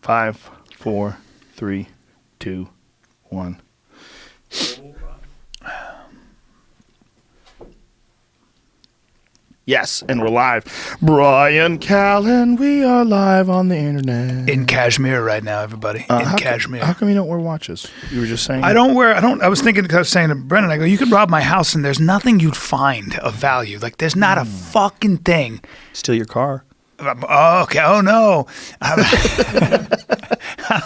5, 4, 3, 2, 1. Yes, and we're live. Bryan Callen, we are live on the internet. In Kashmir right now, everybody. In Kashmir. How come you don't wear watches? You were just saying? I was thinking, because I was saying to Brennan, I go, you could rob my house and there's nothing you'd find of value. Like, there's not a fucking thing. Steal your car. Oh, okay. Oh, no. I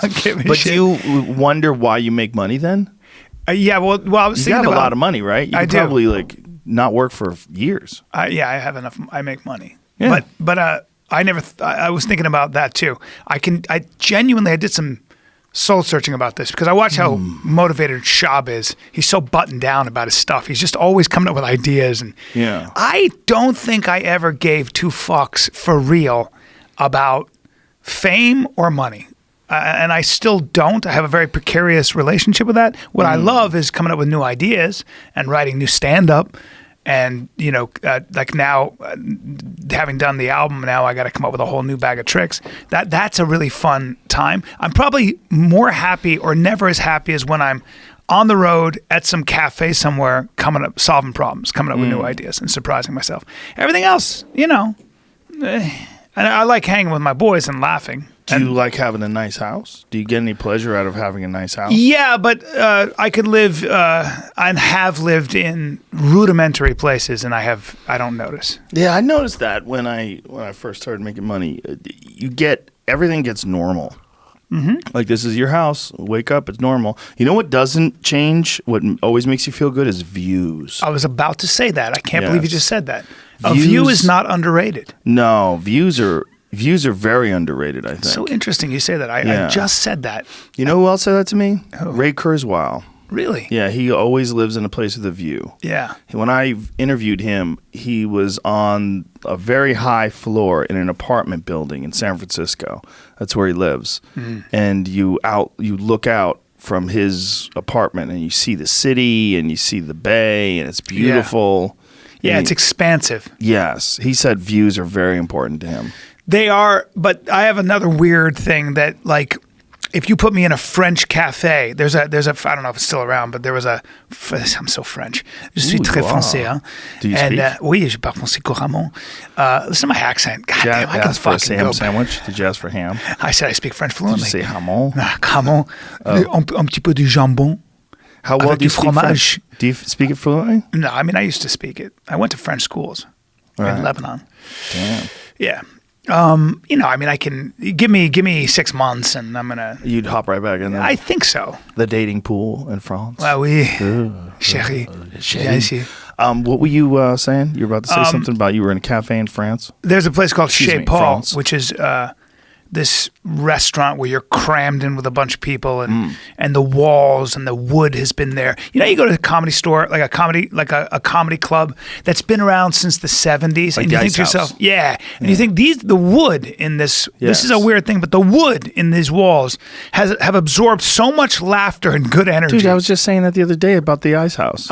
don't give a But shit. do you wonder why you make money then? Yeah, well, I was You thinking have about a lot of money, right? You I could do. probably not work for years. Yeah, I have enough. I make money. Yeah. But I never. I was thinking about that too. I did some soul searching about this because I watch how motivated Shab is. He's so buttoned down about his stuff. He's just always coming up with ideas. And Yeah. I don't think I ever gave two fucks for real about fame or money. And I still don't. I have a very precarious relationship with that. What I love is coming up with new ideas and writing new stand-up. And, like now, having done the album, now I got to come up with a whole new bag of tricks. That's a really fun time. I'm probably more happy or never as happy as when I'm on the road at some cafe somewhere, coming up, solving problems, coming up with new ideas and surprising myself. Everything else, and I like hanging with my boys and laughing. Do you like having a nice house? Do you get any pleasure out of having a nice house? Yeah, but I could live and have lived in rudimentary places, and I don't notice. Yeah, I noticed that when I first started making money. Everything gets normal. Mm-hmm. Like, this is your house. Wake up, it's normal. You know what doesn't change? What always makes you feel good is views. I was about to say that. I can't believe you just said that. A Views- view is not underrated. No, views are very underrated, I think. So interesting you say that. I just said that. You know who else said that to me? Who? Ray Kurzweil. Really? Yeah, he always lives in a place with a view. Yeah. When I interviewed him, he was on a very high floor in an apartment building in San Francisco. That's where he lives. And you look out from his apartment and you see the city and you see the bay and it's beautiful. Yeah, And it's expansive. Yes. He said views are very important to him. They are, but I have another weird thing that, like, if you put me in a French cafe, there's a I don't know if it's still around, but there was I'm so French. Je suis très français. Hein? Do you and, speak? Oui, je parle français couramment. Listen to my accent. God Did you damn, I can ask for a fucking ham go. sandwich? Did you ask for ham? I said I speak French Did fluently. you say hamon? Jamon. Un petit peu de jambon. How well Avec do you du speak French? fromage. Do you speak it fluently? No, I mean, I used to speak it. I went to French schools Right. in Lebanon. Damn. Yeah. I mean, I can give me 6 months and I'm gonna. You'd hop right back in there. I think so. The dating pool in France. Ah oui, chérie. Viens ici. What were you saying? You were about to say something about you were in a cafe in France? There's a place called Excuse Chez me, Paul, France. which is this restaurant where you're crammed in with a bunch of people, and the walls and the wood has been there. You go to a comedy store, like a comedy club that's been around since the 70s, Like and the you think Ice to yourself, House. and you think the wood in this. This is a Yes. weird thing, but the wood in these walls have absorbed so much laughter and good energy. Dude, I was just saying that the other day about the Ice House.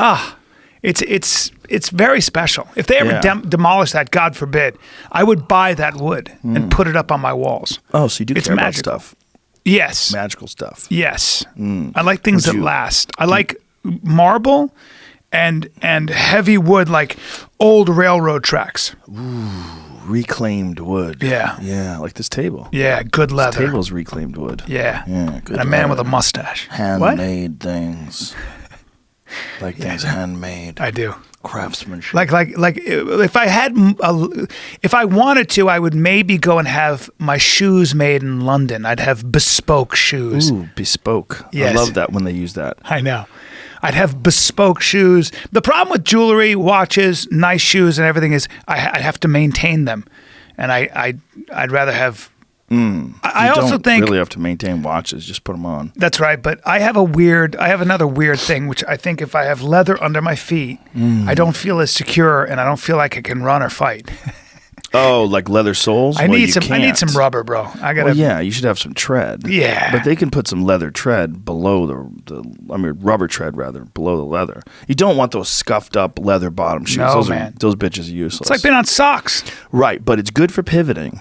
It's very special. If they ever Yeah. demolish that, God forbid, I would buy that wood and put it up on my walls. Oh, so you do It's care about magical. stuff. Yes. Magical stuff. Yes. I like things Would that you- last. I like marble and heavy wood, like old railroad tracks. Reclaimed wood. Yeah. Yeah, like this table. Yeah, good This leather. table's reclaimed wood. Yeah. Yeah, good And a man with a leather. mustache. What? Handmade things. Like things handmade. I do. Craftsmanship. Like if I wanted to, I would maybe go and have my shoes made in London. I'd have bespoke shoes. Ooh, bespoke. Yes. I love that when they use that. I know. I'd have bespoke shoes. The problem with jewelry, watches, nice shoes, and everything is I'd have to maintain them, and I'd rather have. I You also don't think really have to maintain watches. Just put them on. that's right, but I have another weird thing, which I think if I have leather under my feet, I don't feel as secure, and I don't feel like I can run or fight. Oh, like leather soles? I need some rubber, bro. I gotta. Well, yeah, you should have some tread. Yeah. But they can put some leather tread below rubber tread rather, below the leather. You don't want those scuffed up leather bottom shoes. No, those man. those bitches are useless. It's like being on socks. Right, but it's good for pivoting.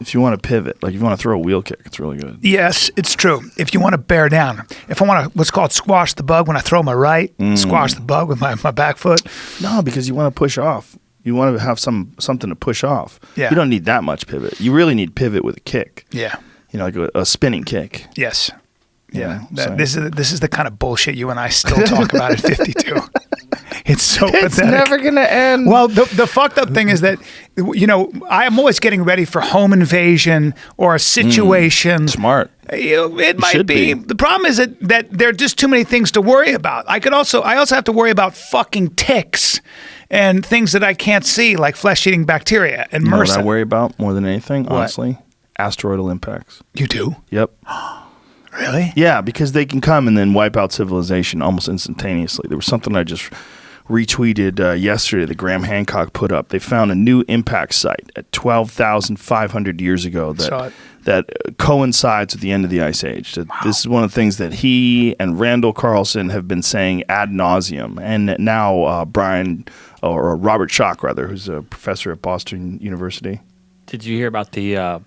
If you want to pivot, like if you want to throw a wheel kick, it's really good. Yes, it's true. If you want to bear down, if I want to what's called squash the bug when I throw my right, squash the bug with my back foot. No, because you want to push off. You want to have something to push off. Yeah. You don't need that much pivot. You really need pivot with a kick. Yeah. You know, like a spinning kick. Yes. Yeah. So. This is the kind of bullshit you and I still talk about at 52. It's so It's pathetic. never going to end. Well, the fucked up thing is that, you know, I am always getting ready for home invasion or a situation. Smart. It might should be. The problem is that there are just too many things to worry about. I also have to worry about fucking ticks and things that I can't see, like flesh-eating bacteria and You know what MRSA. I worry about more than anything, honestly? Asteroidal impacts. You do? Yep. Really? Yeah, because they can come and then wipe out civilization almost instantaneously. There was something I just retweeted yesterday that Graham Hancock put up. They found a new impact site at 12,500 years ago that coincides with the end of the Ice Age. This is one of the things that he and Randall Carlson have been saying ad nauseum. And now Bryan, or Robert Schoch, rather, who's a professor at Boston University. Did you hear about the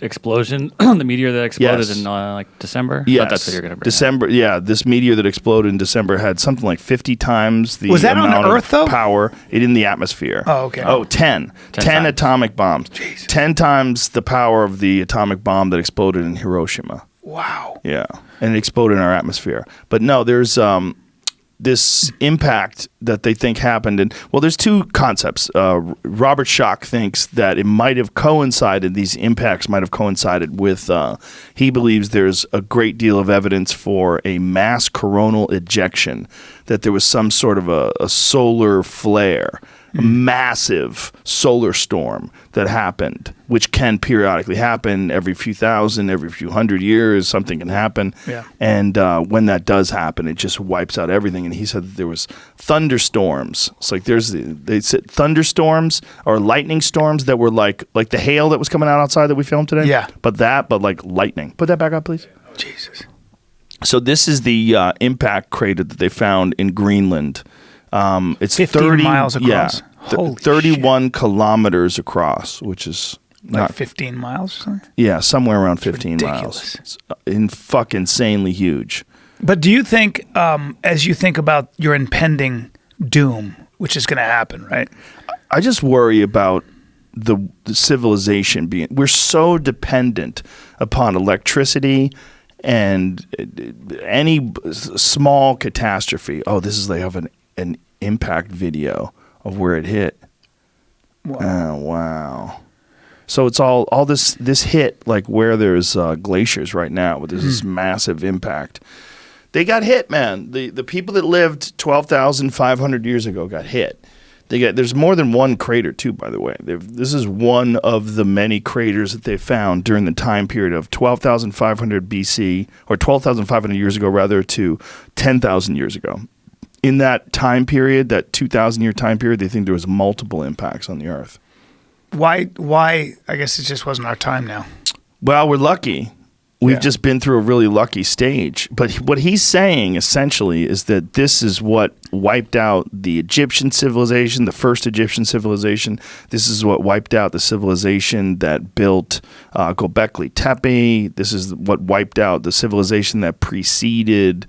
explosion, the meteor that exploded Yes. in like December? Yes. But that's what you're going to bring December. Yeah, this meteor that exploded in December had something like 50 times the Was that on amount Earth, of though? power in the atmosphere. Oh, okay. Oh, 10. 10 times. atomic bombs. Jesus. 10 times the power of the atomic bomb that exploded in Hiroshima. Wow. Yeah, and it exploded in our atmosphere. But no, there's this impact that they think happened. And well, there's two concepts. Robert Schoch thinks that it might have coincided, these impacts might have coincided with, he believes there's a great deal of evidence for a mass coronal ejection, that there was some sort of a solar flare, a massive solar storm that happened, which can periodically happen every few thousand, every few hundred years, something can happen. Yeah. And when that does happen, it just wipes out everything. And he said that there was thunderstorms. It's like they said thunderstorms or lightning storms that were like the hail that was coming out outside that we filmed today. Yeah. But like lightning. Put that back up, please. Jesus. So this is the impact crater that they found in Greenland. It's 15 30 miles across. Yeah, Holy 31 kilometers across, which is Like not 15 miles or something? yeah, somewhere around 15 ridiculous. miles. It's fucking insanely huge. But do you think, as you think about your impending doom, which is going to happen, right? I just worry about the civilization being. We're so dependent upon electricity and any small catastrophe. Oh, they have an impact video of where it hit. Wow. Oh, wow. So it's all this hit, like where there's glaciers right now, where there's this massive impact. They got hit, man. The people that lived 12,500 years ago got hit. There's more than one crater too, by the way. This is one of the many craters that they found during the time period of 12,500 BC, or 12,500 years ago rather, to 10,000 years ago. In that time period, that 2,000-year time period, they think there was multiple impacts on the Earth. Why? I guess it just wasn't our time now. Well, we're lucky. We've just been through a really lucky stage. But what he's saying essentially is that this is what wiped out the Egyptian civilization, the first Egyptian civilization. This is what wiped out the civilization that built Göbekli Tepe. This is what wiped out the civilization that preceded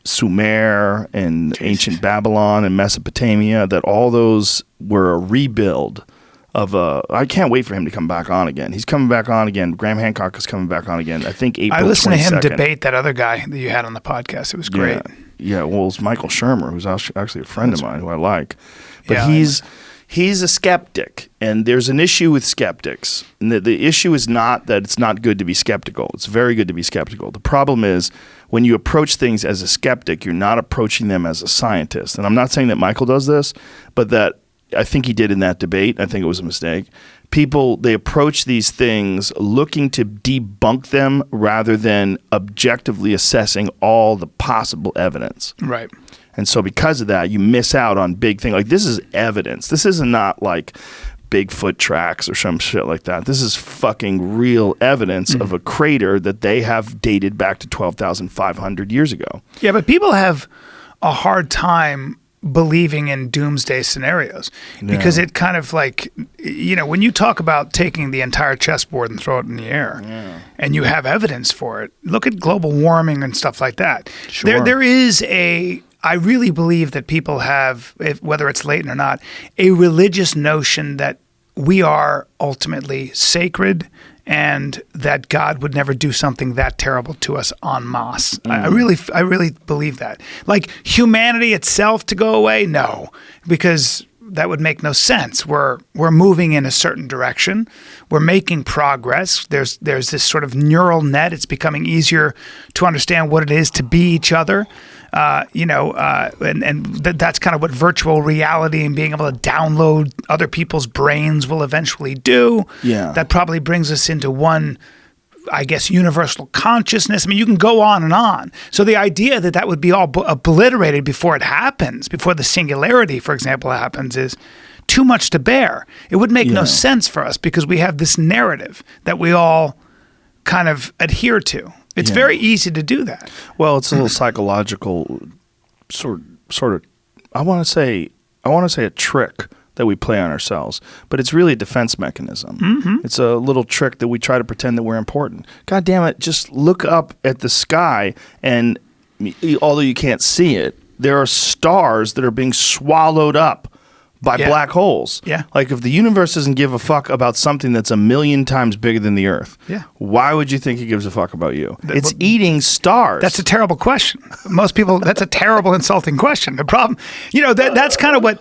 Sumer and ancient Babylon and Mesopotamia. That all those were a rebuild of I can't wait for him to come back on again. He's coming back on again. Graham Hancock is coming back on again. I think April 22nd. I listened to him debate that other guy that you had on the podcast. It was great. Yeah, well, it's Michael Shermer, who's actually a friend of mine who I like. But Yeah, he's a skeptic, and there's an issue with skeptics. And the issue is not that it's not good to be skeptical. It's very good to be skeptical. The problem is when you approach things as a skeptic, you're not approaching them as a scientist. And I'm not saying that Michael does this, but that I think he did in that debate. I think it was a mistake. People, they approach these things looking to debunk them rather than objectively assessing all the possible evidence. Right. And so because of that, you miss out on big things. Like, this is evidence. This isn't not like Bigfoot tracks or some shit like that. This is fucking real evidence of a crater that they have dated back to 12,500 years ago. Yeah, but people have a hard time believing in doomsday scenarios because it kind of like, when you talk about taking the entire chessboard and throw it in the air and you have evidence for it, look at global warming and stuff like that. Sure. There is I really believe that people have, whether it's latent or not, a religious notion that we are ultimately sacred and that God would never do something that terrible to us en masse. I really believe that. Like humanity itself to go away? No, because that would make no sense. We're moving in a certain direction. We're making progress. There's this sort of neural net. It's becoming easier to understand what it is to be each other. That's kind of what virtual reality and being able to download other people's brains will eventually do. Yeah. That probably brings us into one, I guess, universal consciousness. I mean, you can go on and on. So the idea that would be all obliterated before it happens, before the singularity, for example, happens, is too much to bear. It would make no sense for us because we have this narrative that we all kind of adhere to. It's very easy to do that. Well, it's a little psychological sort of I want to say a trick that we play on ourselves, but it's really a defense mechanism. Mm-hmm. It's a little trick that we try to pretend that we're important. God damn it, just look up at the sky and although you can't see it, there are stars that are being swallowed up by black holes. Yeah. Like if the universe doesn't give a fuck about something that's 1,000,000 times bigger than the Earth, why would you think it gives a fuck about you? It's eating stars. That's a terrible question. Most people, that's a terrible, insulting question. The problem, that's kind of what,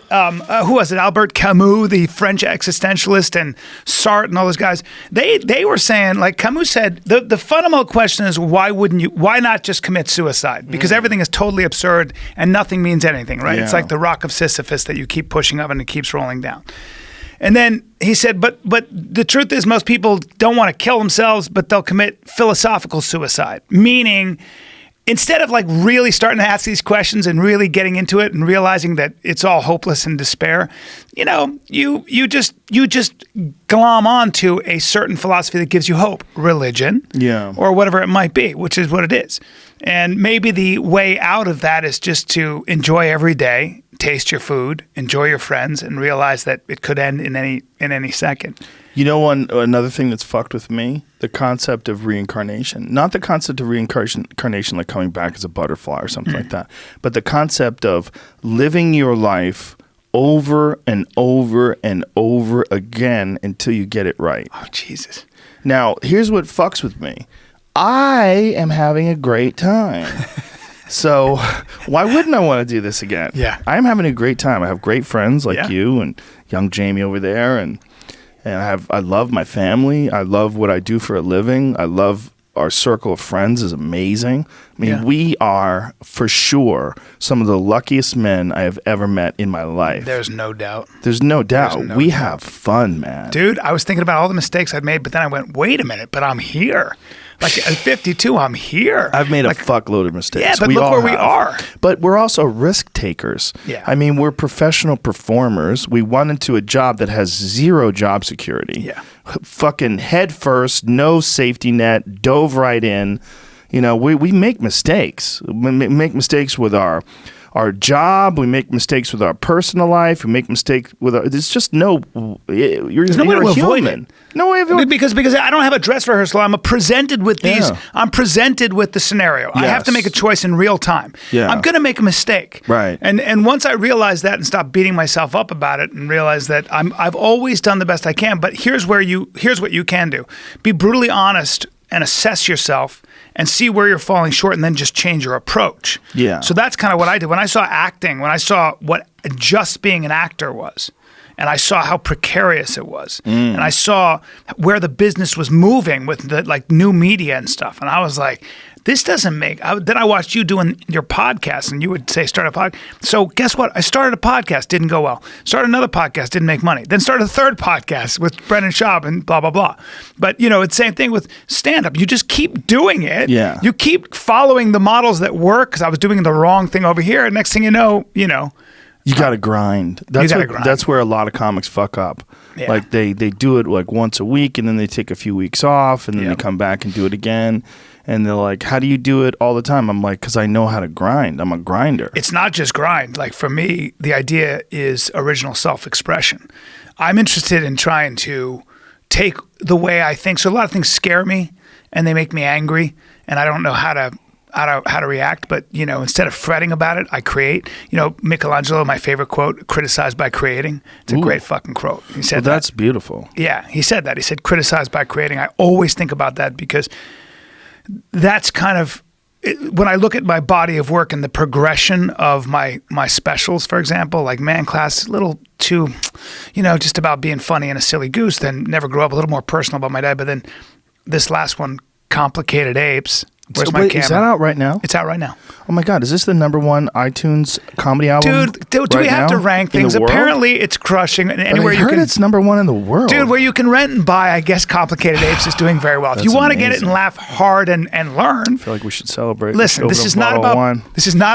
who was it? Albert Camus, the French existentialist, and Sartre and all those guys, they were saying, like Camus said, the fundamental question is why not just commit suicide? Because everything is totally absurd and nothing means anything, right? Yeah. It's like the rock of Sisyphus that you keep pushing up and it keeps rolling down. And then he said, but the truth is most people don't want to kill themselves, but they'll commit philosophical suicide. Meaning, instead of like really starting to ask these questions and really getting into it and realizing that it's all hopeless and despair, you just glom onto a certain philosophy that gives you hope, religion, or whatever it might be, which is what it is. And maybe the way out of that is just to enjoy every day, taste your food, enjoy your friends, and realize that it could end in any second. Another thing that's fucked with me, the concept of reincarnation. Not the concept of reincarnation like coming back as a butterfly or something like that, but the concept of living your life over and over and over again until you get it right. Oh, Jesus. Now, here's what fucks with me. I am having a great time. So why wouldn't I want to do this again? Yeah. I'm having a great time. I have great friends like you and young Jamie over there, and I love my family. I love what I do for a living. I love our circle of friends is amazing. I mean, we are for sure some of the luckiest men I have ever met in my life. There's no doubt. There's no doubt. We have fun, man. Dude, I was thinking about all the mistakes I'd made, but then I went, wait a minute, but I'm here. Like at 52, I'm here. I've made a fuckload of mistakes. Yeah, but look where we are. But we're also risk takers. Yeah. I mean, we're professional performers. We went into a job that has zero job security. Yeah. Fucking head first, no safety net, dove right in. We make mistakes. We make mistakes with our job. We make mistakes with our personal life. We make mistakes with our. There's just no. There's no way to avoid it. No way of avoiding it. Because I don't have a dress rehearsal. I'm presented with these. Yeah. I'm presented with the scenario. Yes. I have to make a choice in real time. Yeah. I'm going to make a mistake. Right. And once I realize that and stop beating myself up about it and realize that I've always done the best I can. But here's what you can do: be brutally honest and assess yourself and see where you're falling short, and then just change your approach. Yeah. So that's kind of what I did when I saw acting. When I saw what just being an actor was. And I saw how precarious it was. And I saw where the business was moving with the new media and stuff. And I was like, this doesn't make... Then I watched you doing your podcast, and you would say, start a podcast. So guess what? I started a podcast, didn't go well. Started another podcast, didn't make money. Then started a third podcast with Brendan Schaub and blah, blah, blah. But, it's the same thing with stand-up. You just keep doing it. Yeah. You keep following the models that work, because I was doing the wrong thing over here. And next thing you know, You got to grind. That's gotta grind. That's where a lot of comics fuck up. Yeah. Like they do it like once a week, and then they take a few weeks off, and then they come back and do it again. And they're like, "How do you do it all the time?" I'm like, "Because I know how to grind. I'm a grinder." It's not just grind. Like for me, the idea is original self-expression. I'm interested in trying to take the way I think. So a lot of things scare me, and they make me angry, and I don't know how to react, but instead of fretting about it, I create. Michelangelo, my favorite quote, "Criticized by creating." It's a great fucking quote. He said that's beautiful. Yeah, he said that. He said, "Criticized by creating." I always think about that because that's kind of when I look at my body of work and the progression of my specials, for example, like Man Class, a little too, just about being funny and a silly goose. Then Never Grew Up, a little more personal about my dad. But then this last one, Complicated Apes. Where's my camera? Is that out right now? It's out right now. Oh my God, is this the #1 iTunes comedy album? Dude, do we have to rank things? Apparently, it's crushing. Anywhere I heard it's #1 in the world. Dude, where you can rent and buy, I guess Complicated Apes is doing very well. If you want to get it and laugh hard and learn. I feel like we should celebrate. Listen, this is not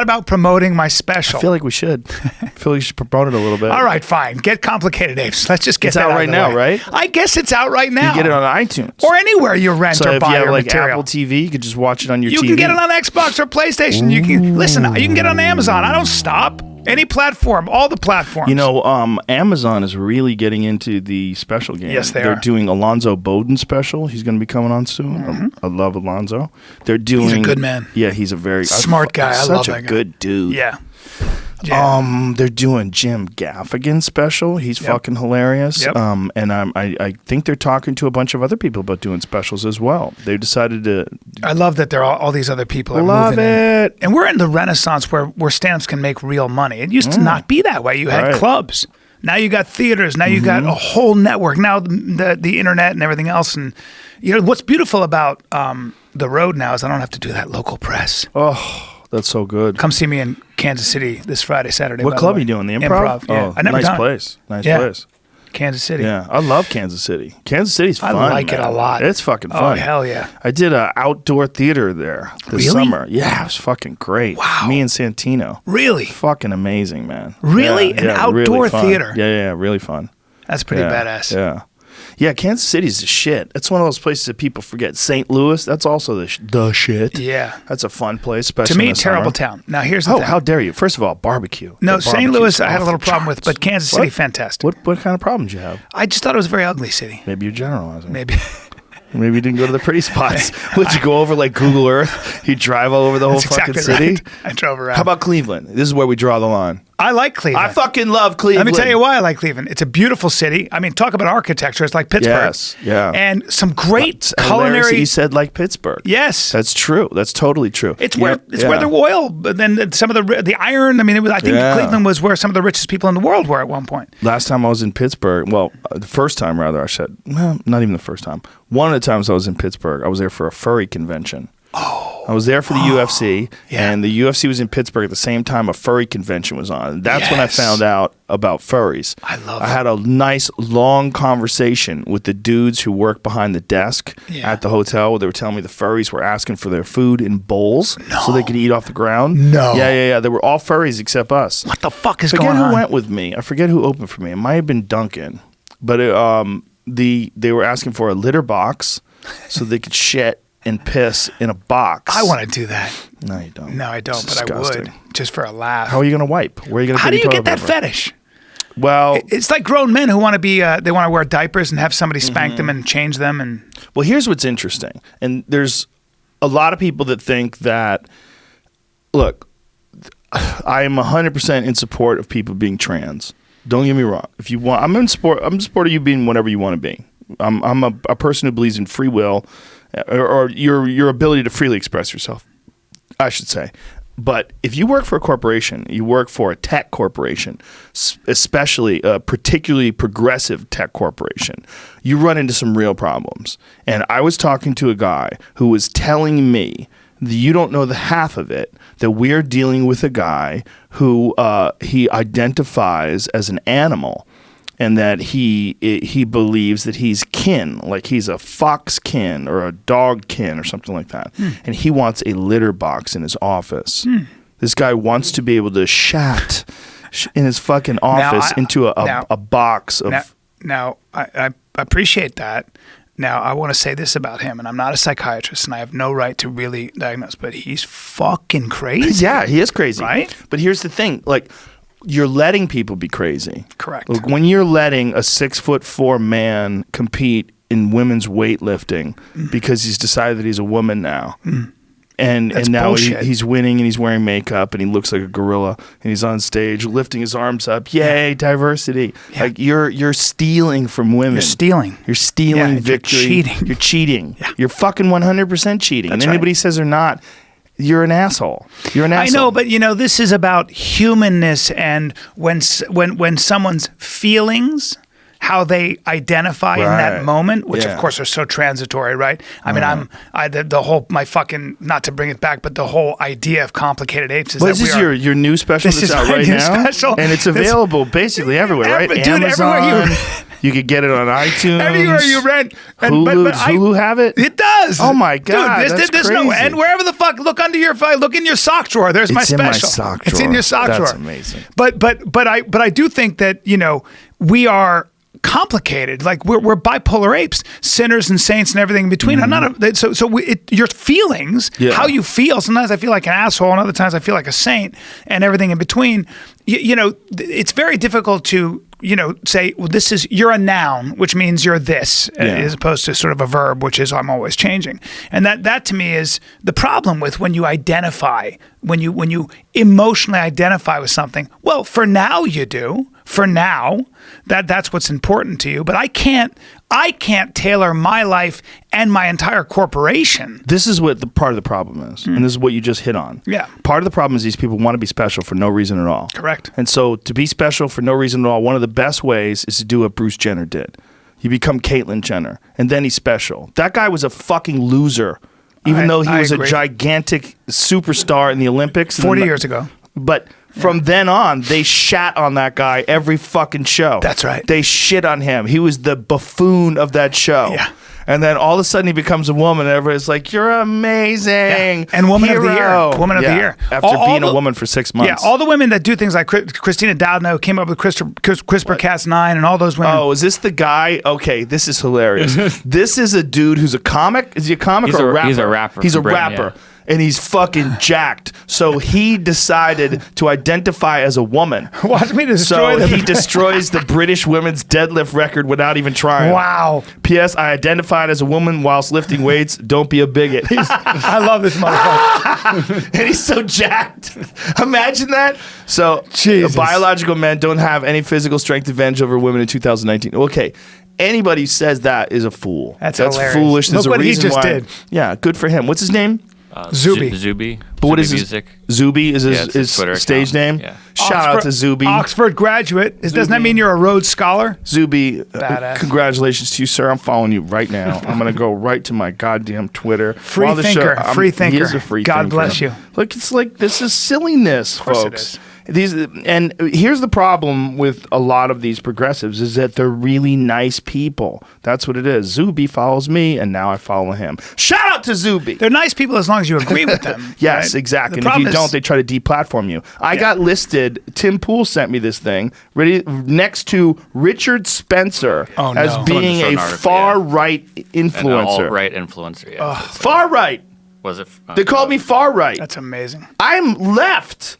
about promoting my special. I feel like we should. I feel like you should promote it a little bit. All right, fine. Get Complicated Apes. Let's just get it's that out out right of the now, way. right? I guess it's out right now. You get it on iTunes. Or anywhere you rent or buy if you have your like material. Apple TV, you could just watch it on your TV. You can get it on Xbox or PlayStation. You can listen. You can get it on Amazon. I don't stop. Any platform, all the platforms. Amazon is really getting into the special game. Yes, They're are. doing Alonzo Bowden special. He's going to be coming on soon. Mm-hmm. I love Alonzo. They're doing. He's a good man. Yeah, he's a very smart guy. I love such that a guy. good dude. Yeah. They're doing Jim Gaffigan's special. He's fucking hilarious. Yep. And I think they're talking to a bunch of other people about doing specials as well. They decided to. I love that there are all these other people are Love moving it. in. And we're in the renaissance where stand-ups can make real money. It used to not be that way. You had Right. clubs. Now you got theaters. Now you got a whole network. Now the internet and everything else. And what's beautiful about the road now is I don't have to do that local press. Oh, that's so good. Come see me in Kansas City this Friday, Saturday. What by the club way. are you doing? The Improv? Yeah. Oh, I never nice done it. place. Nice Yeah. place. Kansas City. Yeah, I love Kansas City. Kansas City's fun. I like it man. a lot. It's fucking Oh, fun. hell yeah. I did an outdoor theater there this Really? summer. Yeah, it was fucking great. Wow. Me and Santino. Really? Fucking amazing, man. Really? Yeah, An yeah, outdoor really fun. theater? Yeah, really fun. That's pretty Yeah, badass. Yeah. Yeah, Kansas City's the shit. It's one of those places that people forget. St. Louis, that's also the shit. Yeah. That's a fun place, especially To me, in the terrible summer. town. Now, here's the thing. How dare you? First of all, barbecue. No, The St. barbecue's Louis, I had a off little the problem with, charts. but Kansas City, What? fantastic. What kind of problems you have? I just thought it was a very ugly city. Maybe you're generalizing. Maybe. Maybe you didn't go to the pretty spots. Would you go over like Google Earth? You drive all over the whole That's fucking exactly city? right. I drove around. How about Cleveland? This is where we draw the line. I like Cleveland. I fucking love Cleveland. Let me tell you why I like Cleveland. It's a beautiful city. I mean, talk about architecture. It's like Pittsburgh. Yes, yeah. And some great It's hilarious that culinary. you said like Pittsburgh. Yes. That's true. That's totally true. It's where the oil, but then some of the iron. I mean, I think Yeah. Cleveland was where some of the richest people in the world were at one point. Last time I was in Pittsburgh, well, the first time rather, I said, well, not even the first time. One of the times I was in Pittsburgh, I was there for a furry convention. Oh. I was there for the UFC, Yeah. and the UFC was in Pittsburgh at the same time a furry convention was on. That's when I Yes. found out about furries. I love I had a nice, long conversation with the dudes who work behind the desk Yeah. at the hotel. They were telling me the furries were asking for their food in bowls so they could eat off the ground. No. Yeah. They were all furries except us. What the fuck is I forget going who on? went with me. I forget who opened for me. It might have been Duncan, but they were asking for a litter box so they could shit and piss in a box. I want to do that. No, you don't. No, I don't, It's but I disgusting. would just for a laugh. How are you going to wipe? Where are you going to? How do you get that fetish? Well, It's like grown men who want to be, they want to wear diapers and have somebody spank them and change them. And well, here's what's interesting, and there's a lot of people that think that. Look, I am 100% in support of people being trans. Don't get me wrong. If you want, I'm in support of you being whatever you want to be. I'm a person who believes in free will, or your ability to freely express yourself, I should say. But if you work for a corporation, you work for a tech corporation, especially a particularly progressive tech corporation, you run into some real problems. And I was talking to a guy who was telling me that you don't know the half of it, that we're dealing with a guy who he identifies as an animal. And that he believes that he's kin, like he's a fox kin or a dog kin or something like that. And he wants a litter box in his office. This guy wants to be able to shat in his fucking office into a box of. Now, I appreciate that. Now, I want to say this about him, and I'm not a psychiatrist, and I have no right to really diagnose, but he's fucking crazy. Yeah, he is crazy. Right? But here's the thing, like, you're letting people be crazy. Correct. Like, when you're letting a 6'4" man compete in women's weightlifting because he's decided that he's a woman now. And now he's winning and he's wearing makeup and he looks like a gorilla and he's on stage lifting his arms up. Yay, diversity. Yeah. Like you're stealing from women. You're stealing victory. You're cheating. You're cheating. Yeah. You're fucking 100% cheating. That's and anybody says they're not, you're an asshole. You're an asshole. I know, but this is about humanness and when someone's feelings, how they identify in that moment, which of course are so transitory, right? I mean, the whole, my fucking, not to bring it back, but the whole idea of Complicated Apes is this is your new special that's out right now? Special. And it's available basically everywhere, right? Dude, Amazon, everywhere you could get it on iTunes. Everywhere you rent. Hulu, does Hulu have it? It does. Oh my God, dude, that's there's crazy. no end. Wherever the fuck, look in your sock drawer. There's my special. It's in my sock drawer. It's in your sock drawer. That's amazing. But I do think that we are complicated. Like we're bipolar apes, sinners and saints and everything in between. I'm not your feelings, how you feel. Sometimes I feel like an asshole, and other times I feel like a saint, and everything in between. It's very difficult to say, well, you're a noun, which means you're this, as opposed to sort of a verb, which is I'm always changing. And that to me is the problem with when you identify, when you emotionally identify with something. Well, for now you do. For now, that's what's important to you. But I can't tailor my life and my entire corporation. This is what the part of the problem is, and this is what you just hit on. Yeah. Part of the problem is these people want to be special for no reason at all. Correct. And so to be special for no reason at all, one of the best ways is to do what Bruce Jenner did. You become Caitlyn Jenner, and then he's special. That guy was a fucking loser, even though he was a gigantic superstar in the Olympics. 40 years ago. But from then on, they shat on that guy every fucking show. That's right. They shit on him. He was the buffoon of that show. Yeah. And then all of a sudden he becomes a woman and everybody's like, you're amazing. Yeah. And woman of the year. Woman of the year. After being a woman for 6 months. Yeah, all the women that do things like Christina Doudna, who came up with CRISPR-Cas9 and all those women. Oh, is this the guy? Okay, this is hilarious. This is a dude who's a comic. Is he a comic or a rapper? He's a rapper. He's a rapper. Yeah. And he's fucking jacked. So he decided to identify as a woman. Watch me destroy them. So he destroys the British women's deadlift record without even trying. Wow. P.S. I identified as a woman whilst lifting weights. Don't be a bigot. I love this motherfucker. And he's so jacked. Imagine that. So biological men don't have any physical strength advantage over women in 2019. Okay. Anybody who says that is a fool. That's foolish. There's Look a what reason he just why. did. Yeah, good for him. What's his name? Zuby. But what is music? Zuby is his Twitter stage account. name? Yeah. Shout out to Zuby. Oxford graduate. Doesn't that mean you're a Rhodes Scholar? Zuby, Badass. Congratulations to you, sir. I'm following you right now. I'm going to go right to my goddamn Twitter. Free thinker. He is a free God thinker. bless you. Look, it's like this is silliness, of course folks. It is. And here's the problem with a lot of these progressives is that they're really nice people. That's what it is. Zuby follows me, and now I follow him. Shout out to Zuby. They're nice people as long as you agree with them. Yes, right? exactly. And if you don't, they try to deplatform you. I got listed. Tim Pool sent me this thing next to Richard Spencer as being a far-right influencer. An alt-right influencer, yeah. Far-right. Was it? They called me far-right. That's amazing. I'm left.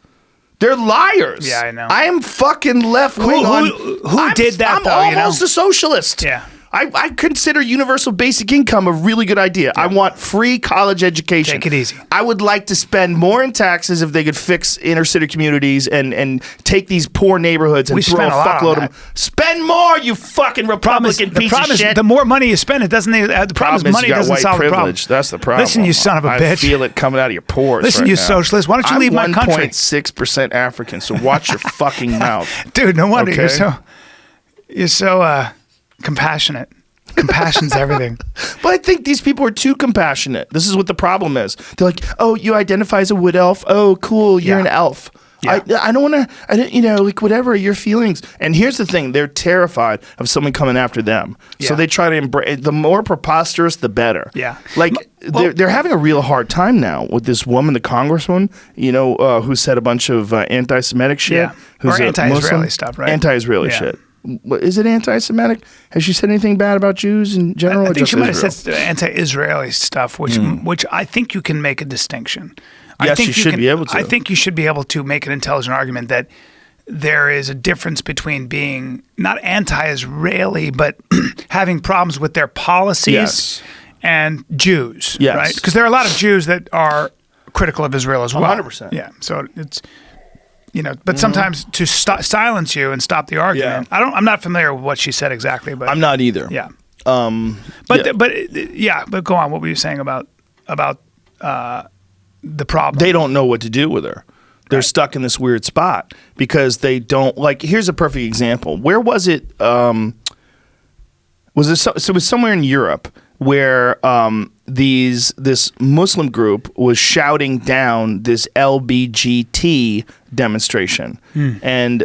They're liars. Yeah, I know. I am fucking left wing. Who did that? I'm almost a socialist. Yeah. I consider universal basic income a really good idea. Yeah. I want free college education. Take it easy. I would like to spend more in taxes if they could fix inner city communities and take these poor neighborhoods and throw a fuckload of them. Spend more, you fucking Republican piece of shit. The more money you spend, it doesn't. The problem is money doesn't solve the problem. That's the problem. Listen, you son of a bitch. I feel it coming out of your pores. Listen, right you now. Socialist. Why don't you leave my country? I'm 1.6% African, so watch your fucking mouth. Dude, no wonder you're so compassionate. Compassion's everything. But I think these people are too compassionate. This is what the problem is. They're like, oh, you identify as a wood elf? Oh, cool, you're an elf. Yeah. I don't want to, like whatever your feelings. And here's the thing. They're terrified of someone coming after them. So Yeah. they try to embrace, the more preposterous, the better. Yeah. Like Well- they're having a real hard time now with this woman, the congresswoman, who said a bunch of anti-Semitic shit. Yeah. Who's Or a anti-Israeli Muslim. stuff, right? Anti-Israeli Yeah. shit. Is it anti-Semitic? Has she said anything bad about Jews in general? I or think just she might have Israel? said anti-Israeli stuff, which I think you can make a distinction. I Yes, think you should be able to. I think you should be able to make an intelligent argument that there is a difference between being not anti-Israeli, but having problems with their policies Yes. and Jews, Yes. right? Because there are a lot of Jews that are critical of Israel as well. 100%. Yeah, so it's but sometimes to silence you and stop the argument. Yeah. I'm not familiar with what she said exactly, but I'm not either. yeah. But But go on. What were you saying about the problem? they don't know what to do with her. They're stuck in this weird spot because they don't like. Here's a perfect example. Where was it? Was it so it was somewhere in Europe where this Muslim group was shouting down this LBGT demonstration, and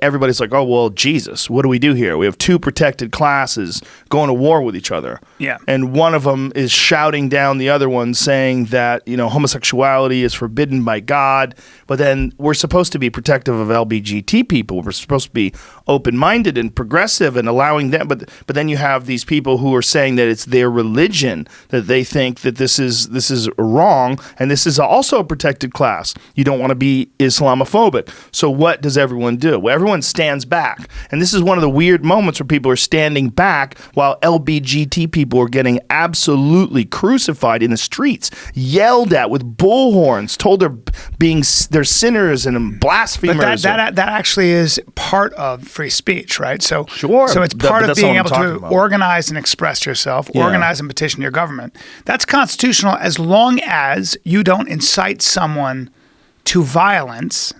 everybody's like, oh well, Jesus, what do we do here? We have two protected classes going to war with each other. Yeah. And one of them is shouting down the other one, saying that homosexuality is forbidden by God, but then we're supposed to be protective of LBGT people. We're supposed to be open-minded and progressive and allowing them, but then you have these people who are saying that it's their religion, that they think that this is wrong, and this is also a protected class. You don't want to be Islamophobic. So what does everyone do? Well, everyone stands back. And this is one of the weird moments where people are standing back while LBGT people are getting absolutely crucified in the streets, yelled at with bullhorns, told they're sinners and blasphemers. But that actually is part of free speech, right? So Sure. So it's But part of that's being not able what I'm to talking about. organize and express yourself, Yeah. organize and petition your government. That's constitutional as long as you don't incite someone to violence,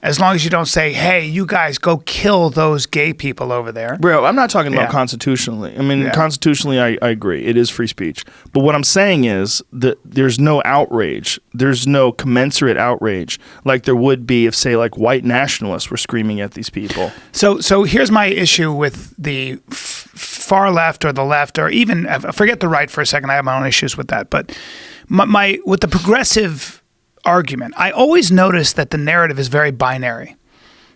as long as you don't say, hey, you guys go kill those gay people over there. Bro, I'm not talking about Yeah. constitutionally. I mean, Yeah. constitutionally, I agree. It is free speech. But what I'm saying is that there's no outrage. There's no commensurate outrage like there would be if, say, like white nationalists were screaming at these people. So here's my issue with the far left or the left, or even forget the right for a second. I have my own issues with that. But with the progressive argument, I always notice that the narrative is very binary.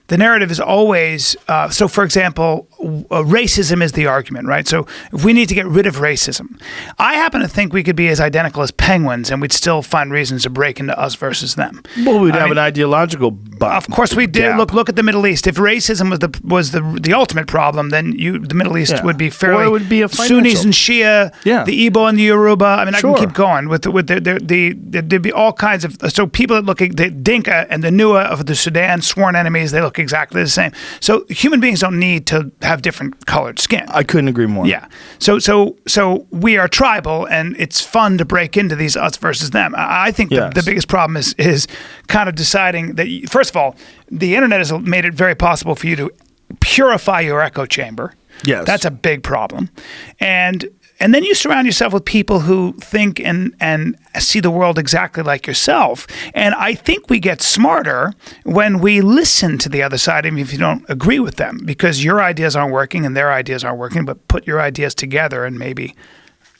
The narrative is always, so for example, racism is the argument, right? So if we need to get rid of racism, I happen to think we could be as identical as penguins and we'd still find reasons to break into us versus them. Well, we'd have an ideological Of course we did. gap. Look at the Middle East. If racism was the ultimate problem, then the Middle East Yeah. would be fairly Or it would be a Sunnis financial. and Shia, Yeah. the Igbo and the Yoruba. I mean, I Sure. can keep going with there'd be all kinds of, so people that look at the Dinka and the Nua of the Sudan, sworn enemies, they look exactly the same. So human beings don't need to have different colored skin. I couldn't agree more. Yeah. So we are tribal, and it's fun to break into these us versus them. I think Yes. the biggest problem is kind of deciding that, first of all, the internet has made it very possible for you to purify your echo chamber. Yes. That's a big problem. And then you surround yourself with people who think and see the world exactly like yourself. And I think we get smarter when we listen to the other side, even if you don't agree with them, because your ideas aren't working and their ideas aren't working, but put your ideas together and maybe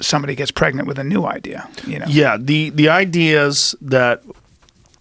somebody gets pregnant with a new idea. Yeah, the ideas that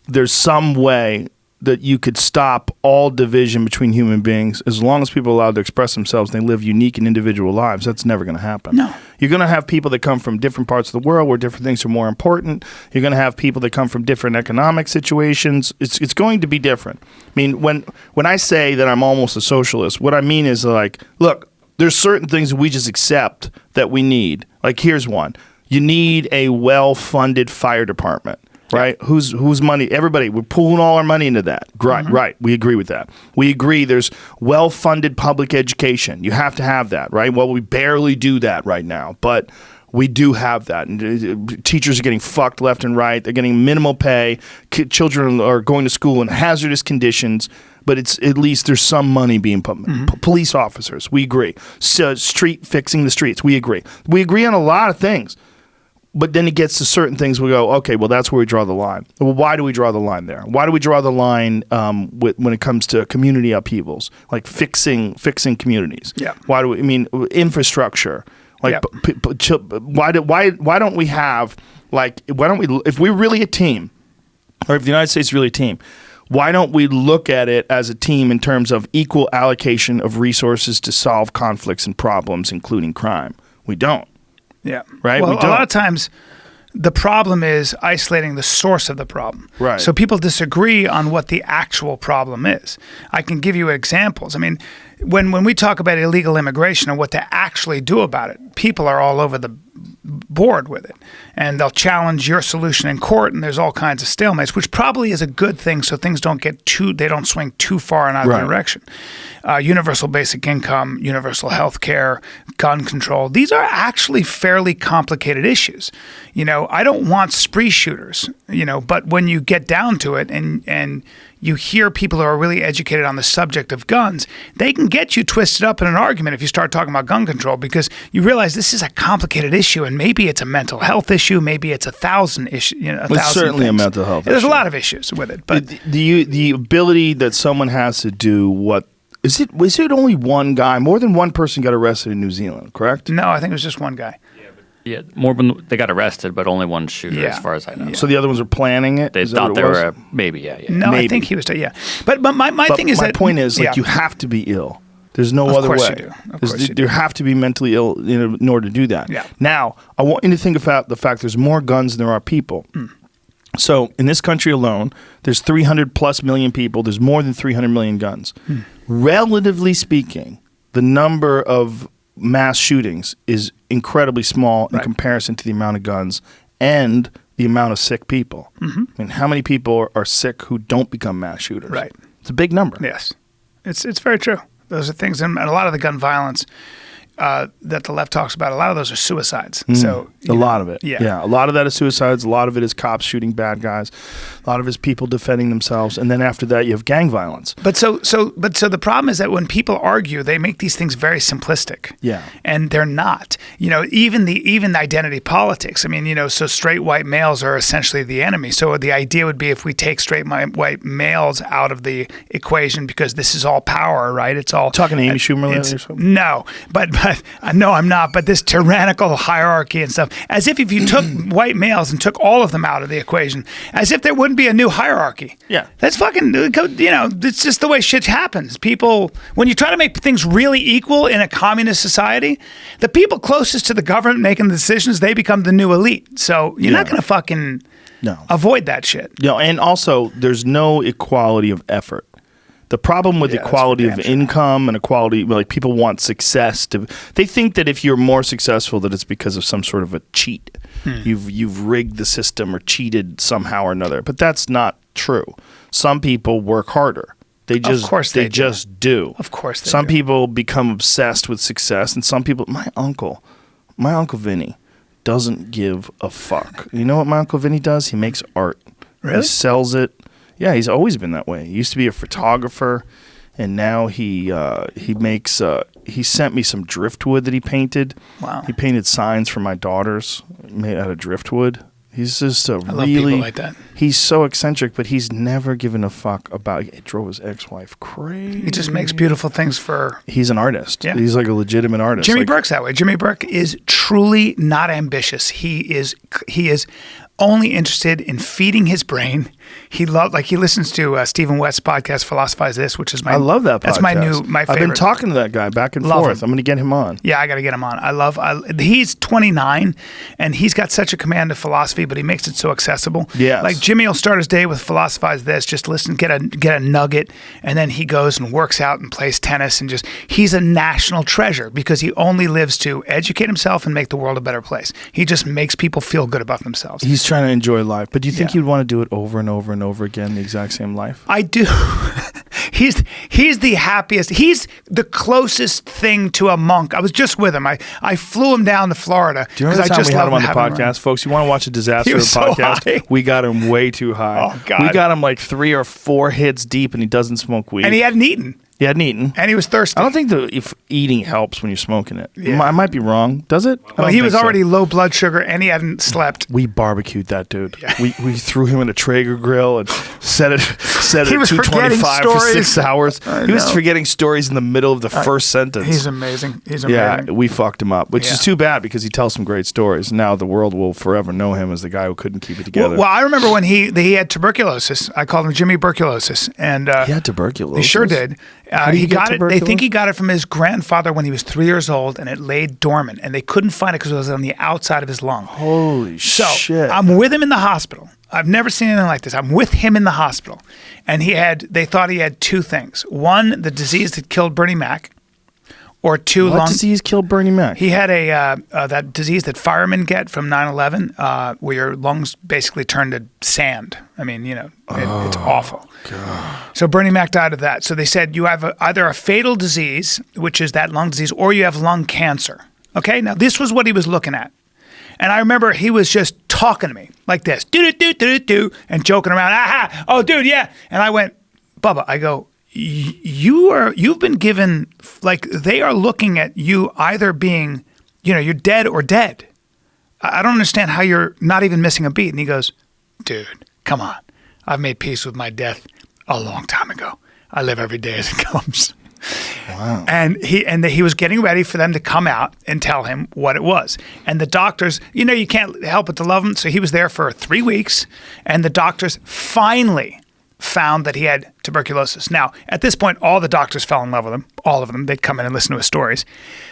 there's some way that you could stop all division between human beings as long as people are allowed to express themselves and they live unique and individual lives. That's never going to happen. No. You're going to have people that come from different parts of the world where different things are more important. You're going to have people that come from different economic situations. It's going to be different. I mean, when I say that I'm almost a socialist, what I mean is like, look, there's certain things that we just accept that we need. Like, here's one. You need a well-funded fire department. Right? Whose money? Everybody, we're pooling all our money into that. Right, right. We agree with that. We agree there's well-funded public education. You have to have that, right? Well, we barely do that right now, but we do have that. And teachers are getting fucked left and right. They're getting minimal pay. Children are going to school in hazardous conditions, but it's at least there's some money being put. Police officers, we agree. So fixing the streets, we agree. We agree on a lot of things. But then it gets to certain things. We go, okay, well, that's where we draw the line. Well, why do we draw the line there? Why do we draw the line when it comes to community upheavals, like fixing communities? Yeah. Why do we? I mean, infrastructure. Like, why don't we have if we're really a team, or if the United States is really a team, why don't we look at it as a team in terms of equal allocation of resources to solve conflicts and problems, including crime? We don't. Yeah. Right? Well, We a don't. lot of times the problem is isolating the source of the problem. Right. So people disagree on what the actual problem is. I can give you examples. I mean, when we talk about illegal immigration and what to actually do about it, people are all over the board with it. And they'll challenge your solution in court, and there's all kinds of stalemates, which probably is a good thing so things don't they don't swing too far in either Right. direction. Universal basic income, universal health care, gun control. These are actually fairly complicated issues. I don't want spree shooters, but when you get down to it and you hear people who are really educated on the subject of guns, they can get you twisted up in an argument if you start talking about gun control, because you realize this is a complicated issue, and maybe it's a mental health issue, maybe it's 1,000 issue. It's certainly a mental health There's issue. a lot of issues with it, but the ability that someone has to do what is it? Was it only one guy? More than one person got arrested in New Zealand, correct? no, I think it was just one guy. Yeah, more than they got arrested, but only one shooter, Yeah. as far as I know. So the other ones were planning it. They Is that thought what they it was? were maybe, yeah. No, Maybe. I think he was. Yeah, but my But thing is my that point is, yeah. you have to be ill. There's no Of other course way. you do. Of course you do. You have to be mentally ill in order to do that. Yeah. Now, I want you to think about the fact there's more guns than there are people. So in this country alone, there's 300 plus million people. There's more than 300 million guns. Relatively speaking, the number of mass shootings is incredibly small in Right. comparison to the amount of guns and the amount of sick people. I mean, how many people are sick who don't become mass shooters? Right. It's a big number. Yes, it's very true. Those are things, and a lot of the gun violence that the left talks about, a lot of those are suicides. So A lot of it. Yeah. A lot of that is suicides. A lot of it is cops shooting bad guys. A lot of it is people defending themselves. And then after that, you have gang violence. But so the problem is that when people argue, they make these things very simplistic. Yeah. And they're not. Even the identity politics. I mean, so straight white males are essentially the enemy. So the idea would be if we take straight white males out of the equation, because this is all power, right? It's all Talking to Amy Schumer lately or something? No, but no, I'm not. But this tyrannical hierarchy and stuff, as if you took white males and took all of them out of the equation, as if there wouldn't be a new hierarchy. Yeah. That's fucking, it's just the way shit happens. People, when you try to make things really equal in a communist society, the people closest to the government making the decisions, they become the new elite. So you're not going to fucking avoid that shit. And also, there's no equality of effort. The problem with equality of income and equality, like people want success. They think that if you're more successful, that it's because of some sort of a cheat. You've rigged the system or cheated somehow or another. But that's not true. Some people work harder. They just, Of course they do. just do. Of course they Some do. people become obsessed with success, and some people. My uncle Vinny, doesn't give a fuck. You know what my Uncle Vinny does? He makes art. Really? He sells it. Yeah, he's always been that way. He used to be a photographer, and now he makes. He sent me some driftwood that he painted. Wow. He painted signs for my daughters made out of driftwood. He's just a I love really people like that. He's so eccentric, but he's never given a fuck about. It drove his ex-wife crazy. He just makes beautiful things for. He's an artist. Yeah. He's like a legitimate artist. Jimmy Like, Burke's that way. Jimmy Burke is truly not ambitious. He is only interested in feeding his brain. He listens to Stephen West's podcast, Philosophize This, which is my. I love that podcast. That's my favorite. I've been talking to that guy back and Love forth. him. I'm going to get him on. Yeah, I got to get him on. He's 29 and he's got such a command of philosophy, but he makes it so accessible. Yes. Like Jimmy will start his day with Philosophize This, just listen, get a nugget, and then he goes and works out and plays tennis, and he's a national treasure because he only lives to educate himself and make the world a better place. He just makes people feel good about themselves. He's trying to enjoy life. But do you think Yeah. you'd want to do it over and over and over again, the exact same life? I do. He's the happiest. He's the closest thing to a monk. I was just with him. I flew him down to Florida. Do you remember the time we had him on the having him podcast? around. Folks, you want to watch a disaster He was so podcast? high. We got him way too high. Oh, God. We got him like 3 or 4 hits deep, and he doesn't smoke weed. And he hadn't eaten. He hadn't eaten. And he was thirsty. I don't think if eating helps when you're smoking it. Yeah. I might be wrong. Does it? Well, he was already low blood sugar and he hadn't slept. We barbecued that dude. Yeah. We threw him in a Traeger grill and set it at He was forgetting 225 for 6 hours. I He was know. forgetting stories in the middle of the first sentence. He's amazing. He's Yeah, amazing. we fucked him up, which Yeah. is too bad because he tells some great stories. Now the world will forever know him as the guy who couldn't keep it together. Well, I remember when he had tuberculosis. I called him Jimmy Tuberculosis, and he had tuberculosis. he sure did. did he get got it. They think he tuberculosis? got it from his grandfather when he was 3 years old, and it laid dormant, and they couldn't find it because it was on the outside of his lung. Holy So shit! I'm with him in the hospital. I've never seen anything like this. I'm with him in the hospital, and they thought he had two things: one, the disease that killed Bernie Mac, or two, What lung. disease killed Bernie Mac? He had that disease that firemen get from 9/11, where your lungs basically turn to sand. I mean, it's awful. God. So Bernie Mac died of that. So they said you have either a fatal disease, which is that lung disease, or you have lung cancer. Okay, now this was what he was looking at. And I remember he was just talking to me like this, do, and joking around. Aha! Oh, dude, yeah. And I went, Bubba, I go, you've been given, like, they are looking at you either being, you're dead or dead. I don't understand how you're not even missing a beat. And he goes, dude, come on. I've made peace with my death a long time ago. I live every day as it comes. Wow. And he was getting ready for them to come out and tell him what it was. And the doctors, you can't help but to love him. So he was there for 3 weeks, and the doctors finally found that he had tuberculosis. Now, at this point, all the doctors fell in love with him, all of them. They'd come in and listen to his stories.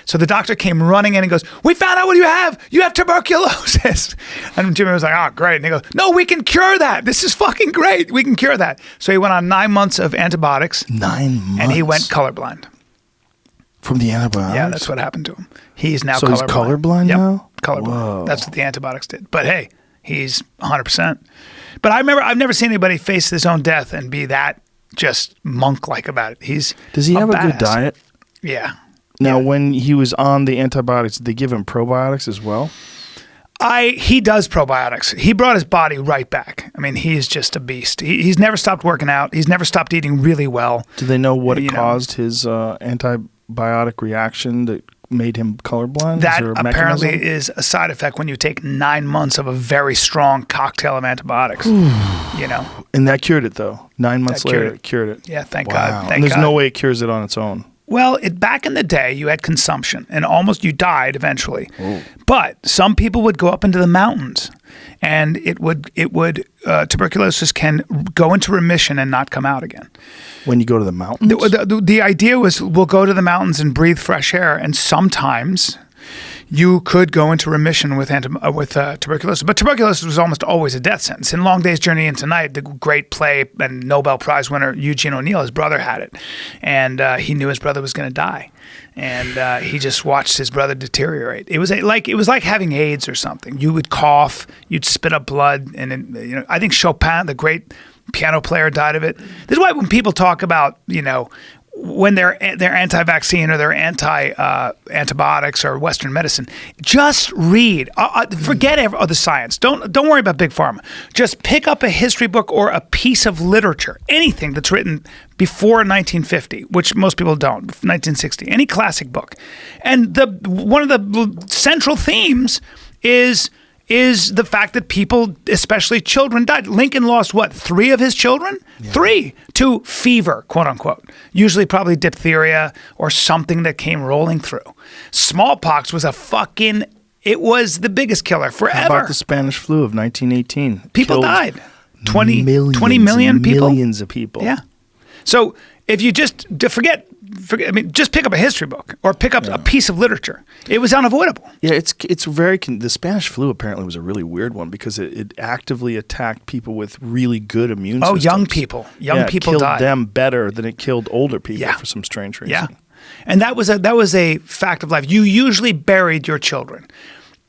So the doctor came running in and goes, we found out what you have. You have tuberculosis. And Jimmy was like, oh, great. And he goes, no, we can cure that. This is fucking great. We can cure that. So he went on 9 months of antibiotics. 9 months? And he went colorblind. From the antibiotics? Yeah, that's what happened to him. He's now So colorblind. he's colorblind Yep, now? colorblind. Whoa. That's what the antibiotics did. But hey, he's 100%. But I've never seen anybody face his own death and be that just monk-like about it. Does he have a good badass. diet? Yeah. Now, when he was on the antibiotics, did they give him probiotics as well? He does probiotics. He brought his body right back. I mean, he's just a beast. He's never stopped working out. He's never stopped eating really well. Do they know what You know. caused his antibiotic reaction that made him colorblind? That Is there a apparently mechanism? is a side effect when you take 9 months of a very strong cocktail of antibiotics. And that cured it, though. 9 months That cured later, it. it cured it. Yeah, thank Wow. God. Thank And there's God. no way it cures it on its own. Well, back in the day, you had consumption, and almost you died eventually. But some people would go up into the mountains, and tuberculosis can go into remission and not come out again. When you go to the mountains? The idea was we'll go to the mountains and breathe fresh air, and sometimes you could go into remission with tuberculosis. But tuberculosis was almost always a death sentence. In Long Day's Journey into Night, the great play and Nobel Prize winner Eugene O'Neill, his brother had it. And he knew his brother was going to die. And he just watched his brother deteriorate. It was like having AIDS or something. You would cough, you'd spit up blood. And I think Chopin, the great piano player, died of it. This is why when people talk about, when they're anti-vaccine or they're antibiotics or Western medicine, just read. Forget the science. Don't worry about big pharma. Just pick up a history book or a piece of literature, anything that's written before 1950, which most people don't. 1960, any classic book, and one of the central themes is the fact that people, especially children, died. Lincoln lost, 3 of his children? Yeah. 3 to fever, quote unquote. Usually probably diphtheria or something that came rolling through. Smallpox was it was the biggest killer forever. How about the Spanish flu of 1918? People Killed died. 20 million people? Millions of people. Yeah. So if you just forget, just pick up a history book or pick up a piece of literature. It was unavoidable. Yeah, it's very. The Spanish flu apparently was a really weird one because it actively attacked people with really good immune systems. Young people. Young people killed died. them better than it killed older people Yeah. for some strange reason. Yeah. And that was a fact of life. You usually buried your children.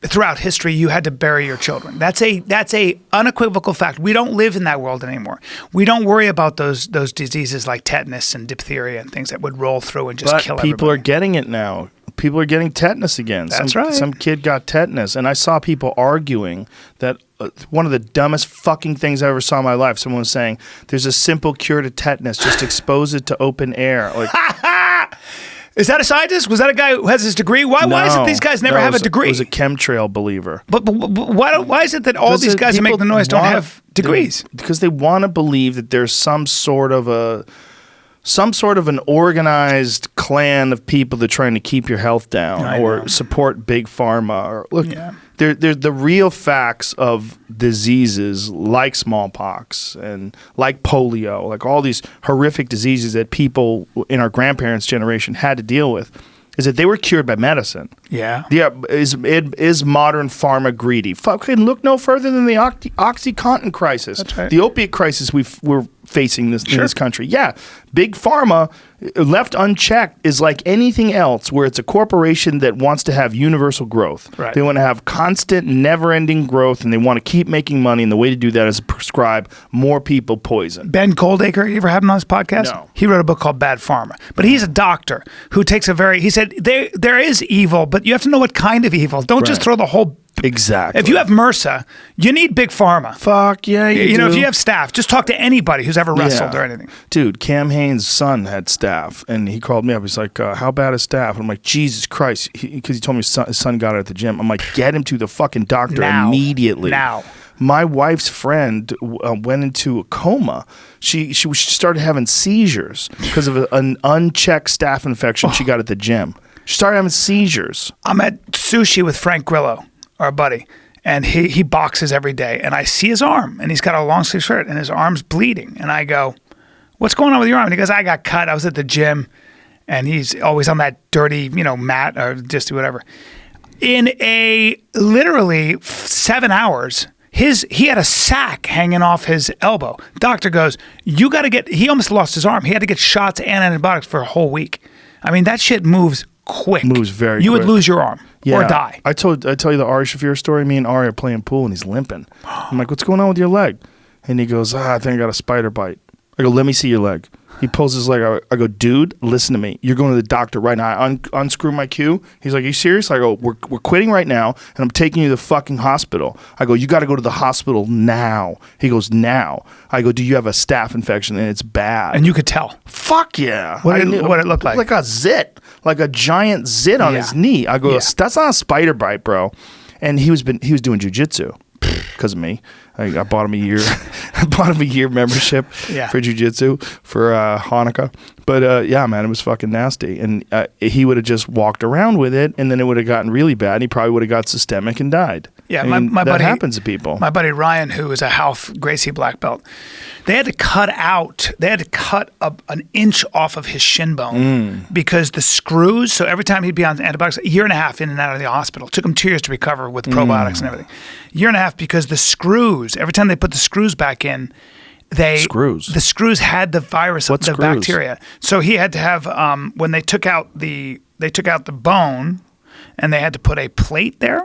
Throughout history, you had to bury your children. That's a unequivocal fact. We don't live in that world anymore. We don't worry about those diseases like tetanus and diphtheria and things that would roll through and just kill everybody. People are getting it now. People are getting tetanus again. That's right. Some kid got tetanus, and I saw people arguing that one of the dumbest fucking things I ever saw in my life. Someone was saying, "There's a simple cure to tetanus. Just expose it to open air." Like, is that a scientist? Was that a guy who has his degree? Why is it these guys never have a degree? It was a chemtrail believer. But why is it that all these guys who make the noise don't have degrees? Because they want to believe that there's some sort of an organized clan of people that are trying to keep your health down or support big pharma. Or look, they're the real facts of diseases like smallpox and like polio, like all these horrific diseases that people in our grandparents' generation had to deal with, is that they were cured by medicine. Yeah. Yeah. Is modern pharma greedy? Fucking look no further than the OxyContin crisis. That's right. The opiate crisis we're facing in this country. Yeah. Big pharma, left unchecked, is like anything else where it's a corporation that wants to have universal growth. Right. They want to have constant, never-ending growth, and they want to keep making money, and the way to do that is to prescribe more people poison. Ben Goldacre, you ever had him on his podcast? No. He wrote a book called Bad Pharma. But he's a doctor who takes he said, there is evil, but you have to know what kind of evil. Don't just throw the whole... Exactly. If you have MRSA, you need big pharma. Fuck yeah, you know, do. if you have staph, just talk to anybody who's ever wrestled or anything. Dude, Cam Hanes' son had staph, and he called me up. He's like, how bad is staph? And I'm like, Jesus Christ, because he told me his son got it at the gym. I'm like, get him to the fucking doctor immediately. Now. My wife's friend went into a coma. She started having seizures because of an unchecked staph infection she got at the gym. She started having seizures. I'm at sushi with Frank Grillo, our buddy, and he boxes every day, and I see his arm, and he's got a long sleeve shirt, and his arm's bleeding, and I go, "What's going on with your arm?" And he goes, "I got cut. I was at the gym," and he's always on that dirty, mat or just whatever. In literally 7 hours, he had a sack hanging off his elbow. Doctor goes, "You got to get." He almost lost his arm. He had to get shots and antibiotics for a whole week. I mean, that shit moves quick. Moves very You quick. would lose your arm or die. I tell you the Ari Shaffir story. Me and Ari are playing pool, and he's limping. I'm like, "What's going on with your leg?" And he goes, "I think I got a spider bite." I go, "Let me see your leg." He pulls his leg out. I go, "Dude, listen to me. You're going to the doctor right now." I unscrew my cue. He's like, "Are you serious?" I go, we're quitting right now, and I'm taking you to the fucking hospital." I go, "You got to go to the hospital now." He goes, "Now." I go, "Do you have a staph infection?" And it's bad. And you could tell. Fuck yeah. What it looked like? Like a zit. Like a giant zit on his knee. I go, "That's not a spider bite, bro." And he was doing jujitsu because of me. I bought him a year membership for jiu-jitsu for Hanukkah. But yeah, man, it was fucking nasty. And he would have just walked around with it, and then it would have gotten really bad, and he probably would have got systemic and died. Yeah, I mean, my that buddy happens to people. My buddy Ryan, who is a Half Gracie black belt, they had to cut an inch off of his shin bone because the screws. So every time he'd be on antibiotics, a year and a half in and out of the hospital. It took him 2 years to recover with probiotics and everything. A year and a half because the screws. Every time they put the screws back in, the screws had the virus, the bacteria. So he had to have when they took out the bone, and they had to put a plate there.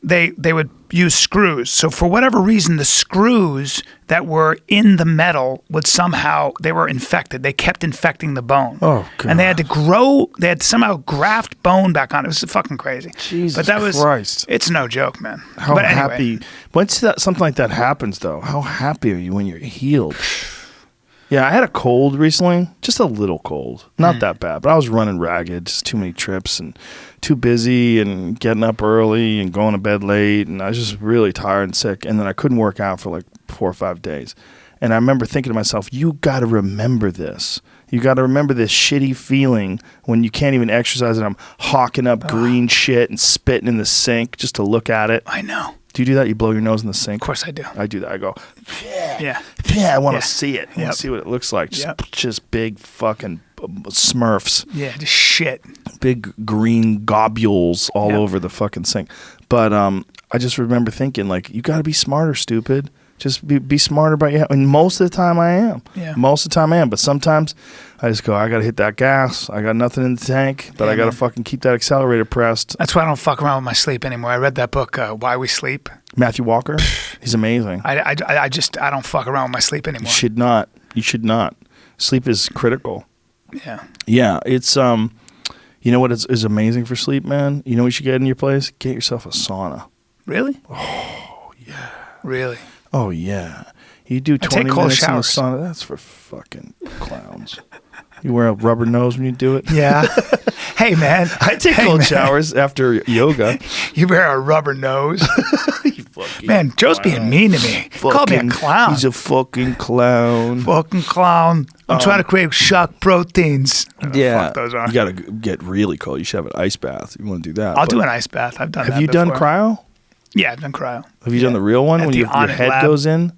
They would use screws. So for whatever reason, the screws that were in the metal they were infected. They kept infecting the bone. Oh, God. And they had to somehow graft bone back on. It was fucking crazy. Jesus Christ. It's no joke, man. How but anyway. happy. Once something like that happens, though, how happy are you when you're healed? Yeah, I had a cold recently, just a little cold. Not that bad, but I was running ragged, just too many trips and too busy and getting up early and going to bed late, and I was just really tired and sick, and then I couldn't work out for like 4 or 5 days. And I remember thinking to myself, you got to remember this. You got to remember this shitty feeling when you can't even exercise and I'm hawking up green shit and spitting in the sink just to look at it. I know. Do you do that? You blow your nose in the sink? Of course I do. I do that. I go, yeah. I want to see it. I want to see what it looks like. Just big fucking Smurfs. Yeah, just shit. Big green globules all over the fucking sink. But I just remember thinking, like, you got to be smarter, stupid. Just be smarter about your. And most of the time I am. Yeah. Most of the time I am. But sometimes I just go, I got to hit that gas. I got nothing in the tank, but I got to fucking keep that accelerator pressed. That's why I don't fuck around with my sleep anymore. I read that book, Why We Sleep. Matthew Walker. He's amazing. I don't fuck around with my sleep anymore. You should not. Sleep is critical. Yeah. Yeah. It's, you know what is amazing for sleep, man? You know what you should get in your place? Get yourself a sauna. Really? Oh, yeah. Really? Oh yeah. You do take 20 cold minutes in the showers. sauna. That's for fucking clowns. You wear a rubber nose when you do it. Yeah. Hey, man. I take cold showers after yoga. You wear a rubber nose. Man, Joe's being mean to me. He called me a clown. He's a fucking clown. Fucking clown. I'm trying to create shock proteins. Yeah. Fuck those are. You got to get really cold. You should have an ice bath. You want to do that. I'll do an ice bath. I've done that Have you done before. cryo? Yeah, I've done cryo. Have you done the real one At when the your Onnit head lab. goes in?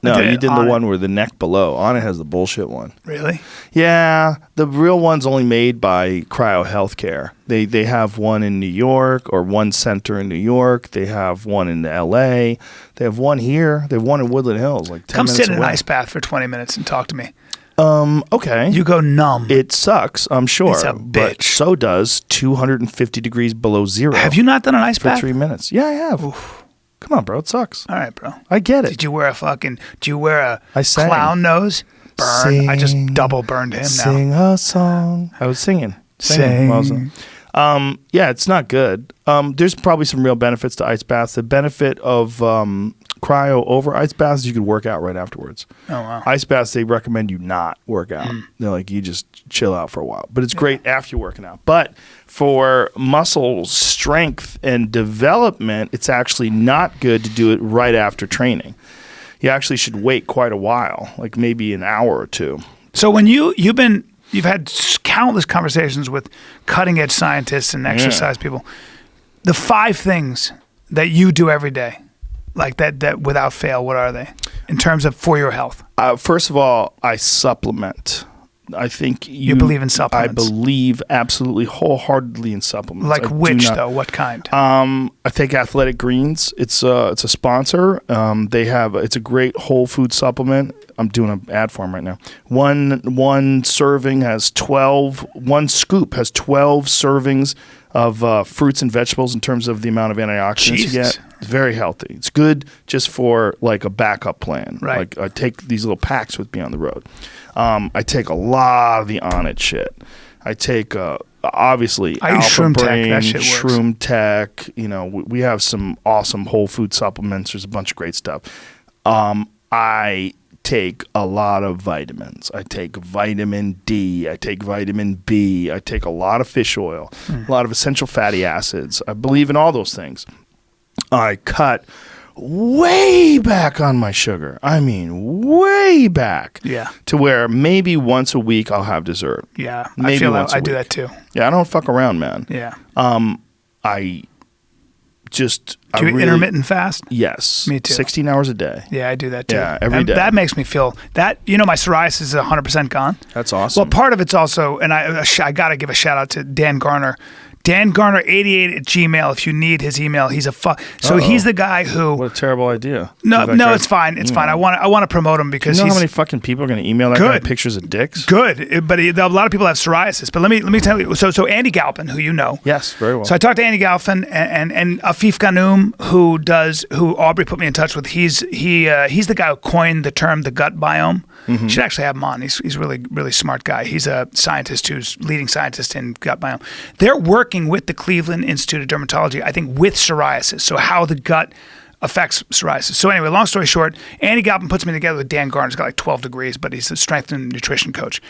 No, did you it did the Onnit. one where the neck below. Onnit has the bullshit one. Really? Yeah, the real one's only made by Cryo Healthcare. They have one in New York, or one center in New York. They have one in L.A. They have one here. They have one in Woodland Hills, like 10 Come minutes sit in an away. ice bath for 20 minutes and talk to me. Okay. You go numb. It sucks, I'm sure. It's a But bitch. so does 250 degrees below zero. Have you not done an ice for bath? 3 minutes? Yeah, I have. Come on, bro. It sucks. All right, bro. I get it. Did you wear a I sang. clown nose? Burn. I just Sing, double burned him now. Sing a song. I was singing. Sing. while I was in- yeah, it's not good. There's probably some real benefits to ice baths. The benefit of cryo over ice baths is you could work out right afterwards. Oh, wow. Ice baths, they recommend you not work out. They're like, you just chill out for a while. But it's great after you're working out. But for muscle strength and development, it's actually not good to do it right after training. You actually should wait quite a while, like maybe an hour or two. So when you've had countless conversations with cutting edge scientists and exercise people, the 5 things that you do every day, like that without fail, what are they in terms of for your health? First of all, I supplement. I think you believe in supplements? I believe absolutely wholeheartedly in supplements. Like I do which not- though? What kind? I take Athletic Greens. It's a sponsor. It's a great whole food supplement. I'm doing an ad for them right now. One serving has 12. One scoop has 12 servings of fruits and vegetables in terms of the amount of antioxidants you Jesus. get. It's very healthy. It's good just for like a backup plan. Right. Like I take these little packs with me on the road. I take a lot of the Onnit shit. I take obviously I use Alpha Shroom Tech. Brain, That shit works. Shroom Tech. You know, we have some awesome whole food supplements. There's a bunch of great stuff. I take a lot of vitamins. I take vitamin D. I take vitamin B. I take a lot of fish oil, a lot of essential fatty acids. I believe in all those things. I cut way back on my sugar. I mean, way back. Yeah. To where maybe once a week I'll have dessert. Yeah, I Maybe feel once that. a I do week. that too. Yeah, I don't fuck around, man. Yeah. I just Do you I really, intermittent fast? Yes. Me too. 16 hours a day. Yeah, I do that too. Yeah, every day. That makes me feel that, my psoriasis is 100% gone. That's awesome. Well, part of it's also, and I got to give a shout out to Dan Garner. Dan Garner 88 at Gmail. If you need his email, he's so he's the guy who. What a terrible idea. No, That guy- it's fine. It's fine. I want to promote him because You know he's how many fucking people are going to email that guy Good. pictures of dicks? good. But a lot of people have psoriasis. But let me tell you. So Andy Galpin, who you know. Yes, very well. So I talked to Andy Galpin and Afif Ghannoum, who Aubrey put me in touch with. He's the guy who coined the term the gut biome. Mm-hmm. Should actually have him on. He's a really smart guy. He's a scientist who's leading scientist in gut biome. They're working with the Cleveland Institute of Dermatology, I think, with psoriasis. So how the gut affects psoriasis. So anyway, long story short, Andy Galpin puts me together with Dan Garner. He's got like 12 degrees, but he's a strength and nutrition coach.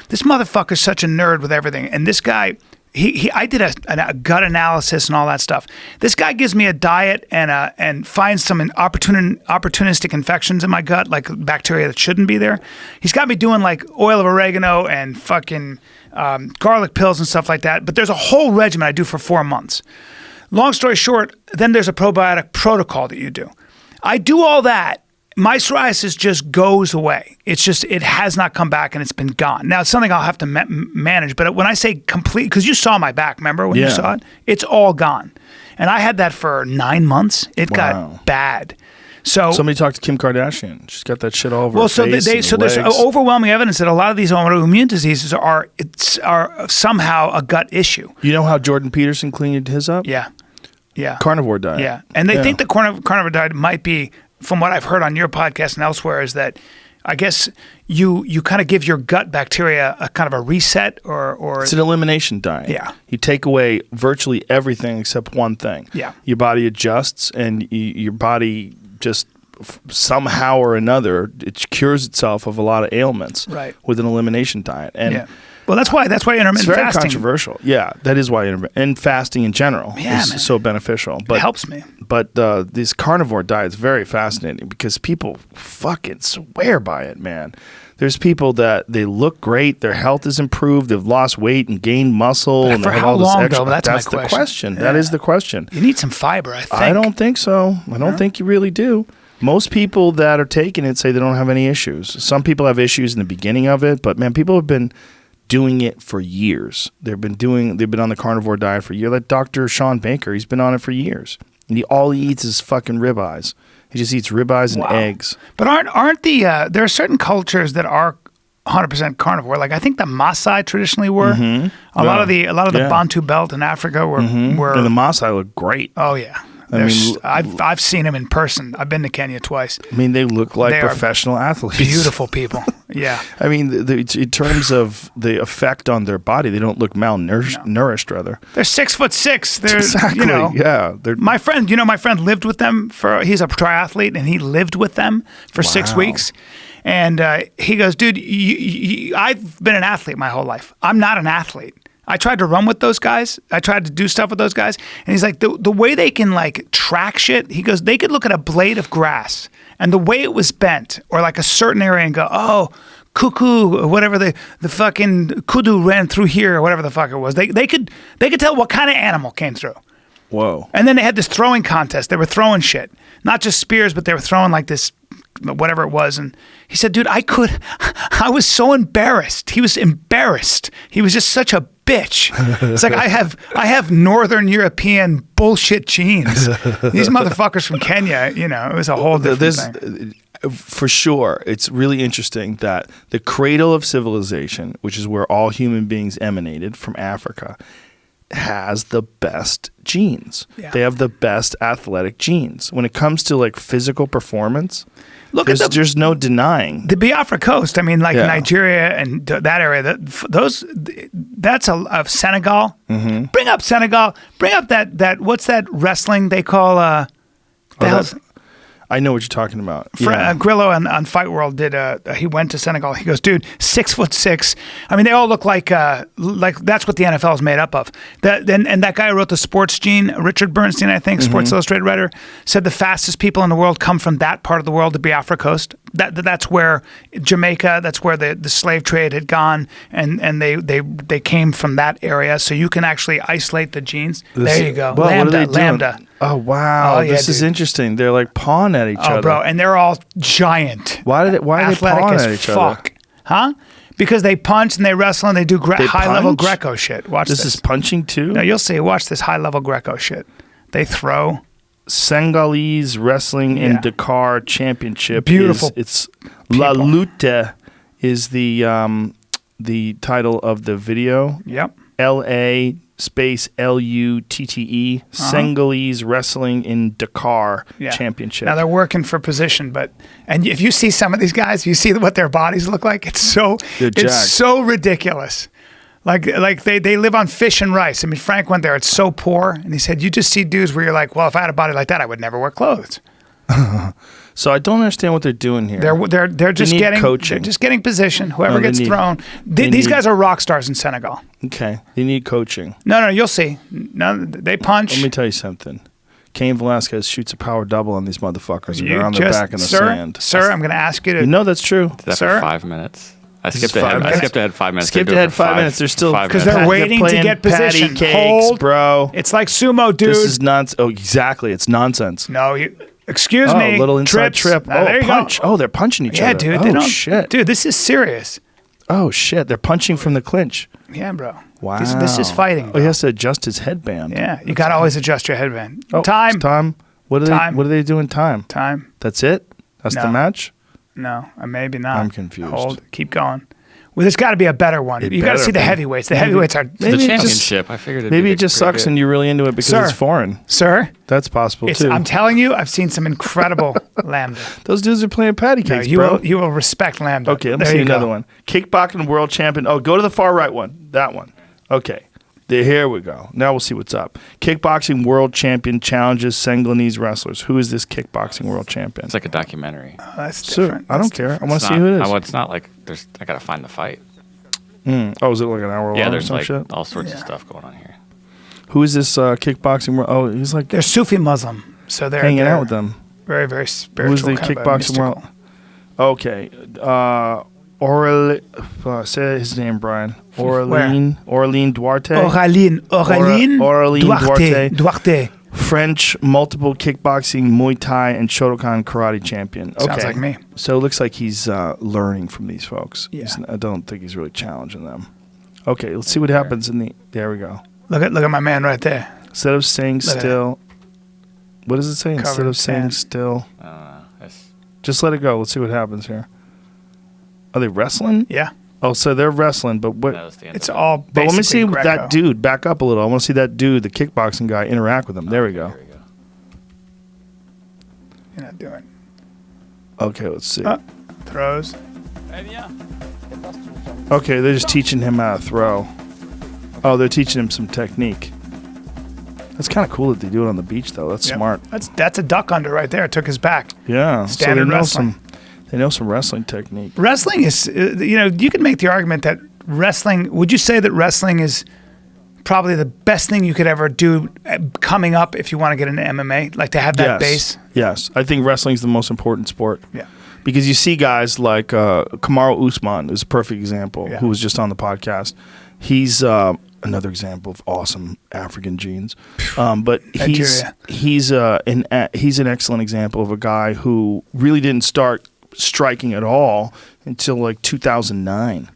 This motherfucker's such a nerd with everything. And this guy, I did a gut analysis and all that stuff. This guy gives me a diet and finds some opportunistic infections in my gut, like bacteria that shouldn't be there. He's got me doing like oil of oregano and fucking garlic pills and stuff like that. But there's a whole regimen I do for 4 months. Long story short, then there's a probiotic protocol that you do. I do all that. My psoriasis just goes away. It's just, it has not come back and it's been gone. Now, it's something I'll have to manage. But when I say complete, because you saw my back, remember when you saw it? It's all gone. And I had that for 9 months. It got bad. So somebody talked to Kim Kardashian. She's got that shit all over well, her so face and there's legs. overwhelming evidence that a lot of these autoimmune diseases are somehow a gut issue. You know how Jordan Peterson cleaned his up? Yeah. Yeah. Carnivore diet. Yeah. And they think the carnivore diet might be, from what I've heard on your podcast and elsewhere, is that I guess you kind of give your gut bacteria a kind of a reset or It's an elimination diet. Yeah. You take away virtually everything except one thing. Yeah. Your body adjusts and your body just somehow or another, it cures itself of a lot of ailments with an elimination diet. And well, that's why intermittent it's very fasting. controversial. Yeah, that is why and fasting in general is so beneficial. But it helps me. But this carnivore diet is very fascinating because people fucking swear by it, man. There's people that they look great, their health is improved, they've lost weight and gained muscle, and for they have how all this long, extra. though? That's my the question. Yeah. That is the question. You need some fiber, I think. I don't think so. I don't think you really do. Most people that are taking it say they don't have any issues. Some people have issues in the beginning of it, but man, people have been doing it for years. They've been on the carnivore diet for years. Like Dr. Sean Baker, he's been on it for years. And all he eats is fucking ribeyes. He just eats ribeyes and eggs. But aren't there are certain cultures that are 100% carnivore? Like I think the Maasai traditionally were. A lot of the Bantu belt in Africa were. And the Maasai look great. Oh yeah. I've seen them in person. I've been to Kenya twice. I mean, they look like professional athletes. Beautiful people. Yeah. I mean, in terms of the effect on their body, they don't look malnourished, rather. They're 6'6". They're exactly. Yeah. My friend lived with them he's a triathlete, and he lived with them for 6 weeks. And he goes, dude, I've been an athlete my whole life. I'm not an athlete. I tried to run with those guys. I tried to do stuff with those guys. And he's like, the way they can like track shit, he goes, they could look at a blade of grass and the way it was bent or like a certain area and go, oh, cuckoo, or whatever the fucking kudu ran through here or whatever the fuck it was. They could tell what kind of animal came through. Whoa. And then they had this throwing contest. They were throwing shit. Not just spears, but they were throwing like this, whatever it was. And he said, dude, I was so embarrassed. He was embarrassed. He was just such a bitch. It's like I have Northern European bullshit genes. These motherfuckers from Kenya, it was a whole different thing. For sure, it's really interesting that the cradle of civilization, which is where all human beings emanated from Africa, has the best genes. Yeah. They have the best athletic genes. When it comes to like physical performance, there's no denying. The Biafra coast, I mean, like Nigeria and that area, that's a Senegal. Mm-hmm. Bring up Senegal. Bring up that what's that wrestling they call, I know what you're talking about. Grillo on Fight World he went to Senegal. He goes, dude, 6'6". I mean, they all look like that's what the NFL is made up of. And that guy who wrote the Sports Gene, Richard Bernstein, I think, Sports Illustrated writer, said the fastest people in the world come from that part of the world, the Biafra coast. That's where Jamaica, that's where the slave trade had gone, and they came from that area. So you can actually isolate the genes. There you go. Well, Lambda. Oh, wow. This is interesting. They're like pawing at each other. Oh, bro. And they're all giant. Why are they pawing at each other? Huh? Because they punch and they wrestle and they do high-level Greco shit. Watch this. This is punching too? No, you'll see. Watch this high-level Greco shit. They throw. Senegalese Wrestling in Dakar Championship. Beautiful. It's La Lutte is the title of the video. Yep. LA space LUTTE Senegalese Wrestling in Dakar Championship. Now they're working for position, and if you see some of these guys, you see what their bodies look like. It's so ridiculous. Like they live on fish and rice. I mean, Frank went there. It's so poor, and he said you just see dudes where you're like, well, if I had a body like that, I would never wear clothes. So I don't understand what they're doing here. They're just getting coaching. They're just getting position. Whoever gets thrown. These guys are rock stars in Senegal. Okay, they need coaching. No, you'll see. No, they punch. Let me tell you something. Cain Velasquez shoots a power double on these motherfuckers, and they're on their back in the sand. Sir, I'm going to ask you to. You know that's true. Sir, for 5 minutes. I skipped ahead 5 minutes. Skipped ahead 5 minutes. They're still because they're waiting to get position. Patty cakes, hold, bro. It's like sumo, dude. This is nonsense. Oh, exactly. It's nonsense. No, excuse me. A little inside trip. There you punch. Go. Oh, they're punching each other. Yeah, dude. Oh, shit. Dude, this is serious. Oh, shit. They're punching from the clinch. Yeah, bro. Wow. This is fighting. Bro. Oh, he has to adjust his headband. Yeah, you got to always adjust your headband. Oh, time. What are they doing? Time. That's it? That's the match? No, maybe not. I'm confused. Hold. Keep going. Well, there's got to be a better one. You got to see the heavyweights. The heavyweights are the championship. I figured maybe it just sucks and you're really into it because it's foreign. Sir, that's possible too. I'm telling you, I've seen some incredible lambda. Those dudes are playing patty cakes, bro. You will respect lambda. Okay, let me see another one. Kickboxing world champion. Oh, go to the far right one. That one. Okay. Here we go. Now we'll see what's up. Kickboxing world champion challenges Senegalese wrestlers. Who is this kickboxing world champion? It's like a documentary. That's So, different. I don't care. I want to see who it is. It's not like there's. I gotta find the fight. Oh, is it like an hour long Yeah, or there's some like shit? all sorts of stuff going on here. Who is this kickboxing? Oh, he's like They're Sufi Muslim, so they're hanging they're out with them. Very, very spiritual. Who's the kind of a kickboxing mystical. world? Okay. Say his name, Brian. Orlean Duarte. Oraline Duarte. French multiple kickboxing, Muay Thai, and Shotokan karate champion. Okay. Sounds like me. So it looks like he's learning from these folks. Yeah. I don't think he's really challenging them. Okay, let's see what happens in the. There we go. Look at my man right there. Instead of saying Look at still, what does it say? Covered Instead in of saying sand. still, I don't know. just let it go. Let's see what happens here. Are they wrestling? Yeah, Oh, so they're wrestling, but what? That was the end it's of it. all. But let me see basically that Greco. dude back up a little. I want to see that dude, the kickboxing guy, interact with him. There we go. Here we go. You're not doing Okay, let's see. throws. Okay, they're just teaching him how to throw. Oh, they're teaching him some technique. That's kind of cool that they do it on the beach, though. That's Yep. smart. That's a duck under right there. Took his back. Yeah, Standard so they know wrestling. they know some wrestling technique. Wrestling is, you can make the argument that wrestling. Would you say that wrestling is probably the best thing you could ever do coming up if you want to get into MMA, like to have that base? Yes, I think wrestling's the most important sport. Yeah. Because you see guys like Kamaru Usman is a perfect example, Yeah. who was just on the podcast. He's another example of awesome African genes. But Nigeria. he's an excellent example of a guy who really didn't start striking at all until like 2009.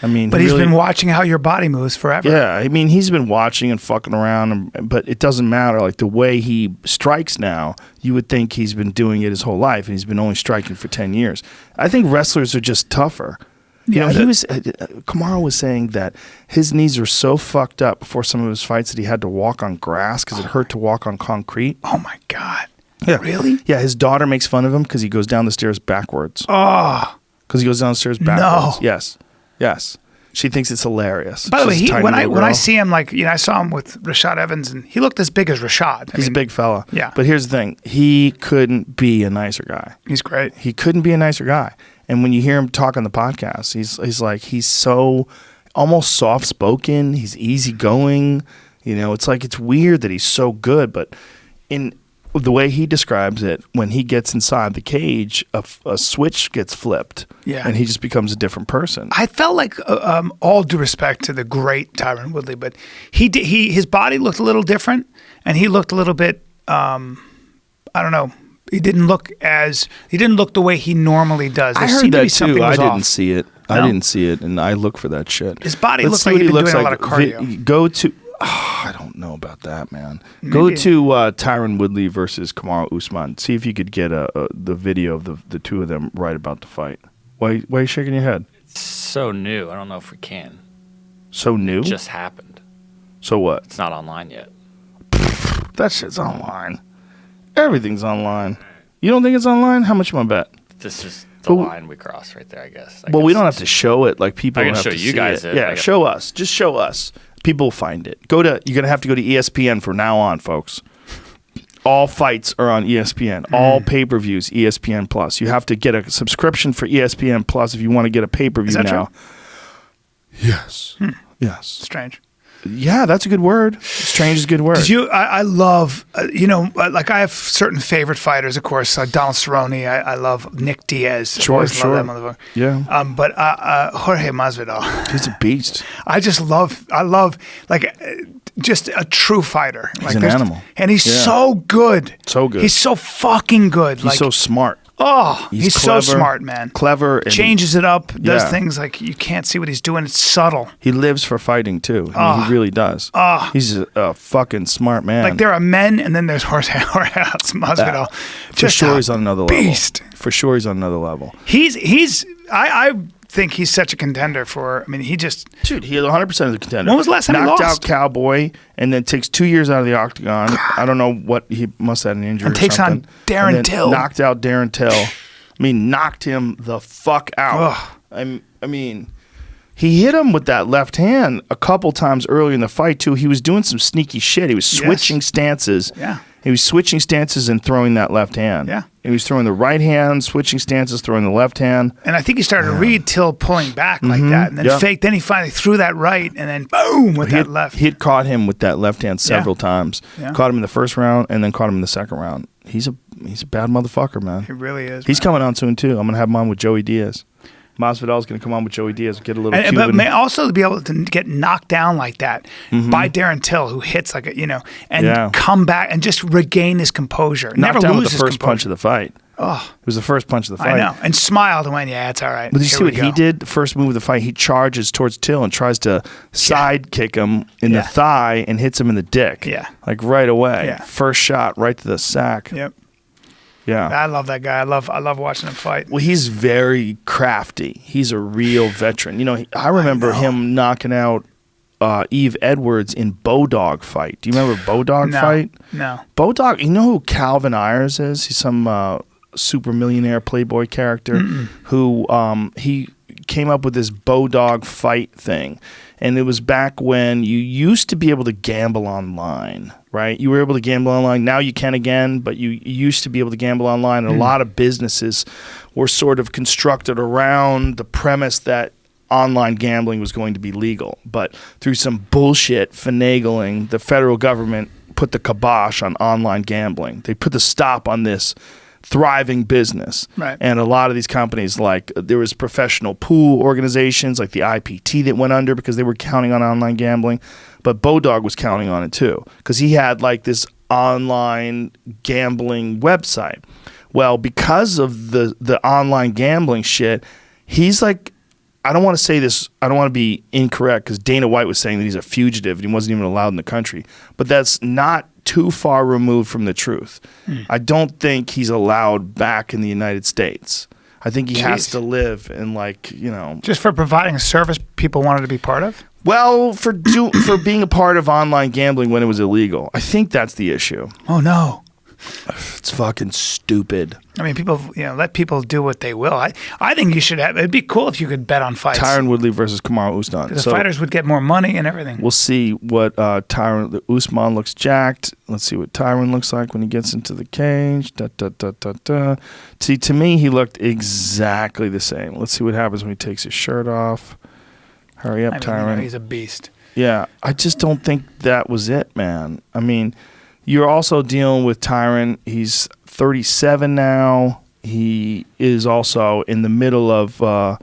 I mean, But he's been watching how your body moves forever. yeah, I mean, he's been watching and fucking around, but it doesn't matter. Like the way he strikes now, you would think he's been doing it his whole life, and he's been only striking for 10 years. I think wrestlers are just tougher. Yeah, Kamaru was saying that his knees are so fucked up before some of his fights that he had to walk on grass because it hurt to walk on concrete. Oh my God. Yeah. Really? Yeah, his daughter makes fun of him because he goes down the stairs backwards. Oh. Because he goes down the stairs backwards. No. Yes. She thinks it's hilarious. By the way, She's a tiny when I little girl. see him, I saw him with Rashad Evans, and he looked as big as Rashad. He's a big fella. Yeah. But here's the thing. He couldn't be a nicer guy. He's great. He couldn't be a nicer guy. And when you hear him talk on the podcast, he's so almost soft-spoken. He's easygoing. It's like it's weird that he's so good. But in the way he describes it, when he gets inside the cage, a switch gets flipped. Yeah. And he just becomes a different person. I felt like, all due respect to the great Tyron Woodley, but his body looked a little different, and he looked a little bit, I don't know. He didn't look the way he normally does. I There heard seemed to be that something too. I was didn't off. see it. No? I didn't see it, and I look for that shit. His body Let's looked see like what he'd he been looks doing a like. lot of cardio. Go to. I don't know about that, man. Go Maybe. to Tyron Woodley versus Kamaru Usman. See if you could get the video of the two of them right about the fight. Why are you shaking your head? It's so new. I don't know if we can. So new? It just happened. So what? It's not online yet. That shit's online. Everything's online. You don't think it's online? How much you want to bet? This is the Well, line we cross right there, I guess. Well, we don't have to show it. Like people I can don't have show to you see guys it. Yeah, Like show us. Just show us. People will find it. You're gonna have to go to ESPN from now on, folks. All fights are on ESPN. All pay-per-views, ESPN Plus. You have to get a subscription for ESPN Plus if you want to get a pay-per-view Is that now. true? Yes. Yes. Strange. Yeah, that's a good word. Strange is a good word. I love, like I have certain favorite fighters, of course, like Donald Cerrone. I love Nick Diaz. Sure, Always sure. love that motherfucker. Yeah. But Jorge Masvidal. He's a beast. I love just a true fighter. He's an animal. And he's Yeah. so good. So good. He's so fucking good. He's so smart. He's so clever, smart, man. Clever. And Changes it up, does Yeah. things like you can't see what he's doing. It's subtle. He lives for fighting, too. I mean, he really does. He's a fucking smart man. Like there are men, and then there's Jorge Masvidal. For sure he's on another level. beast. For sure he's on another level. I think he's such a contender for. I mean, he just Dude, he 100% is a contender. When was the last time he Knocked lost? out Cowboy and then takes 2 years out of the octagon. I don't know what he must have had an injury And or takes on something. Darren And then Till. Knocked out Darren Till. I mean, knocked him the fuck out. Ugh. I mean, He hit him with that left hand a couple times earlier in the fight, too. He was doing some sneaky shit. He was switching stances. Yeah. He was switching stances and throwing that left hand. Yeah. He was throwing the right hand, switching stances, throwing the left hand. And I think he started to read Till pulling back like that, and then faked. Then he finally threw that right, and then boom with that left. He had caught him with that left hand several times. Yeah. Caught him in the first round, and then caught him in the second round. He's a bad motherfucker, man. He really is. He's coming on soon too. I'm gonna have him on with Joey Diaz. Masvidal's going to come on with Joey Diaz, get a little Cuban. But also to be able to get knocked down like that by Darren Till, who hits like and come back and just regain his composure. Knocked Never down lose with the his first composure. punch of the fight. Oh, it was the first punch of the fight. I know, and smiled and went, "Yeah, it's all right." But did you see what he did? The first move of the fight, he charges towards Till and tries to side kick him in the thigh and hits him in the dick. Yeah, like right away. Yeah. First shot right to the sack. Yep. Yeah. I love that guy. I love watching him fight. Well, he's very crafty. He's a real veteran. I remember him knocking out Eve Edwards in Bodog fight. Do you remember Bodog fight? No. Bodog, you know who Calvin Ayers is? He's some super millionaire playboy character who he came up with this Bodog fight thing. And it was back when you used to be able to gamble online, right? You were able to gamble online. Now you can again, but you used to be able to gamble online. And a lot of businesses were sort of constructed around the premise that online gambling was going to be legal. But through some bullshit finagling, the federal government put the kibosh on online gambling. They put the stop on this thriving business. Right. And a lot of these companies, like there was professional pool organizations like the IPT that went under because they were counting on online gambling, but Bodog was counting on it too because he had like this online gambling website. Well, because of the online gambling shit, he's like, I don't want to say this, I don't want to be incorrect because Dana White was saying that he's a fugitive and he wasn't even allowed in the country, but that's not too far removed from the truth. I don't think he's allowed back in the United States. I think he has to live in just for providing a service people wanted to be part of. Well, for being a part of online gambling when it was illegal. I think that's the issue. Oh no. It's fucking stupid. I mean, people, let people do what they will. I think you should have. It'd be cool if you could bet on fights. Tyron Woodley versus Kamaru Usman. The fighters would get more money and everything. We'll see what Usman looks jacked. Let's see what Tyron looks like when he gets into the cage. See, to me, he looked exactly the same. Let's see what happens when he takes his shirt off. Hurry up, Tyron. He's a beast. Yeah, I just don't think that was it, man. I mean, you're also dealing with Tyron. He's 37 now. He is also in the middle of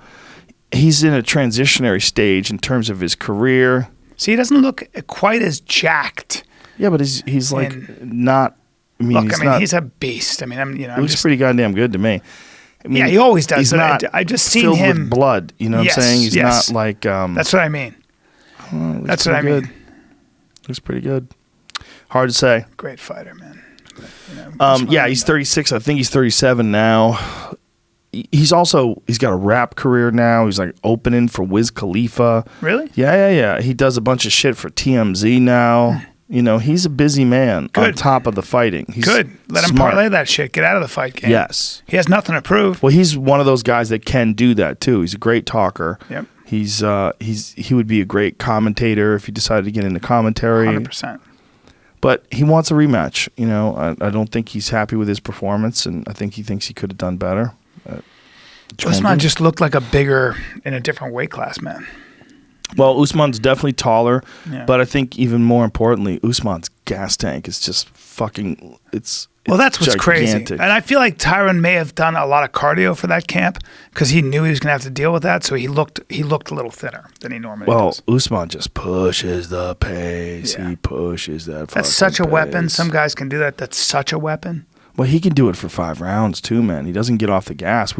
he's in a transitionary stage in terms of his career. See, he doesn't look quite as jacked. Yeah, but he's like not. I mean, he's a beast. I mean, he looks pretty goddamn good to me. I mean, yeah, he always does. He's not I just seen filled him with blood. You know what I'm saying? He's not like. That's what I mean. That's what I mean. Looks pretty good. Hard to say. Great fighter, man. Yeah, he's 36. I think he's 37 now. He's got a rap career now. He's like opening for Wiz Khalifa. Really? Yeah. He does a bunch of shit for TMZ now. He's a busy man on top of the fighting. He's good. Let him parlay that shit. Get out of the fight game. Yes. He has nothing to prove. Well, he's one of those guys that can do that too. He's a great talker. Yep. He would be a great commentator if he decided to get into commentary. 100%. But he wants a rematch. I don't think he's happy with his performance, and I think he thinks he could have done better. Usman just looked like in a different weight class, man. Well, Usman's definitely taller, Yeah. but I think even more importantly, Usman's gas tank is just fucking. That's what's crazy. gigantic. And I feel like Tyron may have done a lot of cardio for that camp because he knew he was going to have to deal with that. So he looked a little thinner than he normally does. Well, Usman just pushes the pace. Yeah. He pushes that. That's such a pace. weapon. Some guys can do that. That's such a weapon. Well, he can do it for 5 rounds too, man. He doesn't get off the gas.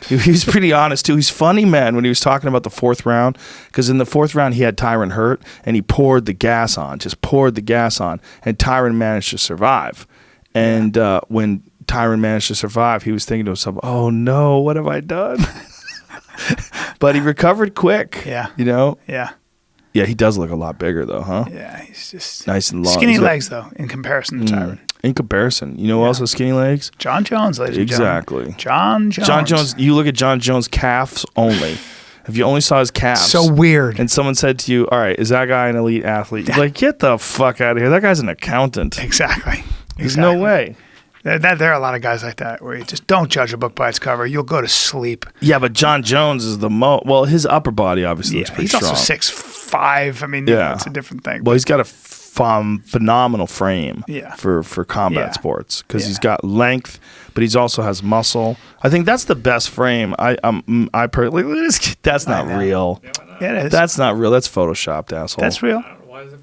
He was pretty honest too. He's funny, man, when he was talking about the 4th round, because in the 4th round he had Tyron hurt and he poured the gas on, and Tyron managed to survive. And when Tyron managed to survive, he was thinking to himself, "Oh no, what have I done?" But he recovered quick. Yeah. Yeah. Yeah, he does look a lot bigger though, huh? Yeah, he's just nice and long. Skinny legs though, in comparison to Tyron. In comparison, who else has skinny legs? John Jones, ladies and gentlemen. Exactly. John Jones. John Jones. You look at John Jones' calves only. If you only saw his calves. So weird. And someone said to you, all right, is that guy an elite athlete? You're like, get the fuck out of here. That guy's an accountant. Exactly. There's no way. There are a lot of guys like that where you just don't judge a book by its cover. You'll go to sleep. Yeah, but John Jones is the well, his upper body obviously looks pretty he's strong. also 6'5". I mean, it's a different thing. Well, he's got a phenomenal frame for combat sports because he's got length, but he's also has muscle. I think that's the best frame. I personally, that's not real. Yeah, it is. That's not real. That's photoshopped, asshole. That's real.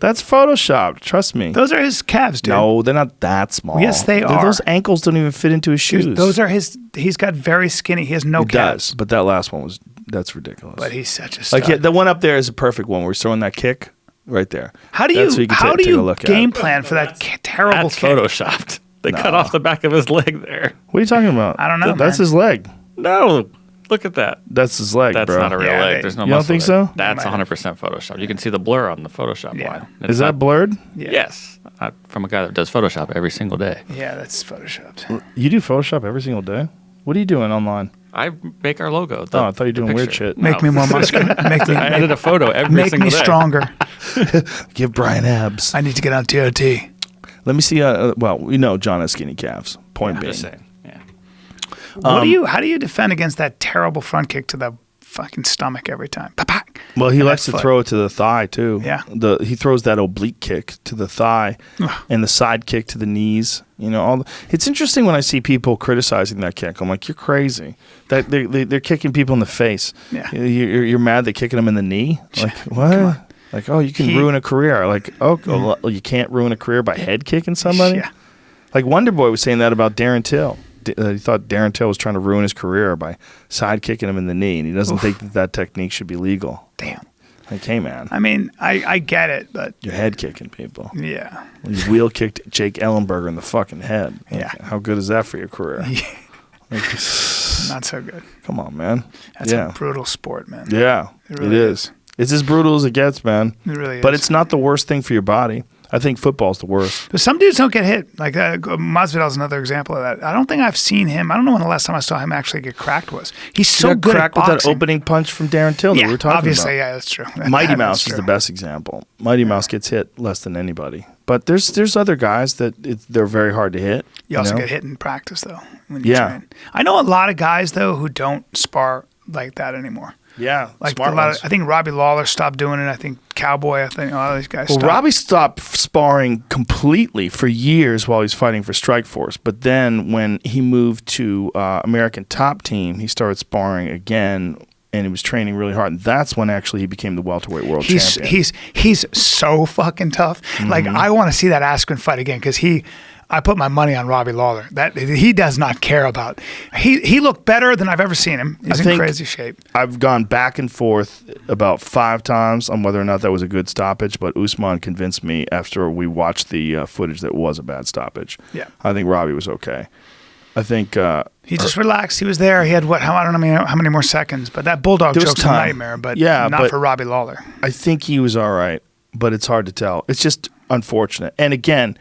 That's photoshopped. Trust me. Those are his calves, dude. No, they're not that small. Yes, they are. Those ankles don't even fit into his shoes. Those are his. He's got very skinny. He has no calves. Does, but that last one that's ridiculous. But he's such a stud. Like the one up there is a perfect one where he's throwing that kick right there. How do you game plan for that terrible That's kick? photoshopped. They cut off the back of his leg there. What are you talking about? I don't know. That's his leg. No, look at that. That's his leg, That's bro. not a real leg. There's no You muscle don't think there. so? That's 100% Photoshop. You can see the blur on the Photoshop line. Is that blurred? Yeah. Yes. From a guy that does Photoshop every single day. Yeah, that's photoshopped. You do Photoshop every single day? What are you doing online? I make our logo. I thought you were doing weird shit. Make me more muscular. I edit a photo every Make single me day. stronger. Give Brian abs. I need to get on TOT. Let me see. Well, we know John has skinny calves. Point being. Just saying. Yeah. How do you defend against that terrible front kick to the fucking stomach every time? Pa-pa. Well, he And likes that to foot. throw it to the thigh too. Yeah. He throws that oblique kick to the thigh, and the side kick to the knees. You know, it's interesting when I see people criticizing that kick. I'm like, you're crazy. That they're kicking people in the face. Yeah. You're mad they're kicking them in the knee. Like what? Come on. Like, oh, you can ruin a career. Like, well, you can't ruin a career by head kicking somebody. Yeah. Like Wonder Boy was saying that about Darren Till. He thought Darren Till was trying to ruin his career by side kicking him in the knee, and he doesn't think that technique should be legal. Damn. Like, hey, man. I mean, I get it, but You're head kicking people. yeah. You wheel kicked Jake Ellenberger in the fucking head. Like, Yeah. How good is that for your career? Like, Not so good. come on, man. That's a brutal sport, man. Yeah, It really is. It's as brutal as it gets, man. It really is. But it's not the worst thing for your body. I think football's the worst. But some dudes don't get hit. Like Masvidal's another example of that. I don't think I've seen him. I don't know when the last time I saw him actually get cracked was. He's so He got good cracked at with that boxing. opening punch from Darren Till that Yeah, we were talking obviously, about. yeah, that's true. Mighty That's Mouse is true. the best example. Mighty Mouse gets hit less than anybody. But there's other guys that they're very hard to hit. You also know? get hit in practice, though, when you Yeah. train. I know a lot of guys, though, who don't spar like that anymore. Yeah, Like smart ones. I think Robbie Lawler stopped doing it. I think Cowboy. I think all these guys. Well, stopped. Robbie stopped sparring completely for years while he was fighting for Strikeforce. But then when he moved to American Top Team, he started sparring again, and he was training really hard. And that's when actually he became the welterweight world champion. He's so fucking tough. Like I want to see that Askren fight again because I put my money on Robbie Lawler. That he does not care about. He looked better than I've ever seen him. He's in crazy shape. I've gone back and forth about 5 times on whether or not that was a good stoppage, but Usman convinced me after we watched the footage that it was a bad stoppage. Yeah. I think Robbie was okay. I think He just relaxed. He was there. He had I don't know how many more seconds, but that bulldog There was choke's a time. nightmare. But Yeah, not but- for Robbie Lawler. I think he was all right, but it's hard to tell. It's just unfortunate. And again,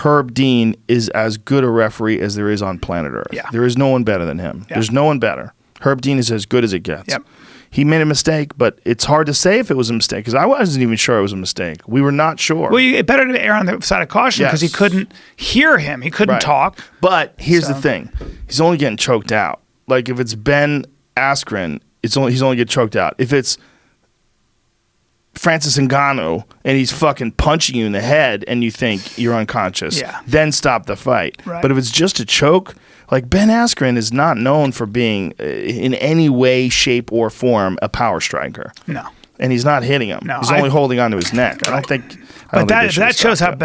Herb Dean is as good a referee as there is on planet Earth. Yeah. There is no one better than him. Yeah. There's no one better. Herb Dean is as good as it gets. Yep. He made a mistake, but it's hard to say if it was a mistake because I wasn't even sure it was a mistake. We were not sure. Well, it's better to err on the side of caution because he Yes. couldn't hear him. He couldn't Right. talk. But here's the So- thing: he's only getting choked out. Like if it's Ben Askren, he's only getting choked out. If it's Francis Ngannou and he's fucking punching you in the head and you think you're unconscious, Yeah. then stop the fight. Right. But if it's just a choke, like Ben Askren is not known for being in any way, shape, or form a power striker. No. And he's not hitting him. No, he's only holding onto his neck. I don't think. But that shows how tough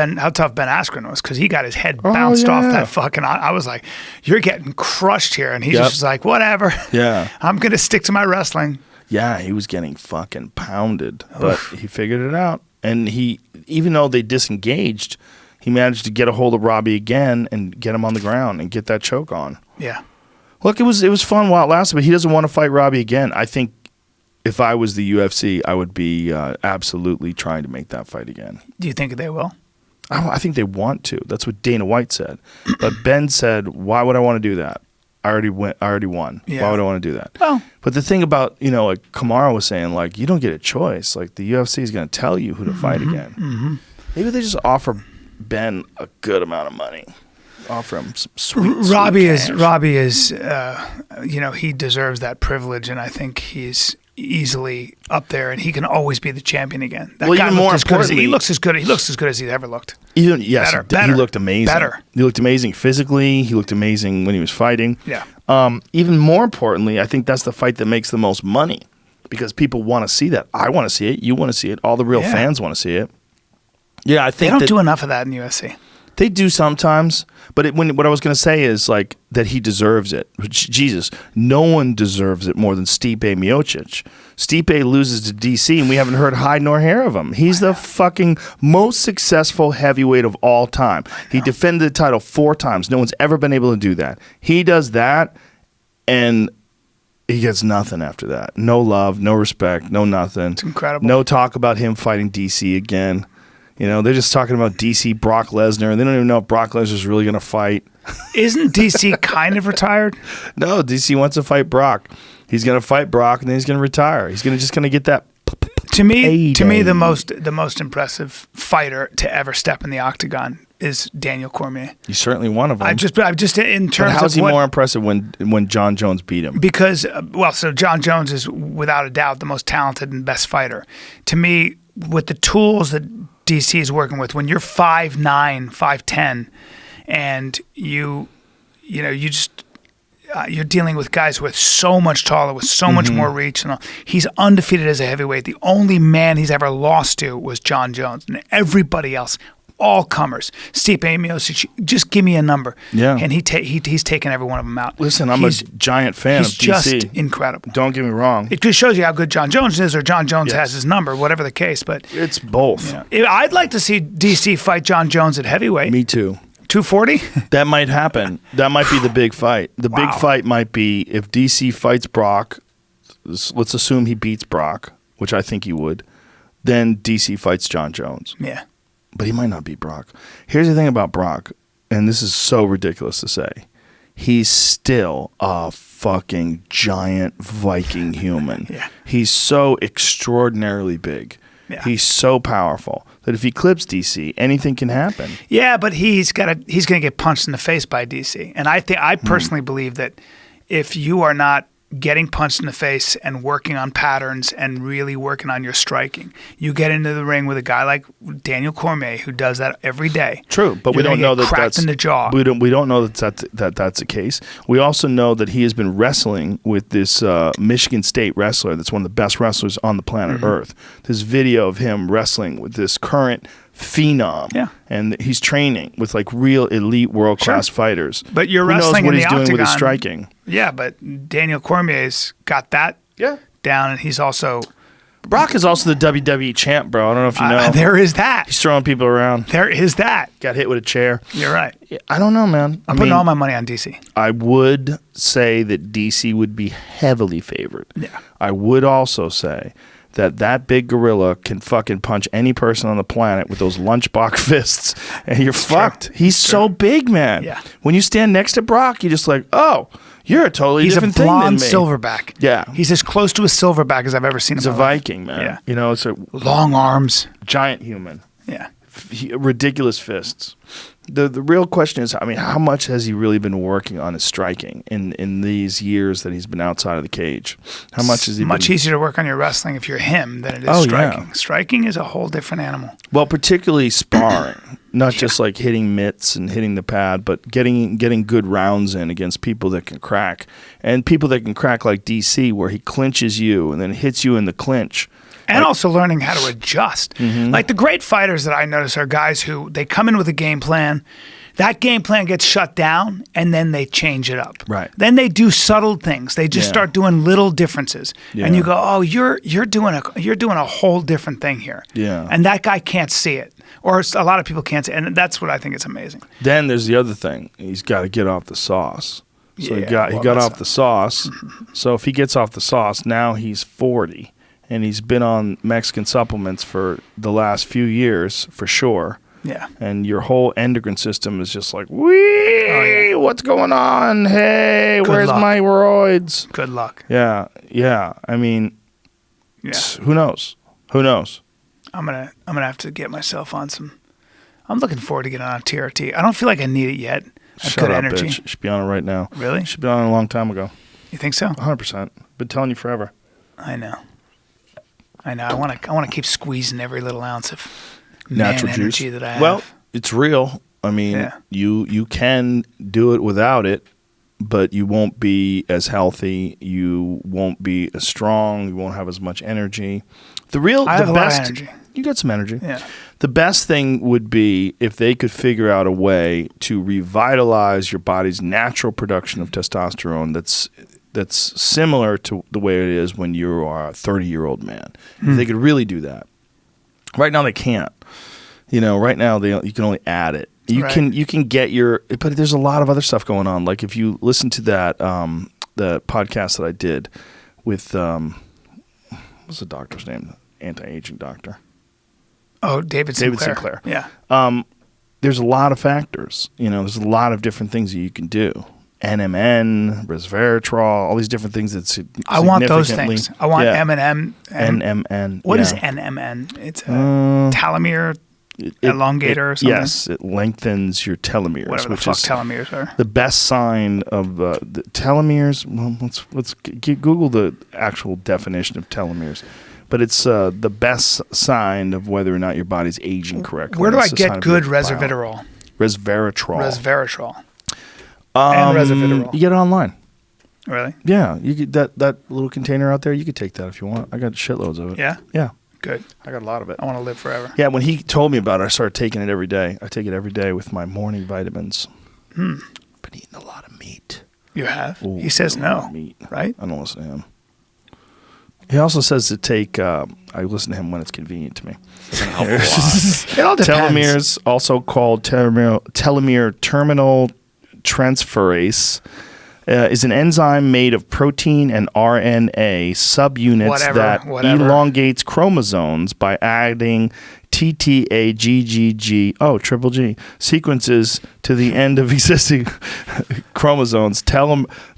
Ben Askren was because he got his head bounced off yeah. that fucking. I was like, "You're getting crushed here," and he Yep. just was like, "Whatever." Yeah. I'm gonna stick to my wrestling. Yeah, he was getting fucking pounded, but he figured it out. And even though they disengaged, he managed to get a hold of Robbie again and get him on the ground and get that choke on. Yeah. Look, it was fun while it lasted, but he doesn't want to fight Robbie again. I think if I was the UFC, I would be absolutely trying to make that fight again. Do you think they will? I think they want to. That's what Dana White said. But Ben said, why would I want to do that? I already won. Yeah. Why would I want to do that? Well, But the thing about, like Kamara was saying, like, you don't get a choice. Like, the UFC is going to tell you who to fight again. Mm-hmm. Maybe they just offer Ben a good amount of money. Offer him some sweet Robbie cash. He deserves that privilege, and I think he's easily up there, and he can always be the champion again. That guy even more he looks as good. importantly- He looks as good as he's ever looked. He looked amazing. Better. He looked amazing physically. He looked amazing when he was fighting. Yeah. Even more importantly, I think that's the fight that makes the most money because people want to see that. I want to see it. You want to see it. All the real fans want to see it. Yeah, I They think don't do enough of that in UFC. They do sometimes, but what I was going to say is like that he deserves it. Jesus, no one deserves it more than Stipe Miocic. Stipe loses to DC, and we haven't heard hide nor hair of him. He's the fucking most successful heavyweight of all time. He defended the title 4 times. No one's ever been able to do that. He does that, and he gets nothing after that. No love, no respect, no nothing. It's incredible. No talk about him fighting DC again. They're just talking about DC Brock Lesnar, and they don't even know if Brock Lesnar's really going to fight. Isn't DC kind of retired? No, DC wants to fight Brock. He's going to fight Brock, and then he's going to retire. He's just going to get that. To me, payday. the most impressive fighter to ever step in the octagon is Daniel Cormier. He's certainly one of them. I just in but terms how's of he more impressive when John Jones beat him? because so John Jones is without a doubt the most talented and best fighter. To me, with the tools that DC is working with, when you're 5'9", 5'10", and you're dealing with guys who are so much taller, with so much more reach, and all. He's undefeated as a heavyweight. The only man he's ever lost to was John Jones, and everybody else, all comers. Stipe Miocic, just give me a number. Yeah. And he's taken every one of them out. Listen, I'm a giant fan of DC. He's just incredible. Don't get me wrong. It just shows you how good John Jones is, or John Jones has his number, whatever the case. But It's both. I'd like to see DC fight John Jones at heavyweight. Me too. 240? That might happen. That might be the big fight. The big Wow. fight might be if DC fights Brock. Let's assume he beats Brock, which I think he would. Then DC fights John Jones. Yeah. But he might not beat Brock. Here's the thing about Brock, and this is so ridiculous to say. He's still a fucking giant Viking human. Yeah. He's so extraordinarily big. Yeah. He's so powerful that if he clips DC, anything can happen. Yeah, but he's going to get punched in the face by DC. And I personally believe that if you are not getting punched in the face and working on patterns and really working on your striking, you get into the ring with a guy like Daniel Cormier who does that every day. True, but we You're don't gonna know get that cracked that's in the jaw. We don't know that's the case. We also know that he has been wrestling with this Michigan State wrestler that's one of the best wrestlers on the planet Earth. This video of him wrestling with this current phenom, and he's training with like real elite world class fighters. But you're Who knows wrestling what in he's the doing with his octagon. striking. Yeah, but Daniel Cormier's got that down, and he's also Brock is also the WWE champ, bro. I don't know if you know. there is that. He's throwing people around. There is that. Got hit with a chair. You're right. I don't know, man. I'm putting all my money on DC. I would say that DC would be heavily favored. Yeah. I would also say that big gorilla can fucking punch any person on the planet with those lunchbox fists, and you're fucked. He's so big, man. Yeah. When you stand next to Brock, you're just like, oh, you're a totally He's a different thing than blonde me. silverback. Yeah. He's as close to a silverback as I've ever seen him. He's a Viking, man. Yeah. It's a Long arms. giant human. Yeah. Ridiculous fists. The real question is, I mean, how much has he really been working on his striking in these years that he's been outside of the cage? How much has he Much been? easier to work on your wrestling if you're him than it is Oh, striking. yeah. Striking is a whole different animal. Well, particularly sparring, not just like hitting mitts and hitting the pad, but getting good rounds in against people that can crack, and people that can crack like DC, where he clinches you and then hits you in the clinch. And also learning how to adjust. Mm-hmm. Like the great fighters that I notice are guys who they come in with a game plan. That game plan gets shut down, and then they change it up. Right. Then they do subtle things. They just start doing little differences, and you go, "Oh, you're doing a whole different thing here." Yeah. And that guy can't see it, or a lot of people can't see it, and that's what I think is amazing. Then there's the other thing. He's got to get off the sauce. So he got that's off the sauce. So if he gets off the sauce, now he's 40. And he's been on Mexican supplements for the last few years, for sure. Yeah. And your whole endocrine system is just like, wee, what's going on? Hey, where's my roids? Good luck. Yeah. I mean, who knows? I'm gonna have to get myself on some. I'm looking forward to getting on TRT. I don't feel like I need it yet. I have Shut good up, energy. bitch. You should be on it right now. Really? Should be on it a long time ago. You think so? 100%. Been telling you forever. I know. I want to keep squeezing every little ounce of Natural man juice energy that I have. Well, it's real. I mean, you can do it without it, but you won't be as healthy. You won't be as strong. You won't have as much energy. I have a lot of energy. You got some energy. Yeah. The best thing would be if they could figure out a way to revitalize your body's natural production of testosterone that's similar to the way it is when you are a 30-year-old man. If they could really do that. Right now they can't. Right now you can only add it. You can get but there's a lot of other stuff going on. Like if you listen to that the podcast that I did with what's the doctor's name? Anti-aging doctor. Oh, David Sinclair. David Sinclair. Yeah. There's a lot of factors. There's a lot of different things that you can do. NMN, resveratrol, all these different things that I want those things. I want M&M. NMN. What is NMN? It's a telomere elongator or something? Yes, it lengthens your telomeres. Whatever the fuck telomeres are. The best sign of the telomeres, well, let's Google the actual definition of telomeres. But it's the best sign of whether or not your body's aging correctly. Where do I get good resveratrol? Resveratrol. And resveratrol. You get it online. Really? Yeah. You get that little container out there. You could take that if you want. I got shitloads of it. Yeah? Yeah. Good. I got a lot of it. I want to live forever. Yeah. When he told me about it, I started taking it every day. I take it every day with my morning vitamins. Been eating a lot of meat. You have? Ooh, he says no. Meat. Right? I don't listen to him. He also says to take, I listen to him when it's convenient to me. It all depends. Telomeres, also called telomere terminal transferase, is an enzyme made of protein and RNA subunits that elongates chromosomes by adding triple G sequences to the end of existing chromosomes.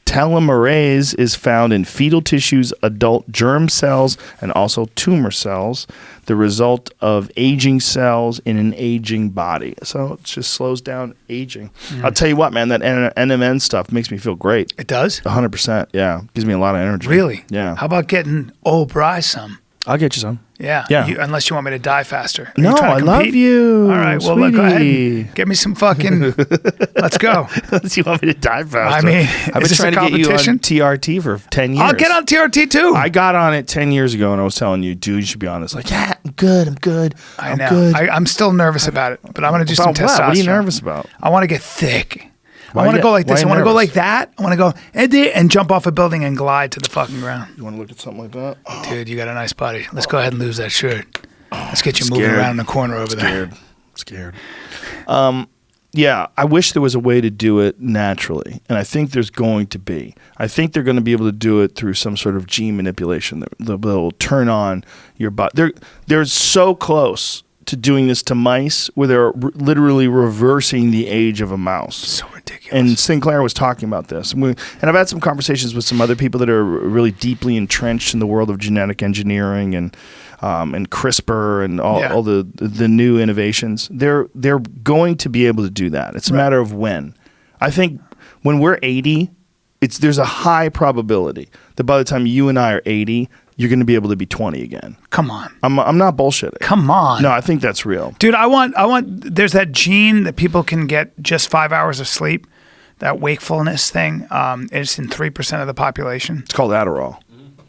Telomerase is found in fetal tissues, adult germ cells, and also tumor cells, the result of aging cells in an aging body. So it just slows down aging. I'll tell you what, man, that NMN stuff makes me feel great. It does? 100%, yeah. Gives me a lot of energy. Really? Yeah. How about getting old Bry some? I'll get you some. Yeah. Unless you want me to die faster. No, I love you. All right. Well, look, go ahead and get me some fucking. Let's go. Unless you want me to die faster. I mean, I've been trying to get you on TRT for 10 years. I'll get on TRT too. I got on it 10 years ago and I was telling you, dude, you should be on this. Like, yeah, I'm good. I know. Good. I'm still nervous about it, but I'm going to do some testosterone. What are you nervous about? I want to get thick. I want to go like this. I want to go like that. I want to go and jump off a building and glide to the fucking ground. You want to look at something like that? Oh. Dude, you got a nice body. Let's go ahead and lose that shirt. Let's get you moving around in the corner over there. Scared. Yeah, I wish there was a way to do it naturally, and I think there's going to be. I think they're going to be able to do it through some sort of gene manipulation that will turn on your body. They're so close to doing this to mice where they're literally reversing the age of a mouse. So ridiculous. And Sinclair was talking about this. And I've had some conversations with some other people that are really deeply entrenched in the world of genetic engineering and CRISPR and all the new innovations. They're going to be able to do that. It's a matter of when. I think when we're 80, there's a high probability that by the time you and I are 80, you're going to be able to be 20 again. Come on. I'm not bullshitting. Come on. No, I think that's real. Dude, I want there's that gene that people can get just 5 hours of sleep, that wakefulness thing. It's in 3% of the population. It's called Adderall.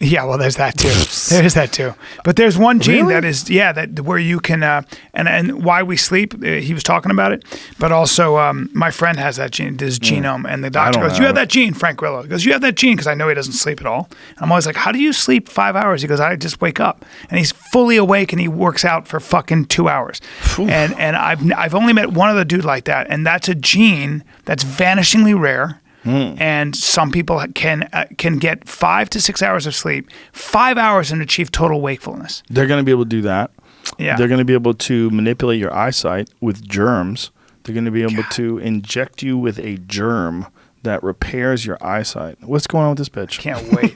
Yeah, well, there's that too. There is that too. But there's one gene Really? that is, that where you can, and why we sleep. He was talking about it. But also, my friend has that gene, this genome, and the doctor don't goes, "You have have that gene, Frank Grillo." He goes, "You have that gene," because I know he doesn't sleep at all. And I'm always like, "How do you sleep 5 hours?" He goes, "I just wake up," and he's fully awake and he works out for fucking 2 hours. And I've only met one other dude like that, and that's a gene that's vanishingly rare. And some people can get 5 to 6 hours of sleep, 5 hours, and achieve total wakefulness. They're going to be able to do that. Yeah. They're going to be able to manipulate your eyesight with germs. They're going to be able to inject you with a germ that repairs your eyesight. What's going on with this bitch? Can't wait.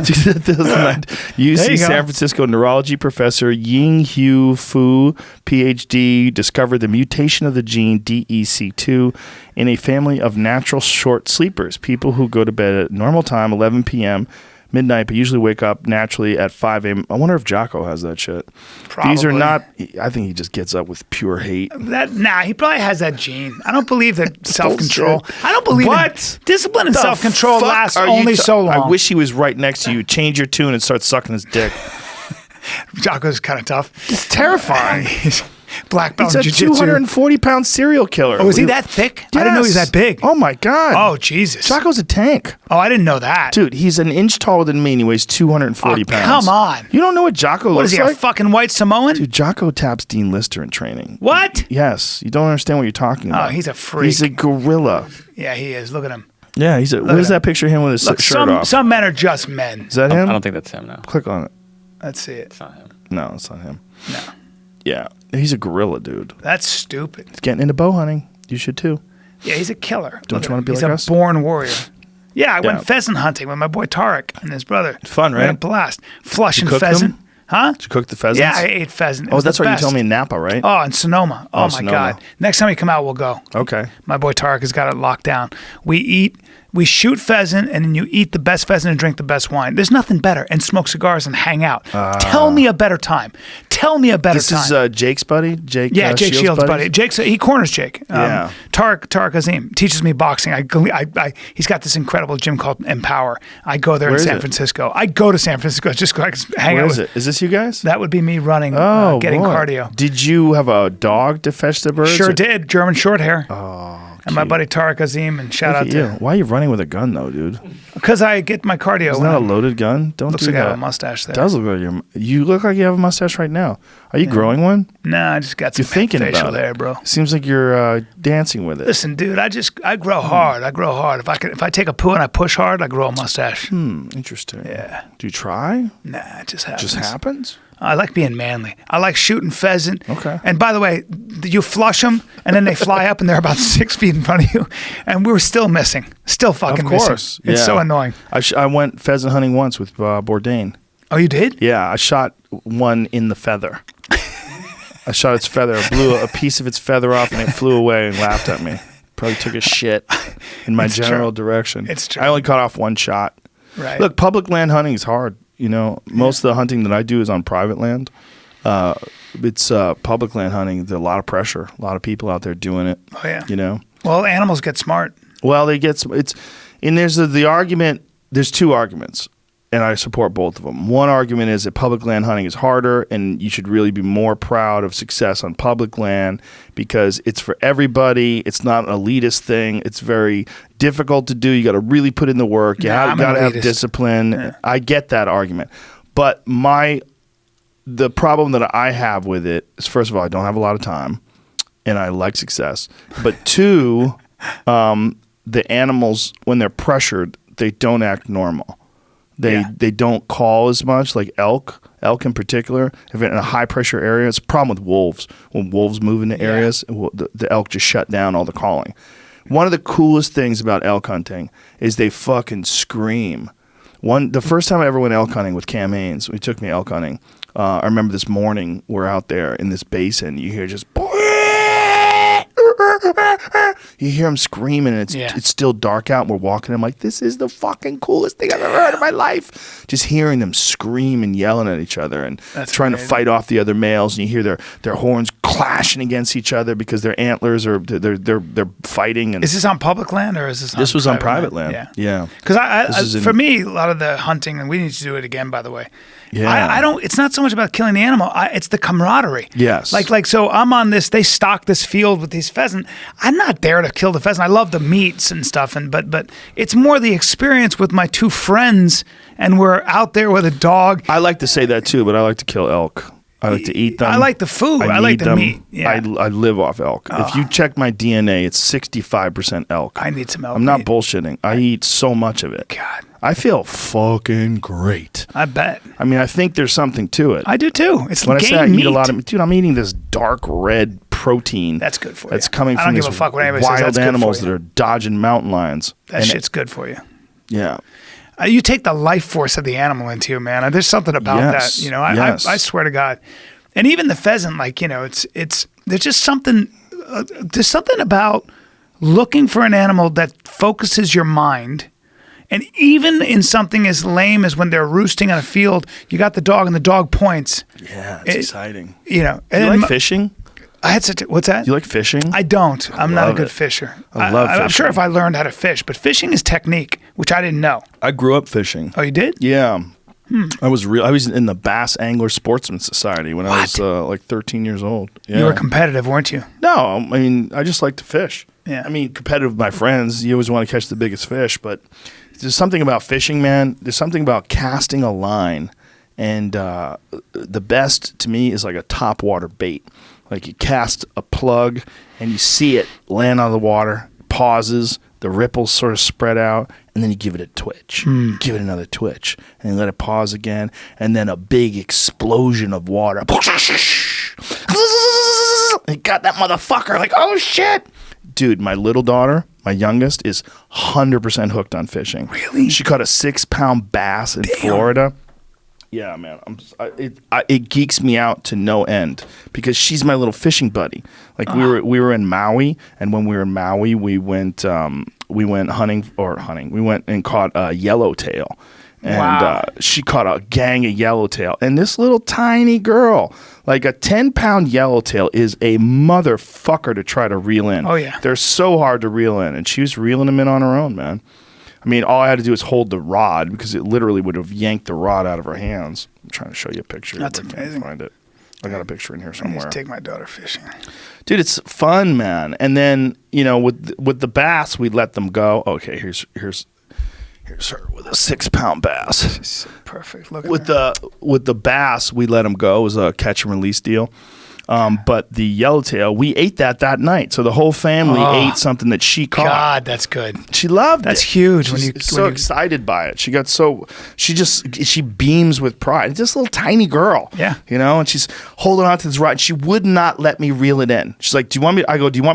2009 UC San Francisco neurology professor Ying-Hue Fu, PhD, discovered the mutation of the gene DEC2 in a family of natural short sleepers, people who go to bed at normal time, 11 p.m., midnight, but usually wake up naturally at 5 a.m. I wonder if Jocko has that shit. Probably. These are not, I think he just gets up with pure hate. He probably has that gene. I don't believe that self-control. I don't believe What? Discipline and self-control fuck lasts are you only so long. I wish he was right next to you. Change your tune and start sucking his dick. Jocko's kind of tough. It's terrifying. He's black belt He's a in jiu-jitsu. 240-pound serial killer. Oh, is he that thick? I didn't know he was that big. Oh, my God. Oh, Jesus. Jocko's a tank. Oh, I didn't know that. Dude, he's an inch taller than me and he weighs 240 pounds. Come on. You don't know what Jocko What looks is he, like? a fucking white Samoan? Dude, Jocko taps Dean Lister in training. What? Yes. You don't understand what you're talking about. Oh, he's a freak. He's a gorilla. Yeah, he is. Look at him. Yeah, he's a... What is that picture of him with his Look, shirt off? some men are just men. Is that him? I don't think that's him, no. Click on it. Let's see it. It's not him. No, it's not him. No. Yeah. He's a gorilla, dude. That's stupid. He's getting into bow hunting. You should too. Yeah, he's a killer. Don't you wanna be he's like a us? born warrior. Yeah, I Yeah. went pheasant hunting with my boy Tarek and his brother. Fun, We had right? a blast. Flushing cook pheasant. them? Huh? Did you cook the pheasants? Yeah, I ate pheasant. It Oh, was that's the what you best. told me in Napa, right? Oh, in Sonoma. Oh, my Sonoma. God. Next time you come out, we'll go. Okay. My boy Tarek has got it locked down. We shoot pheasant, and then you eat the best pheasant and drink the best wine. There's nothing better. And smoke cigars and hang out. Tell me a better time. Tell me a better This time. is Jake's buddy? Jake Jake Shields' buddy. He corners Jake. Yeah. Tarek Azim teaches me boxing. He's got this incredible gym called Empower. I go there Where in is San it? Francisco. I go to San Francisco just so I can hang Where out is with. it? Is this you guys? That would be me running, Oh, getting boy. cardio. Did you have a dog to fetch the birds? Sure or- did. German short hair. Oh, And my buddy Tarek Azim, and shout Look out at you. to Why are you running with a gun, though, dude? because I get my cardio. Isn't when that a I'm- loaded gun? Don't looks do like I that. have a mustache there. Does look like you look like you have a mustache right now. Are you growing one? Nah, I just got some You're thinking facial about it. hair, bro. Seems like you're dancing with it. Listen, dude, I grow hard. I grow hard. If I take a poo and I push hard, I grow a mustache. Interesting. Yeah. Do you try? Nah, it just happens. Just happens? I like being manly. I like shooting pheasant. Okay. And by the way, you flush them, and then they fly up, and they're about 6 feet in front of you, and we were still missing. Still fucking Of course. missing. It's Yeah. so annoying. I went pheasant hunting once with Bourdain. Oh, you did? Yeah, I shot one in the feather. I shot its feather. I blew a piece of its feather off, and it flew away and laughed at me. Probably took a shit in my It's general true. direction. It's true. I only cut off one shot. Right. Look, public land hunting is hard. You know, most of the hunting that I do is on private land. It's public land hunting. There's a lot of pressure. A lot of people out there doing it. Oh, yeah. You know. Well, animals get smart. Well, they get it's, and there's the argument. There's two arguments, and I support both of them. One argument is that public land hunting is harder, and you should really be more proud of success on public land because it's for everybody. It's not an elitist thing. It's very difficult to do. You got to really put in the work. You I'm got to an have elitist. discipline. Yeah. I get that argument, but the problem that I have with it is, first of all, I don't have a lot of time, and I like success. But two, the animals, when they're pressured, they don't act normal. They don't call as much, like elk in particular. If they're in a high pressure area, it's a problem with wolves. When wolves move into areas, the elk just shut down all the calling. One of the coolest things about elk hunting is they fucking scream. The first time I ever went elk hunting with Cam Haynes, he took me elk hunting. I remember this morning, we're out there in this basin. You hear just, you hear them screaming, and it's still dark out. And we're walking. I'm like, this is the fucking coolest thing I've ever heard in my life. Just hearing them scream and yelling at each other and trying to fight off the other males. And you hear their horns clashing against each other because their antlers are they're fighting. And Is this on public land or is this? this was on private land. Yeah. Because for me, a lot of the hunting, and we need to do it again, by the way. Yeah. I don't. It's not so much about killing the animal. It's the camaraderie. Yes. Like. So I'm on this. They stock this field with these pheasant. I'm not there to kill the pheasant. I love the meats and stuff. But it's more the experience with my two friends, and we're out there with a dog. I like to say that too, but I like to kill elk. I like to eat them. I like the food. I like need the them. meat. Yeah. I live off elk. If you check my DNA, it's 65% elk. I need some elk I'm not meat. bullshitting. I eat so much of it. God. I feel fucking great. I bet. I mean, I think there's something to it. I do too. It's when I game say I meat. eat a lot of, dude, I'm eating this dark red protein. That's good for you. That's coming I from don't these give a fuck what anybody says. wild That's good for animals you. that are dodging mountain lions. That shit's good for you. Yeah. You take the life force of the animal into you, man. There's something about Yes, that. yes. I swear to God. And even the pheasant, like, it's there's just something. There's something about looking for an animal that focuses your mind. And even in something as lame as when they're roosting on a field, you got the dog and the dog points. Yeah, it's exciting. And You then like fishing? I had such. What's that? You like fishing? I don't. I'm not a love good it. fisher. I love I'm sure fishing. if I learned how to fish, but fishing is technique, which I didn't know. I grew up fishing. Oh, you did? Yeah. I was in the Bass Angler Sportsman Society when I was like 13 years old. Yeah. You were competitive, weren't you? No, I mean, I just like to fish. Yeah. I mean, competitive with my friends, you always want to catch the biggest fish, but there's something about fishing, man. There's something about casting a line, and the best to me is like a topwater bait. Like you cast a plug and you see it land on the water, pauses, the ripples sort of spread out, and then you give it a twitch. Give it another twitch, and then let it pause again, and then a big explosion of water. You got that motherfucker, like, oh shit. Dude, my little daughter, my youngest, is 100% hooked on fishing. Really? She caught a 6-pound bass in Florida. Yeah, man, it geeks me out to no end because she's my little fishing buddy. Like we were in Maui, and when we were in Maui, we went hunting. We went and caught a yellowtail, and she caught a gang of yellowtail. And this little tiny girl, like a 10-pound yellowtail, is a motherfucker to try to reel in. Oh yeah, they're so hard to reel in, and she was reeling them in on her own, man. I mean, all I had to do was hold the rod because it literally would have yanked the rod out of her hands. I'm trying to show you a picture. That's if I can amazing. Find it. I got a picture in here I need somewhere. to take my daughter fishing. Dude, it's fun, man. And then, with the bass, we let them go. Okay, here's her with a 6-pound bass. She's so perfect. Look at With her. the bass, we let them go. It was a catch and release deal. But the yellowtail, we ate that night. So the whole family ate something that she caught. God, that's good. She loved That's it. huge when She's you- so when you- excited by it. She beams with pride. This little tiny girl. Yeah. And she's holding on to this rod. She would not let me reel it in. She's like, do you want me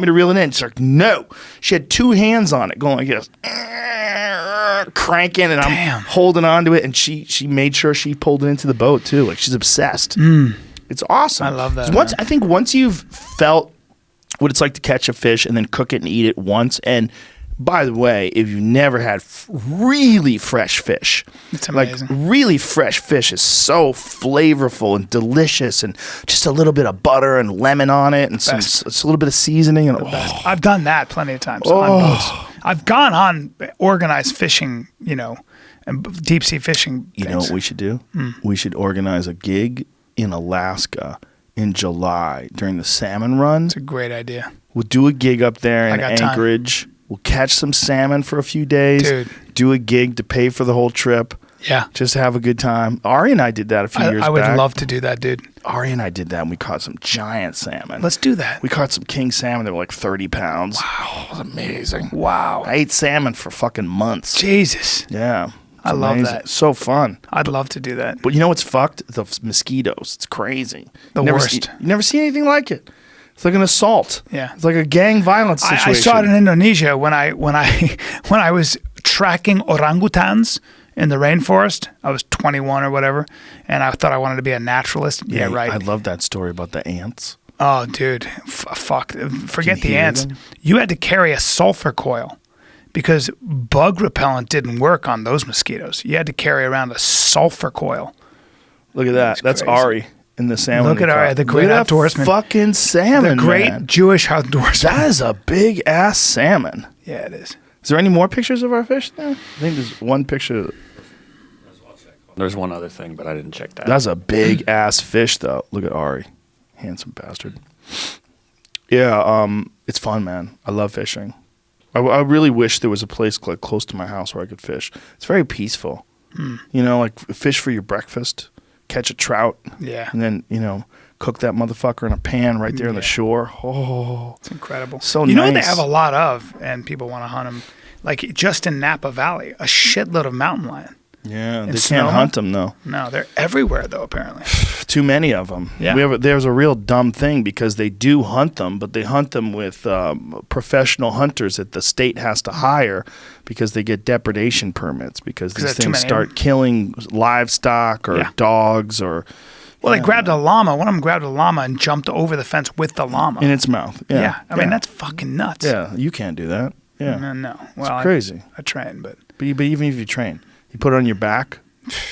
to reel it in? She's like, no. She had 2 hands on it going like this. Cranking, and Damn. I'm holding on to it, and she made sure she pulled it into the boat too. Like she's obsessed. It's awesome. I love that, I think once you've felt what it's like to catch a fish and then cook it and eat it once, and by the way, if you've never had really fresh fish, It's amazing. Like really fresh fish is so flavorful and delicious, and just a little bit of butter and lemon on it, and it's a little bit of seasoning, and I've done that plenty of times on boats. I've gone on organized fishing, and deep sea fishing. You know what we should do? We should organize a gig in Alaska in July during the salmon run. It's a great idea. We'll do a gig up there in got time. Anchorage. We'll catch some salmon for a few days. Dude. Do a gig to pay for the whole trip. Yeah. Just have a good time. Ari and I did that a few years back. I would love to do that, dude. Ari and I did that, and we caught some giant salmon. Let's do that. We caught some king salmon that were like 30 pounds. Wow. It was amazing. Wow. I ate salmon for fucking months. Jesus. Yeah. It's I love amazing. that. So fun. I'd love to do that. But you know what's fucked? The mosquitoes. It's crazy. The worst. You never see anything like it. It's like an assault. Yeah. It's like a gang violence situation. I saw it in Indonesia when I was tracking orangutans in the rainforest. I was 21 or whatever, and I thought I wanted to be a naturalist. Yeah, right. I love that story about the ants. Oh, dude, fuck. Forget the hear ants. them? You had to carry a sulfur coil because bug repellent didn't work on those mosquitoes. You had to carry around a sulfur coil. Look at that. That's crazy. Ari in the salmon. Look at we Ari, caught. the great Look at that outdoorsman. fucking salmon, The great man. Jewish outdoorsman. That is a big ass salmon. Yeah, it is. Is there any more pictures of our fish there? I think there's one picture. There's one other thing, but I didn't check that. That's a big ass fish, though. Look at Ari, handsome bastard. Yeah, it's fun, man. I love fishing. I really wish there was a place like close to my house where I could fish. It's very peaceful. Like fish for your breakfast, catch a trout. Yeah. And then, cook that motherfucker in a pan right there on the shore. Oh, it's incredible. So you know what nice. they have a lot of, and people want to hunt them, like just in Napa Valley, a shitload of mountain lion. Yeah, they Sonoma? can't hunt them though. No, they're everywhere though. Apparently, Too many of them. Yeah. There's a real dumb thing because they do hunt them, but they hunt them with professional hunters that the state has to hire because they get depredation permits because these there's too things many of start killing livestock or dogs or. well, they grabbed a llama. One of them grabbed a llama and jumped over the fence with the llama in its mouth. Yeah, I mean that's fucking nuts. Yeah, you can't do that. Yeah, No. Well, it's crazy. I train, but But even if you train, you put it on your back.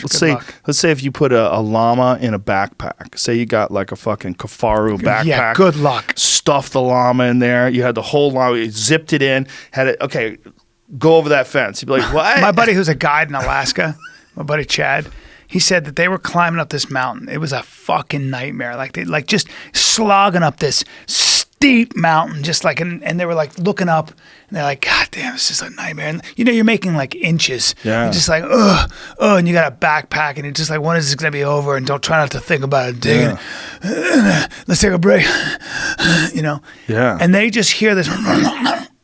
Let's luck. say if you put a llama in a backpack. Say you got like a fucking Kafaru backpack. Yeah, good luck. Stuffed the llama in there. You had the whole llama. You zipped it in. Had it. Okay, go over that fence. You'd be like, what? My buddy who's a guide in Alaska, my buddy Chad, he said that they were climbing up this mountain. It was a fucking nightmare. Like they just slogging up this steep mountain, just like and they were like looking up and they're like, God damn, this is a nightmare. And you're making like inches. Yeah. You're just like, and you got a backpack and you're just like, when is this gonna be over? And don't try not to think about it. Digging. Let's take a break. Yeah. And they just hear this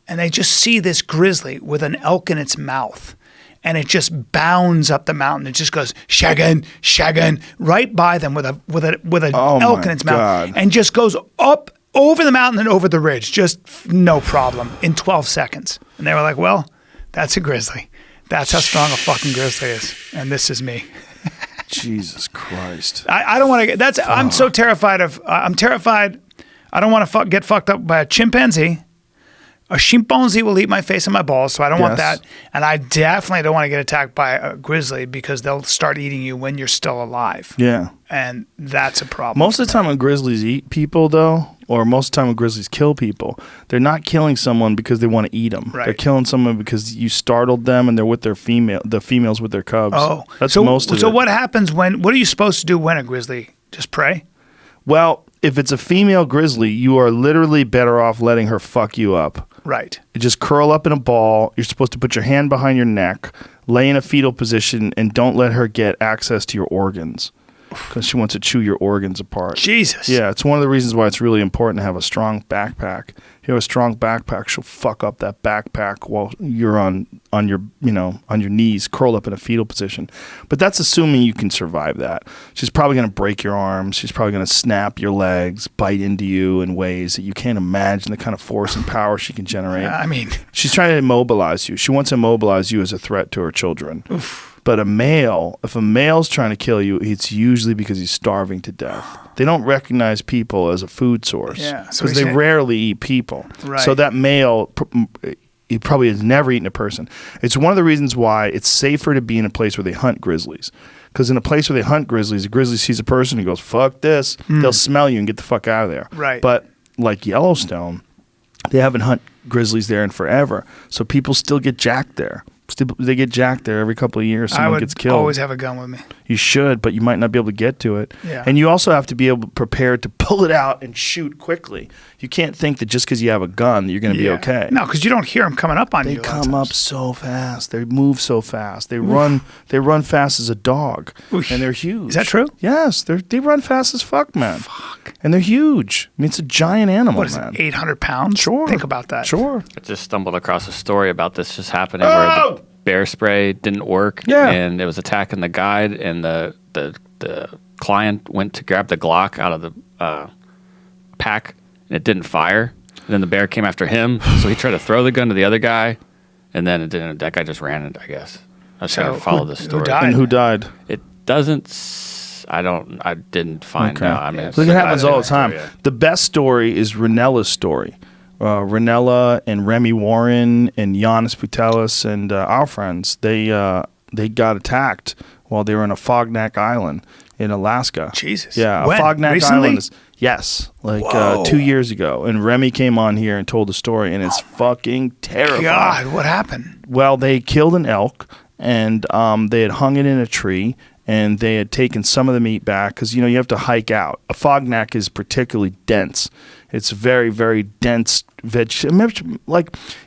and they just see this grizzly with an elk in its mouth. And it just bounds up the mountain. It just goes shaggin, right by them with an elk in its mouth, and just goes up over the mountain and over the ridge, just no problem in 12 seconds. And they were like, "Well, that's a grizzly. That's how strong a fucking grizzly is, and this is me." Jesus Christ! I don't want to get. That's. I'm so terrified of. I'm terrified. I don't want to get fucked up by a chimpanzee. A chimpanzee will eat my face and my balls, so I don't want that. And I definitely don't want to get attacked by a grizzly because they'll start eating you when you're still alive. Yeah. And that's a problem. Most of the time when grizzlies eat people, though, or most of the time when grizzlies kill people, they're not killing someone because they want to eat them. Right. They're killing someone because you startled them and they're with the females with their cubs. Oh. That's so, most of it. So what happens what are you supposed to do when a grizzly? Just pray? Well, if it's a female grizzly, you are literally better off letting her fuck you up. Right. You just curl up in a ball. You're supposed to put your hand behind your neck, lay in a fetal position, and don't let her get access to your organs because she wants to chew your organs apart. Jesus. Yeah, it's one of the reasons why it's really important to have a strong backpack. If you have a strong backpack, she'll fuck up that backpack while you're on your knees, curled up in a fetal position. But that's assuming you can survive that. She's probably going to break your arms. She's probably going to snap your legs, bite into you in ways that you can't imagine the kind of force and power she can generate. I mean, she's trying to immobilize you. She wants to immobilize you as a threat to her children. Oof. But if a male's trying to kill you, it's usually because he's starving to death. They don't recognize people as a food source because they rarely eat people. Right. So that male, he probably has never eaten a person. It's one of the reasons why it's safer to be in a place where they hunt grizzlies. Because in a place where they hunt grizzlies, a grizzly sees a person and goes, fuck this. They'll smell you and get the fuck out of there. Right. But like Yellowstone, they haven't hunted grizzlies there in forever. So people still get jacked there. They get jacked there every couple of years. Someone gets killed. I would always have a gun with me. You should, but you might not be able to get to it. Yeah. And you also have to be prepared to pull it out and shoot quickly. You can't think that just because you have a gun, you're going to be okay. No, because you don't hear them coming up on you. They come up so fast. They move so fast. They run. They run fast as a dog, and they're huge. Is that true? Yes, they run fast as fuck, man. Fuck. And they're huge. I mean, it's a giant animal, What is man. it? 800 pounds? Sure. Think about that. Sure. I just stumbled across a story about this just happening where the bear spray didn't work, and it was attacking the guide, and the client went to grab the Glock out of the pack, and it didn't fire. And then the bear came after him, so he tried to throw the gun to the other guy, and then it didn't. That guy just ran it, I guess. I was trying to follow the story. Who died? And who died? It doesn't. I didn't find out. I mean, Look, it happens all the time. Yeah. The best story is Ranella's story. Ranella and Remy Warren and Giannis Putelis and our friends, they got attacked while they were on a Fognak Island in Alaska. Jesus. Yeah, When? a Fognak Recently? Island is, yes, like 2 years ago. And Remy came on here and told the story, and it's fucking terrifying. God, what happened? Well, they killed an elk, and they had hung it in a tree, and they had taken some of the meat back because you have to hike out. A fognac is particularly dense. It's very, very dense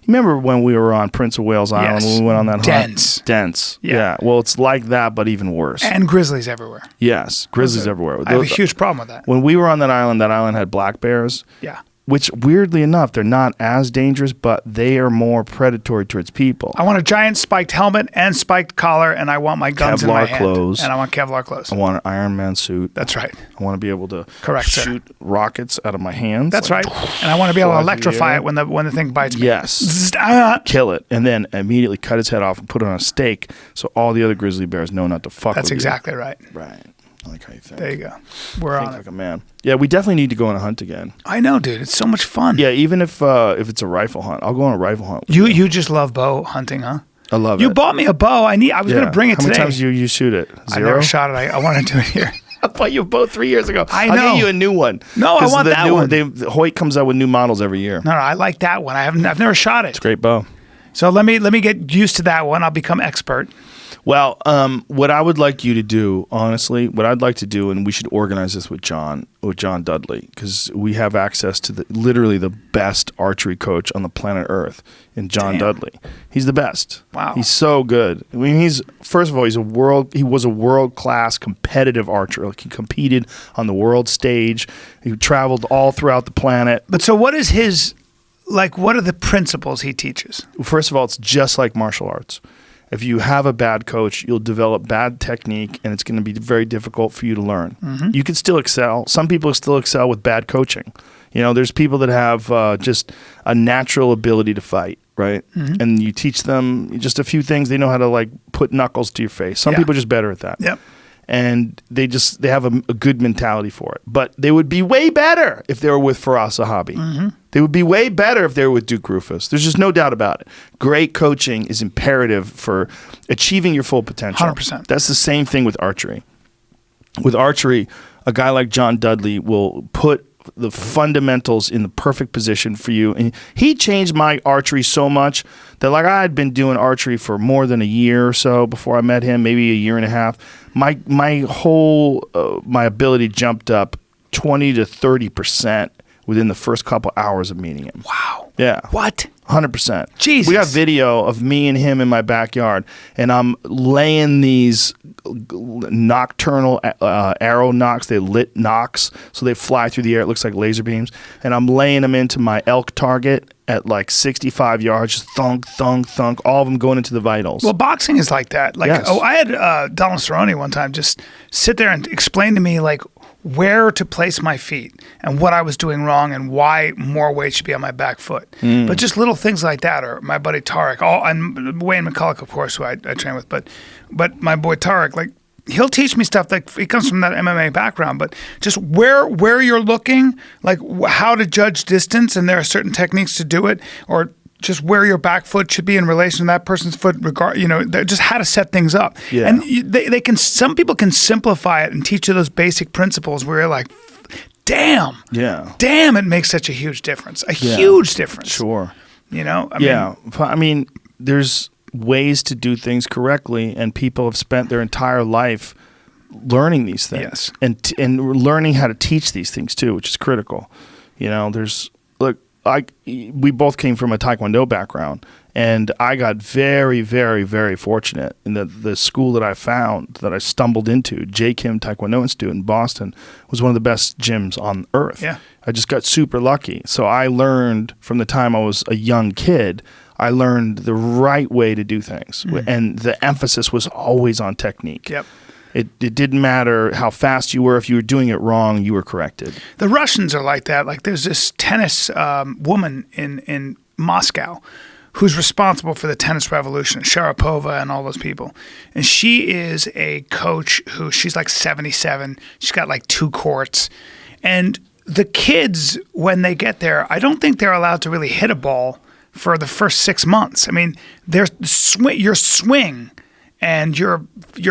remember when we were on Prince of Wales Island when we went on that hunt? Dense. Yeah. Well, it's like that, but even worse. And grizzlies everywhere. Yes, grizzlies everywhere. I have a huge problem with that. When we were on that island had black bears. Yeah. Which, weirdly enough, they're not as dangerous, but they are more predatory towards people. I want a giant spiked helmet and spiked collar, and I want my guns in my hand. Clothes. And I want Kevlar clothes. I want an Iron Man suit. That's right. I want to be able to shoot sir. rockets out of my hands. That's right. And I want to be able to electrify it when the thing bites me. Yes. Kill it, and then immediately cut its head off and put it on a stake so all the other grizzly bears know not to fuck with you. That's exactly right. Right. I like how you think. There you go. We're on it. Like a man. Yeah, we definitely need to go on a hunt again. I know, dude. It's so much fun. Yeah, even if it's a rifle hunt, I'll go on a rifle hunt. You just love bow hunting, huh? I love it. You bought me a bow. I was going to bring it today. How many times do you shoot it? 0? I never shot it. I wanted to do it here. I bought you a bow 3 years ago. I know. I'll get you a new one. No, I want that one. Hoyt comes out with new models every year. No, I like that one. I've never shot it. It's a great bow. So let me get used to that one. I'll become expert. Well, what I would like you to do, honestly, and we should organize this with John Dudley, because we have access to literally the best archery coach on the planet Earth in John Dudley. He's the best. Wow. He's so good. I mean, he was a world-class competitive archer. Like, he competed on the world stage. He traveled all throughout the planet. But so what is his, what are the principles he teaches? First of all, it's just like martial arts. If you have a bad coach, you'll develop bad technique, and it's going to be very difficult for you to learn. Mm-hmm. You can still excel. Some people still excel with bad coaching. There's people that have just a natural ability to fight, right? Mm-hmm. And you teach them just a few things. They know how to put knuckles to your face. Some people are just better at that. Yep. And they have a good mentality for it. But they would be way better if they were with Firas Zahabi. Mm-hmm. They would be way better if they were with Duke Rufus. There's just no doubt about it. Great coaching is imperative for achieving your full potential. 100%. That's the same thing with archery. With archery, a guy like John Dudley will put the fundamentals in the perfect position for you. And he changed my archery so much that I had been doing archery for more than a year or so before I met him, maybe a year and a half. My whole my ability jumped up 20 to 30% within the first couple hours of meeting him. Wow. Yeah. What? 100%. Jesus. We got video of me and him in my backyard, and I'm laying these nocturnal arrow knocks. They lit knocks, so they fly through the air. It looks like laser beams. And I'm laying them into my elk target at 65 yards, just thunk, thunk, thunk, all of them going into the vitals. Well, boxing is like that. Yes. I had Donald Cerrone one time just sit there and explain to me where to place my feet and what I was doing wrong and why more weight should be on my back foot. But just little things like that. Or my buddy Tarek, and Wayne McCulloch, of course, who I train with, but my boy Tarek, he'll teach me stuff he comes from that MMA background, but just where you're looking, how to judge distance, and there are certain techniques to do it, or just where your back foot should be in relation to that person's foot, just how to set things up. Yeah. And some people can simplify it and teach you those basic principles where you're like, damn, it makes such a huge difference, huge difference. Sure. I mean, there's ways to do things correctly, and people have spent their entire life learning these things. Yes. And learning how to teach these things too, which is critical. We both came from a Taekwondo background, and I got very, very, very fortunate in the school that I found, that I stumbled into, J. Kim Taekwondo Institute in Boston, was one of the best gyms on earth. Yeah. I just got super lucky. So I learned from the time I was a young kid, I learned the right way to do things. And the emphasis was always on technique. Yep. It didn't matter how fast you were. If you were doing it wrong, you were corrected. The Russians are like that. There's this tennis woman in Moscow who's responsible for the tennis revolution, Sharapova and all those people. And she is a coach she's 77. She's got 2 courts. And the kids, when they get there, I don't think they're allowed to really hit a ball for the first 6 months. I mean, your swing and your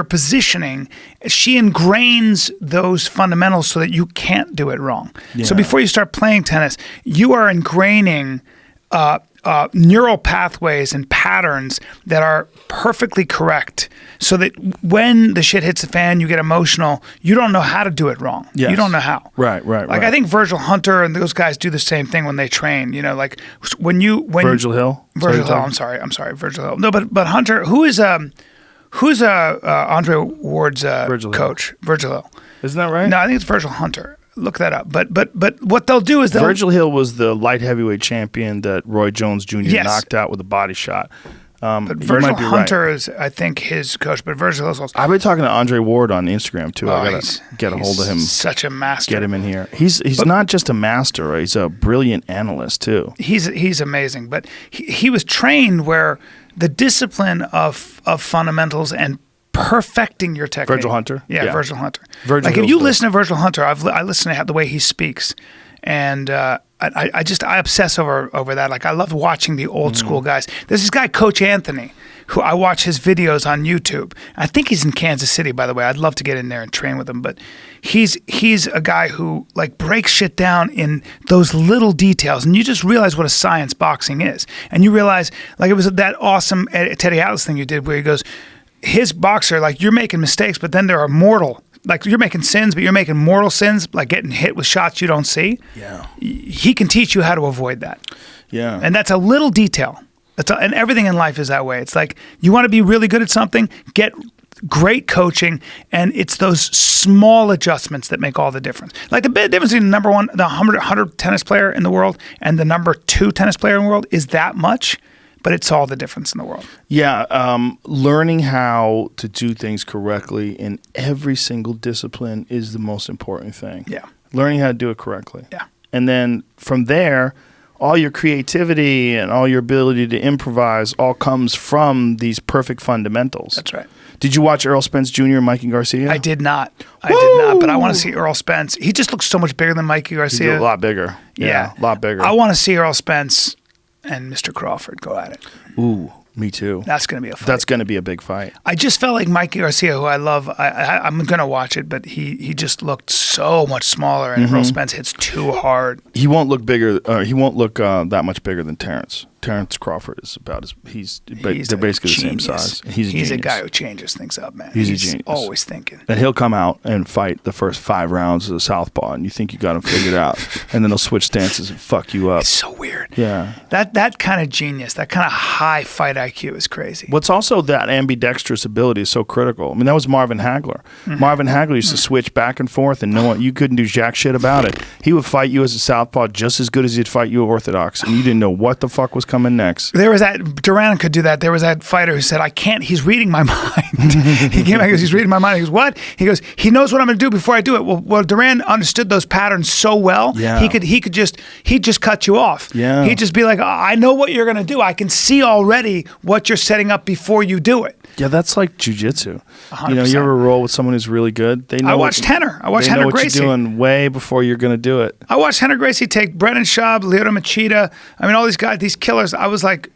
positioning, she ingrains those fundamentals so that you can't do it wrong. Yeah. So before you start playing tennis, you are ingraining neural pathways and patterns that are perfectly correct, so that when the shit hits the fan, you get emotional. You don't know how to do it wrong. Yes. You don't know how. Right. Like I think Virgil Hunter and those guys do the same thing when they train. You know, like when Virgil Hill. Virgil Hill. I'm sorry, Virgil Hill. No, but Hunter, who's Andre Ward's coach? Virgil Hill. Isn't that right? No, I think it's Virgil Hunter. Look that up. But what they'll do is Virgil Hill was the light heavyweight champion that Roy Jones Jr. knocked out with a body shot. But Virgil Hunter is, I think, his coach. But Virgil Hill's also. I've been talking to Andre Ward on Instagram too. I gotta get a hold of him. Such a master. Get him in here. He's not just a master. Right? He's a brilliant analyst too. He's amazing. But he was trained where the discipline of fundamentals and perfecting your technique. Virgil Hunter? Yeah, Virgil Hunter. Virgil if you listen to Virgil Hunter, I listen to the way he speaks, and I obsess over that. Like I love watching the old school guys. There's this guy, Coach Anthony, who I watch his videos on YouTube. I think he's in Kansas City, by the way. I'd love to get in there and train with him, but he's a guy who like breaks shit down in those little details, and you just realize what a science boxing is, and you realize like it was that awesome Teddy Atlas thing you did where he goes. His boxer, like you're making mistakes, but then there are mortal, like you're making sins, but you're making mortal sins, like getting hit with shots you don't see. Yeah. He can teach you how to avoid that. Yeah. And that's a little detail. And everything in life is that way. It's like you want to be really good at something, get great coaching, and it's those small adjustments that make all the difference. Like the big difference between the number 100 tennis player in the world and the number 2 tennis player in the world is that much. But it's all the difference in the world. Yeah, learning how to do things correctly in every single discipline is the most important thing. Yeah. Learning how to do it correctly. Yeah. And then from there, all your creativity and all your ability to improvise all comes from these perfect fundamentals. That's right. Did you watch Errol Spence Jr. and Mikey Garcia? I did not. But I want to see Errol Spence. He just looks so much bigger than Mikey Garcia. He's a lot bigger. Yeah, a lot bigger. I want to see Errol Spence and Mr. Crawford go at it. Ooh, me too. That's going to be a fight. That's going to be a big fight. I just felt like Mikey Garcia, who I love, I'm going to watch it, but he just looked so much smaller, and Errol Spence hits too hard. He won't look bigger. He won't look that much bigger than Terrence. Terrence Crawford is about as they're basically the same size. He's a guy who changes things up, man. He's a genius. Always thinking. And he'll come out and fight the first 5 rounds of the southpaw, and you think you got him figured out, and then he'll switch stances and fuck you up. It's so weird. Yeah. That kind of genius, that kind of high fight IQ is crazy. What's also that ambidextrous ability is so critical. I mean, that was Marvin Hagler. Marvin Hagler used to switch back and forth, and you couldn't do jack shit about it. He would fight you as a southpaw just as good as he'd fight you orthodox, and you didn't know what the fuck was coming next. There was that Duran could do that. There was that fighter who said, "I can't." He's reading my mind. He came back and goes, "He's reading my mind." He goes, "What?" He goes, "He knows what I'm going to do before I do it." Well, Duran understood those patterns so well. Yeah. He'd just cut you off. Yeah. He'd just be like, "I know what you're going to do. I can see already what you're setting up before you do it." Yeah, that's like jiu-jitsu. 100%. You know, you ever roll with someone who's really good? They know. I watched Henner. I watched Henner what Gracie. You're doing way before you're going to do it. I watched Henner Gracie take Brennan Schaub, Lyoto Machida. I mean, all these guys, these killers. I was like,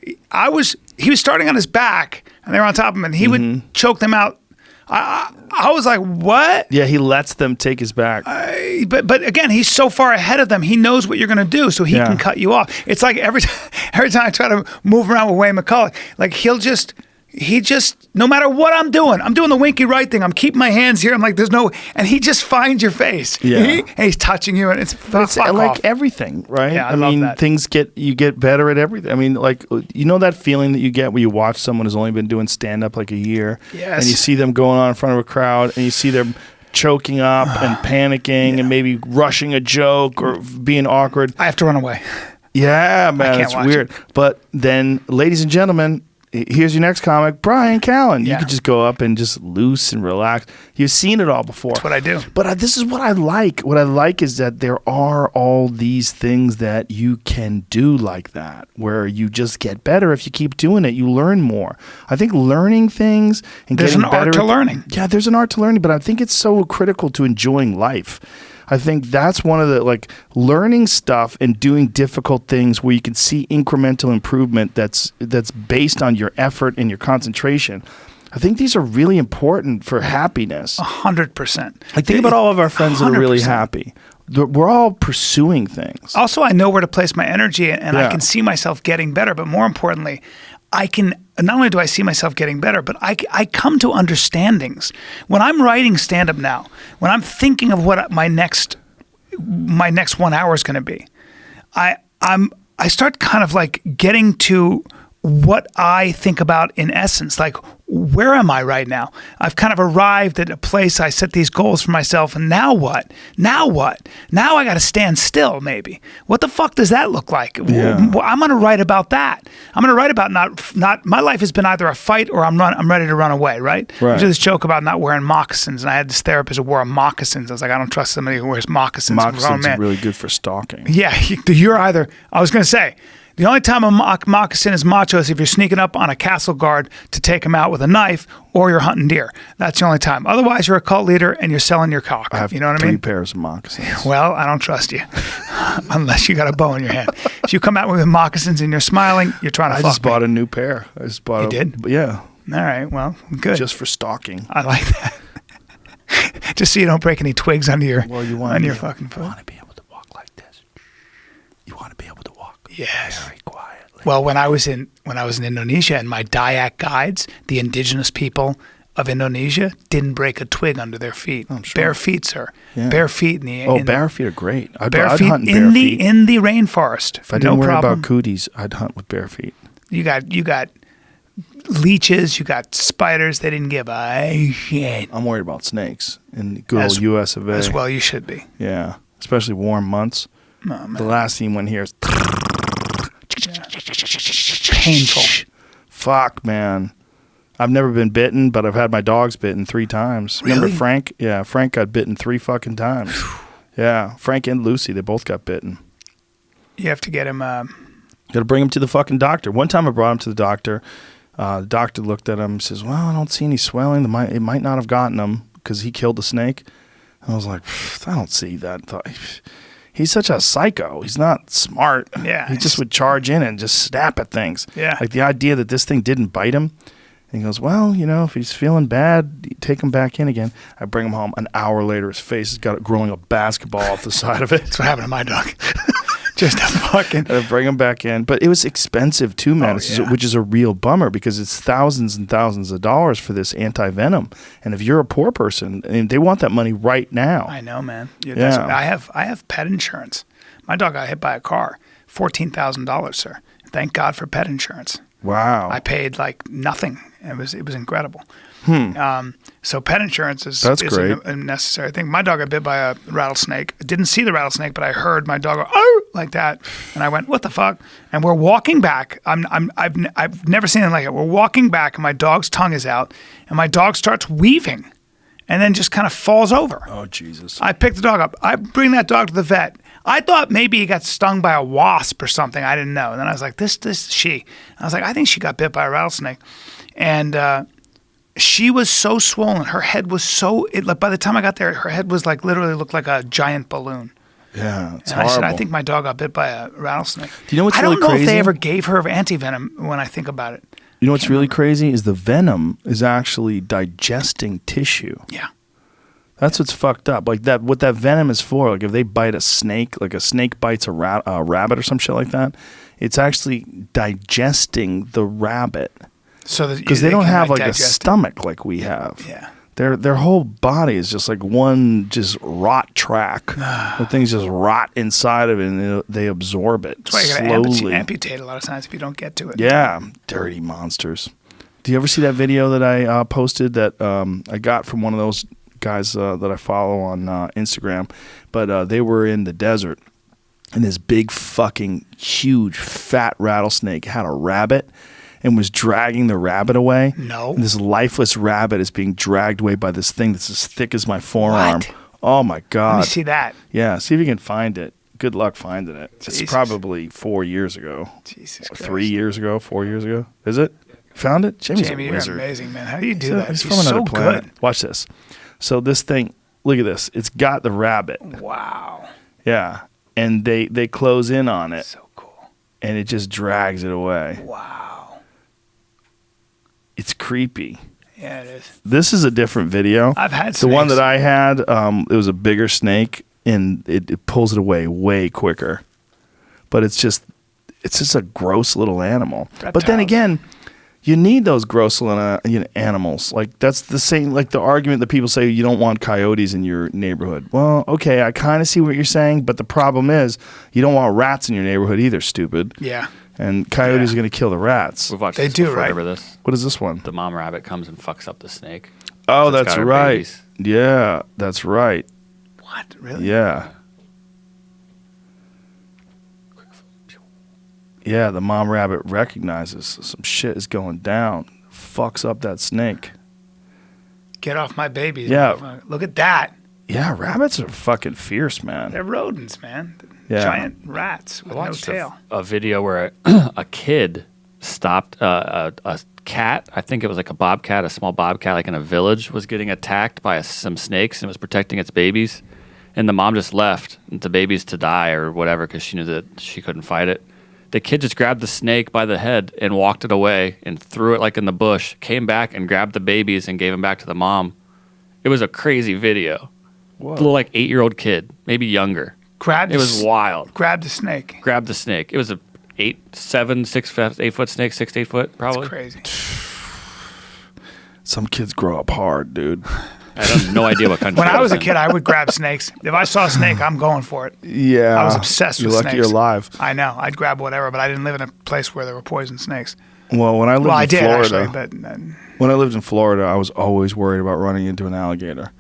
he was starting on his back, and they were on top of him, and he would choke them out. I was like, what? Yeah, he lets them take his back. But again, he's so far ahead of them. He knows what you're going to do, so he can cut you off. It's like every time I try to move around with Wayne McCullough, like he just, no matter what I'm doing the winky right thing. I'm keeping my hands here. I'm like, and he just finds your face. Yeah. And he's touching you, and it's fuck like off. everything, right? Yeah, I love mean, that. You get better at everything. I mean, like, you know that feeling that you get when you watch someone who's only been doing stand-up like a year, Yes. and you see them going on in front of a crowd, and you see them choking up and panicking and maybe rushing a joke or being awkward. I have to run away. Yeah, man, it's weird. But then, ladies and gentlemen, here's your next comic, Bryan Callen. Yeah. You could just go up and just loose and relax. You've seen it all before. That's what I do. But this is what I like. What I like is that there are all these things that you can do like that, where you just get better. If you keep doing it, you learn more. I think learning things and There's getting an better. art to learning. Yeah, there's an art to learning, but I think it's so critical to enjoying life. I think that's one of the, like, learning stuff and doing difficult things where you can see incremental improvement that's based on your effort and your concentration. I think these are really important for happiness. 100%. Like, think about all of our friends that are really 100%. happy. we're all pursuing things. Also, I know where to place my energy, and I can see myself getting better. But more importantly, I can not only do I see myself getting better, but I come to understandings. When I'm writing stand-up now, when I'm thinking of what my next 1 hour is going to be, I start kind of like getting to what I think about in essence, like where am I right now? I've kind of arrived at a place. I set these goals for myself, and now what? Now I got to stand still. Maybe what the fuck does that look like? Yeah. I'm going to write about that. I'm going to write about not. My life has been either a fight or I'm ready to run away. Right. I did this joke about not wearing moccasins, and I had this therapist who wore moccasins. I was like, I don't trust somebody who wears moccasins. Moccasins are really good for stalking. Yeah, you're either. I was going to say. The only time a moccasin is macho is if you're sneaking up on a castle guard to take him out with a knife, or you're hunting deer. That's the only time. Otherwise, you're a cult leader and you're selling your cock. I have you know what I mean? 3 pairs of moccasins. Well, I don't trust you, unless you got a bow in your hand. If you come out with moccasins and you're smiling, you're trying to fuck me. I just bought a new pair. You did? Yeah. All right, well, good. Just for stalking. I like that. Just so you don't break any twigs under your fucking foot. You want to be able to walk like this. You want to be able to walk very quietly. Well, when I was in Indonesia, and my Dayak guides, the indigenous people of Indonesia, didn't break a twig under their feet. I'm sure. Bare feet, sir. Yeah. Bare feet bare feet are great. I'd bare feet hunt in bare feet. In the rainforest. If I didn't worry about cooties, I'd hunt with bare feet. You got leeches, you got spiders. They didn't give a shit. I'm worried about snakes in good old US of A. As well, you should be. Yeah, especially warm months. Oh, man. The last thing one hears. Painful. Fuck, man. I've never been bitten, but I've had my dogs bitten 3 times. Really? Remember Frank? Yeah, Frank got bitten 3 fucking times. Yeah, Frank and Lucy, they both got bitten. You have to get him. Got to bring him to the fucking doctor. One time I brought him to the doctor. The doctor looked at him and says, well, I don't see any swelling. It might not have gotten him because he killed the snake. I was like, I don't see that. He's such a psycho. He's not smart. Yeah. He just would charge in and just snap at things. Yeah. Like the idea that this thing didn't bite him. And he goes, well, if he's feeling bad, take him back in again. I bring him home. An hour later, his face has got growing a basketball off the side of it. That's what happened to my dog. Just a fucking. I bring him back in. But it was expensive too, man, which is a real bummer because it's thousands and thousands of dollars for this anti-venom. And if you're a poor person, they want that money right now. I know, man. Yeah. I have pet insurance. My dog got hit by a car. $14,000, sir. Thank God for pet insurance. Wow. I paid like nothing. It was incredible. So pet insurance is great. a necessary thing. My dog got bit by a rattlesnake. I didn't see the rattlesnake, but I heard my dog go, oh, like that. And I went, what the fuck? And we're walking back. I've never seen anything like it. We're walking back and my dog's tongue is out and my dog starts weaving and then just kind of falls over. Oh, Jesus. I pick the dog up. I bring that dog to the vet. I thought maybe he got stung by a wasp or something. I didn't know. And then I was like, she. I was like, I think she got bit by a rattlesnake. And she was so swollen. Her head was by the time I got there, her head was like literally looked like a giant balloon. Yeah, it's and horrible. I said, I think my dog got bit by a rattlesnake. Do you know what's really crazy? I don't know if they ever gave her anti-venom when I think about it. You know what's really crazy is the venom is actually digesting tissue. Yeah. That's what's fucked up. Like that, what that venom is for. Like if they bite a snake, like a snake bites a rabbit or some shit like that, it's actually digesting the rabbit. So because they don't have like a stomach like we have. Yeah. Their whole body is just like one just rot track. The things just rot inside of it and they absorb it That's why you slowly. gotta amputate a lot of times if you don't get to it. Yeah, dirty monsters. Do you ever see that video that I posted that I got from one of those guys that I follow on Instagram? But they were in the desert and this big fucking huge fat rattlesnake had a rabbit and was dragging the rabbit away. No. And this lifeless rabbit is being dragged away by this thing that's as thick as my forearm. What? Oh, my God. Let me see that. Yeah, see if you can find it. Good luck finding it. Jesus. It's probably 4 years ago. Jesus or Christ. 3 years ago, 4 years ago. Is it? Found it? Jamie, you're wizard. amazing, man. How do you do that? He's He's from another so planet. good. Watch this. So this thing, look at this. It's got the rabbit. Wow. Yeah. And they close in on it. So cool. And it just drags it away. Wow. It's creepy. Yeah, it is. This is a different video. I've had the one snakes. that I had. It was a bigger snake, and it pulls it away way quicker. But it's just a gross little animal. Reptiles. But then again, you need those gross little animals. Like that's the same, like the argument that people say you don't want coyotes in your neighborhood. Well, okay, I kind of see what you're saying, but the problem is you don't want rats in your neighborhood either, stupid. Yeah. And coyotes are going to kill the rats. We've watched They this do, before. right? Remember this? What is this one? The mom rabbit comes and fucks up the snake. Oh, It's got that's her right. babies. Yeah, that's right. What? Really? Yeah. Yeah, the mom rabbit recognizes some shit is going down. Fucks up that snake. Get off my babies. Yeah. motherfucker. Look at that. Yeah, rabbits are fucking fierce, man. They're rodents, man. Yeah. Giant rats with I no watched tail. a video where a kid stopped a cat. I think it was like a bobcat, a small bobcat, like in a village, was getting attacked by some snakes and was protecting its babies. And the mom just left the babies to die or whatever because she knew that she couldn't fight it. The kid just grabbed the snake by the head and walked it away and threw it like in the bush, came back and grabbed the babies and gave them back to the mom. It was a crazy video. Whoa. Little like 8-year-old kid, maybe younger. It was wild. Grabbed the snake. Grabbed the snake. It was a 8 foot snake, 6 to 8 foot, probably. It's crazy. Some kids grow up hard, dude. I have no idea what country. When I was a in. kid, I would grab snakes. If I saw a snake, I'm going for it. Yeah. I was obsessed with You're lucky snakes. you're alive. I know. I'd grab whatever, but I didn't live in a place where there were poison snakes. Well, when I lived Well, I in did Florida, actually, but when I lived in Florida, I was always worried about running into an alligator.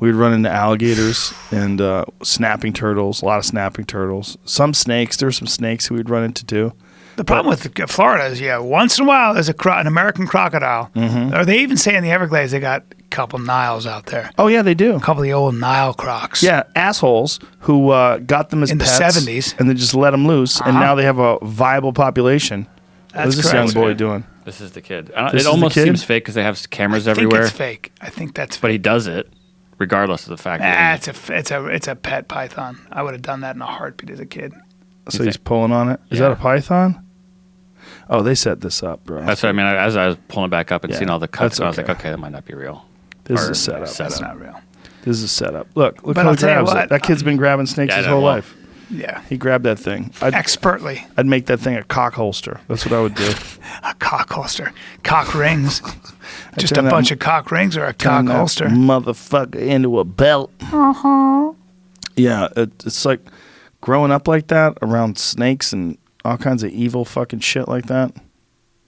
We'd run into alligators and snapping turtles, a lot of snapping turtles. Some snakes. There were some snakes who we'd run into too. the problem with Florida is, once in a while there's an American crocodile. Mm-hmm. Or they even say in the Everglades they got a couple Niles out there. Oh, yeah, they do. A couple of the old Nile crocs. Yeah, assholes who got them as In the pets 70s. and then just let them loose, and now they have a viable population. What is this young correct. boy doing? This is the kid. This It is the almost kid? seems fake because they have cameras I think everywhere. it's fake. I think that's fake. But he does it, regardless of the fact that It's a pet python. I would have done that in a heartbeat as a kid. So he's pulling on it. Is Yeah. that a python? Oh, they set this up, bro. That's what I mean. As I was pulling it back up and Yeah, seeing all the cuts, that's I was like, okay. okay, that might not be real. This is Or a setup. That's not real. This is a setup. Look But how I'll he tell you grabs what, it. That kid's been grabbing snakes Yeah, his I know. whole Well, life. Yeah. He grabbed that thing. Expertly. I'd make that thing a cock holster. That's what I would do. A cock holster. Cock rings. Just a turn that bunch of cock rings or a cock Turn that holster. motherfucker into a belt. Yeah, it's like growing up like that around snakes and all kinds of evil fucking shit like that.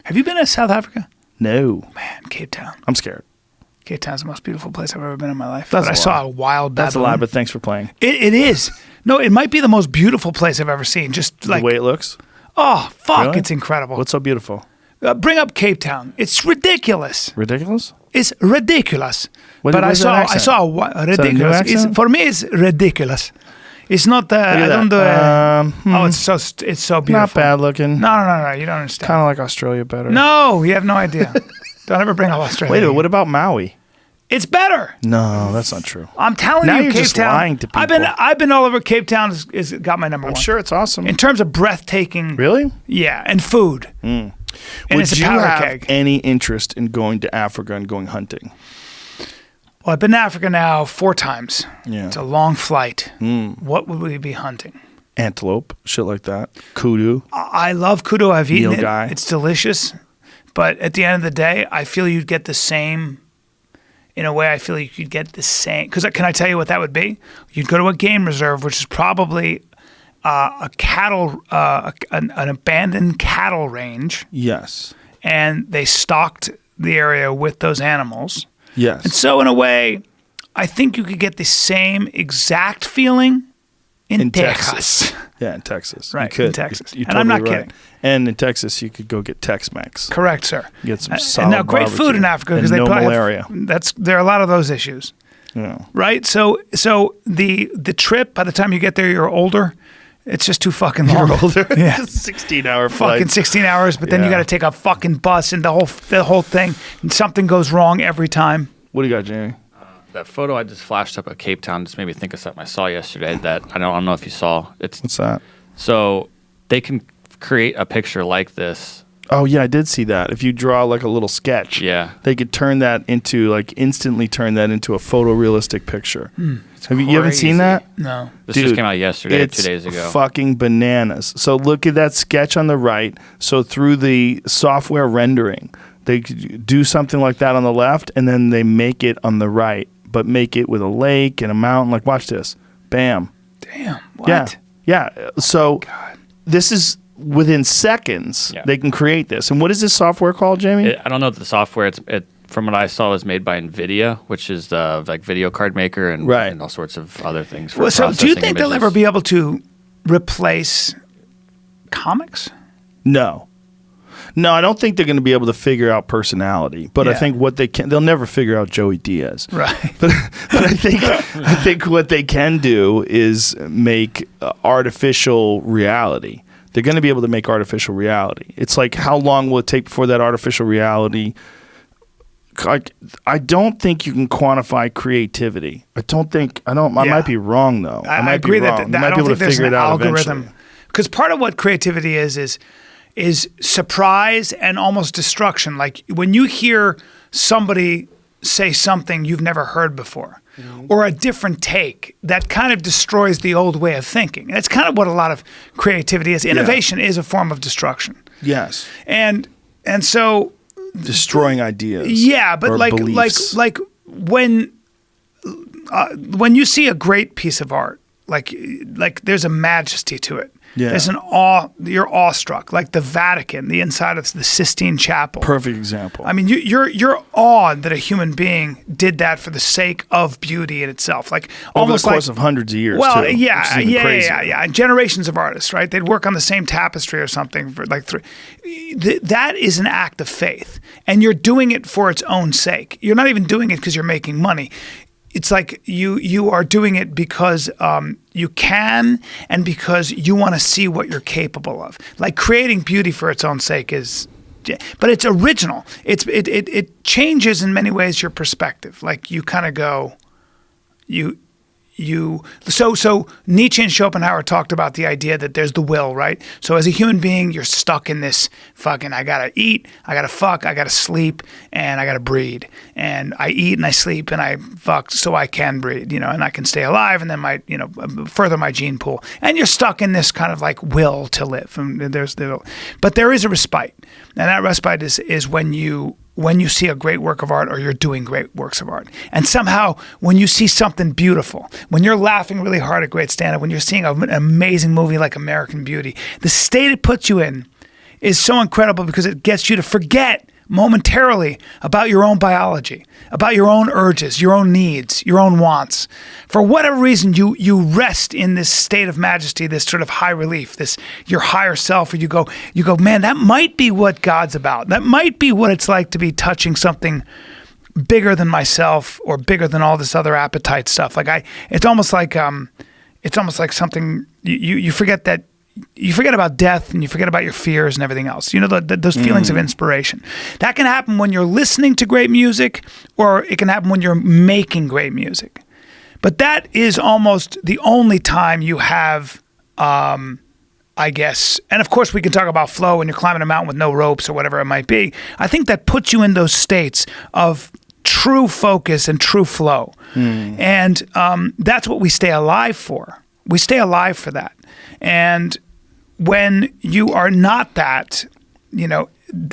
Have you been to South Africa? No, Man, Cape Town. I'm scared. Cape Town's the most beautiful place I've ever been in my life. That's but a I saw lie. a wild baboon. That's a lie, but thanks for playing. It is. No, it might be the most beautiful place I've ever seen. Just like, the way it looks. oh, fuck, Really? it's incredible. What's so beautiful? Bring up Cape Town. It's ridiculous. Ridiculous? It's ridiculous. What- but what's that I accent? saw that a new ridiculous. accent? For me, it's ridiculous. It's not. I at don't do. that. Oh, it's so beautiful. Not bad looking. No. You don't understand. Kind of like Australia better. No, you have no idea. Don't ever bring up Australia. Wait a minute. What about Maui? It's better. No, that's not true. I'm telling Now you, you're Cape just Town. lying to I've been all over. Cape Town is got my number I'm one. sure it's awesome. In terms of breathtaking. Really? Yeah, and food. And it's Would a you powder have keg. any interest in going to Africa and going hunting? Well, I've been to Africa now 4 times. Yeah. It's a long flight. What would we be hunting? Antelope, shit like that. Kudu. I love kudu. I've eaten it. Nilgai. It's delicious. But at the end of the day, I feel you'd get the same. In a way, I feel you could get the same. Because can I tell you what that would be? You'd go to a game reserve, which is probably an abandoned cattle range, Yes. and they stocked the area with those animals. Yes. And so, in a way, I think you could get the same exact feeling in Texas. Yeah, in Texas. Right, You could. in Texas. You're And I'm not totally right. kidding. And in Texas, you could go get Tex-Mex. Correct, sir. Get some And solid now, great barbecue food in Africa and because they no probably malaria. there are a lot of those issues, Yeah. right? So the trip, by the time you get there, you're older. It's just too fucking long. You're older. Yeah. 16-hour Fucking flight. 16 hours, but then you Yeah. got to take a fucking bus and the whole thing, and something goes wrong every time. What do you got, Jamie? That photo I just flashed up at Cape Town just made me think of something I saw yesterday that I don't know if you saw. What's that? So they can create a picture like this Oh yeah, I did see that. If you draw like a little sketch, they could turn that into instantly turn that into a photorealistic picture. You haven't seen that? No. This just came out yesterday, 2 days ago. It's fucking bananas. So look at that sketch on the right. So through the software rendering, they could do something like that on the left, and then they make it on the right, but make it with a lake and a mountain. Like, watch this. Bam. Damn. What? Yeah. So this is within seconds. They can create this. And what is this software called, Jamie? I don't know the software. From what I saw, is made by NVIDIA, which is the video card maker and all sorts of other things. For so do you think images. they'll ever be able to replace comics? No, I don't think they're going to be able to figure out personality. But I think what they'll never figure out Joey Diaz. Right. But I think what they can do is make artificial reality. They're going to be able to make artificial reality. It's like, how long will it take before that artificial reality? I don't think you can quantify creativity. I might be wrong though. I might agree be wrong. that I might be able to figure it out algorithm. eventually. Because part of what creativity is surprise and almost destruction. Like when you hear somebody say something you've never heard before, or a different take that kind of destroys the old way of thinking. That's kind of what a lot of creativity is. Innovation is a form of destruction. Yes. And so destroying ideas. Yeah, but like when you see a great piece of art, like there's a majesty to it. Yeah. There's an awe. You're awestruck, like the Vatican, the inside of the Sistine Chapel. Perfect example. I mean, you're awed that a human being did that for the sake of beauty in itself, like over the course of hundreds of years. Well, too, yeah. And generations of artists, right? They'd work on the same tapestry or something for like that is an act of faith, and you're doing it for its own sake. You're not even doing it because you're making money. It's like you are doing it because you can, and because you want to see what you're capable of. Like creating beauty for its own sake but it's original. It changes in many ways your perspective. Like you kind of go, So Nietzsche and Schopenhauer talked about the idea that there's the will, right? So as a human being, you're stuck in this fucking, I gotta eat, I gotta fuck, I gotta sleep, and I gotta breed. And I eat and I sleep and I fuck so I can breed, and I can stay alive and then further my gene pool. And you're stuck in this kind of like will to live. And but there is a respite. And that respite is when you see a great work of art, or you're doing great works of art. And somehow when you see something beautiful, when you're laughing really hard at great stand-up, when you're seeing an amazing movie like American Beauty, the state it puts you in is so incredible because it gets you to forget momentarily about your own biology, about your own urges, your own needs, your own wants. For whatever reason, you rest in this state of majesty, this sort of high relief, this your higher self, or you go, man, that might be what God's about. That might be what it's like to be touching something bigger than myself or bigger than all this other appetite stuff. It's almost like something you forget that. You forget about death and you forget about your fears and everything else. Those feelings of inspiration. That can happen when you're listening to great music, or it can happen when you're making great music. But that is almost the only time you have, I guess, and of course we can talk about flow when you're climbing a mountain with no ropes or whatever it might be. I think that puts you in those states of true focus and true flow. And that's what we stay alive for. We stay alive for that. And when you are not that,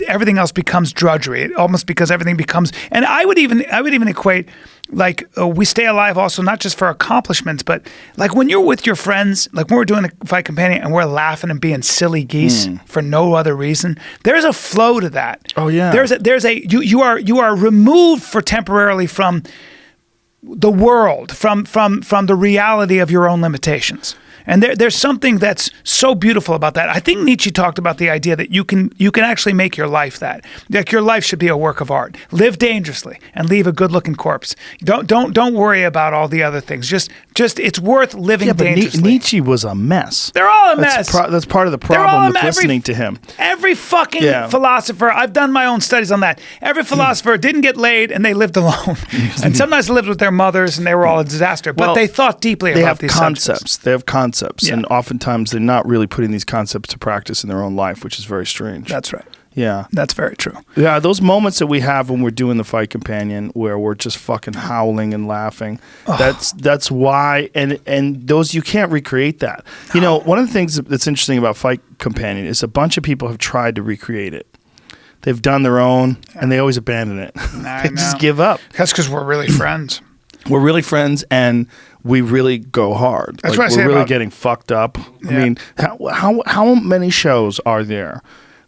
everything else becomes drudgery. Almost because everything becomes, and I would even equate we stay alive also not just for accomplishments, but like when you're with your friends, like when we're doing the Fight Companion and we're laughing and being silly geese for no other reason. There's a flow to that. Oh yeah. You are removed for temporarily from the world, from the reality of your own limitations. And there's something that's so beautiful about that. I think Nietzsche talked about the idea that you can actually make your life that. Like your life should be a work of art. Live dangerously and leave a good-looking corpse. Don't worry about all the other things. Just it's worth living dangerously. But Nietzsche was a mess. They're all a mess. That's part of the problem with listening to him. Every fucking philosopher, I've done my own studies on that. Every philosopher didn't get laid and they lived alone. And sometimes they lived with their mothers and they were all a disaster. But they thought deeply about these subjects. They have concepts, and oftentimes they're not really putting these concepts to practice in their own life, which is very strange. That's right. Yeah. That's very true. Yeah, those moments that we have when we're doing the Fight Companion where we're just fucking howling and laughing. That's why, and those, you can't recreate that. You know, one of the things that's interesting about Fight Companion is a bunch of people have tried to recreate it. They've done their own, and they always abandon it. They just give up. That's because we're really friends. We're really friends, and we really go hard. That's what I say we're really about getting fucked up. Yeah. I mean, how many shows are there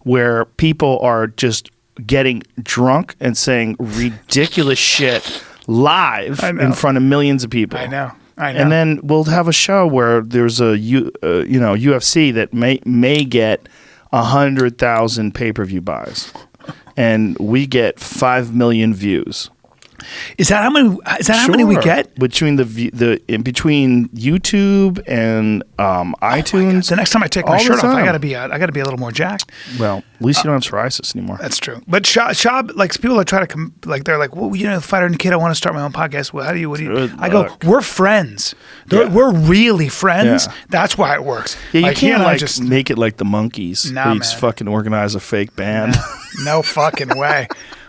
where people are just getting drunk and saying ridiculous shit live in front of millions of people? I know. And then we'll have a show where there's a UFC that may get 100,000 pay-per-view buys, and we get 5 million views. Is that how many? Is that how many we get between in between YouTube and iTunes? The next time I take my shirt off, I gotta be a little more jacked. Well, at least you don't have psoriasis anymore. That's true. But Shab, like people that try to they're like, well, you know, Fighter and Kid, I want to start my own podcast. Well, what do you? I go, we're friends. We're really friends. Yeah. That's why it works. Yeah, you can't just make it like the Monkees. No, you just fucking organize a fake band. No fucking way.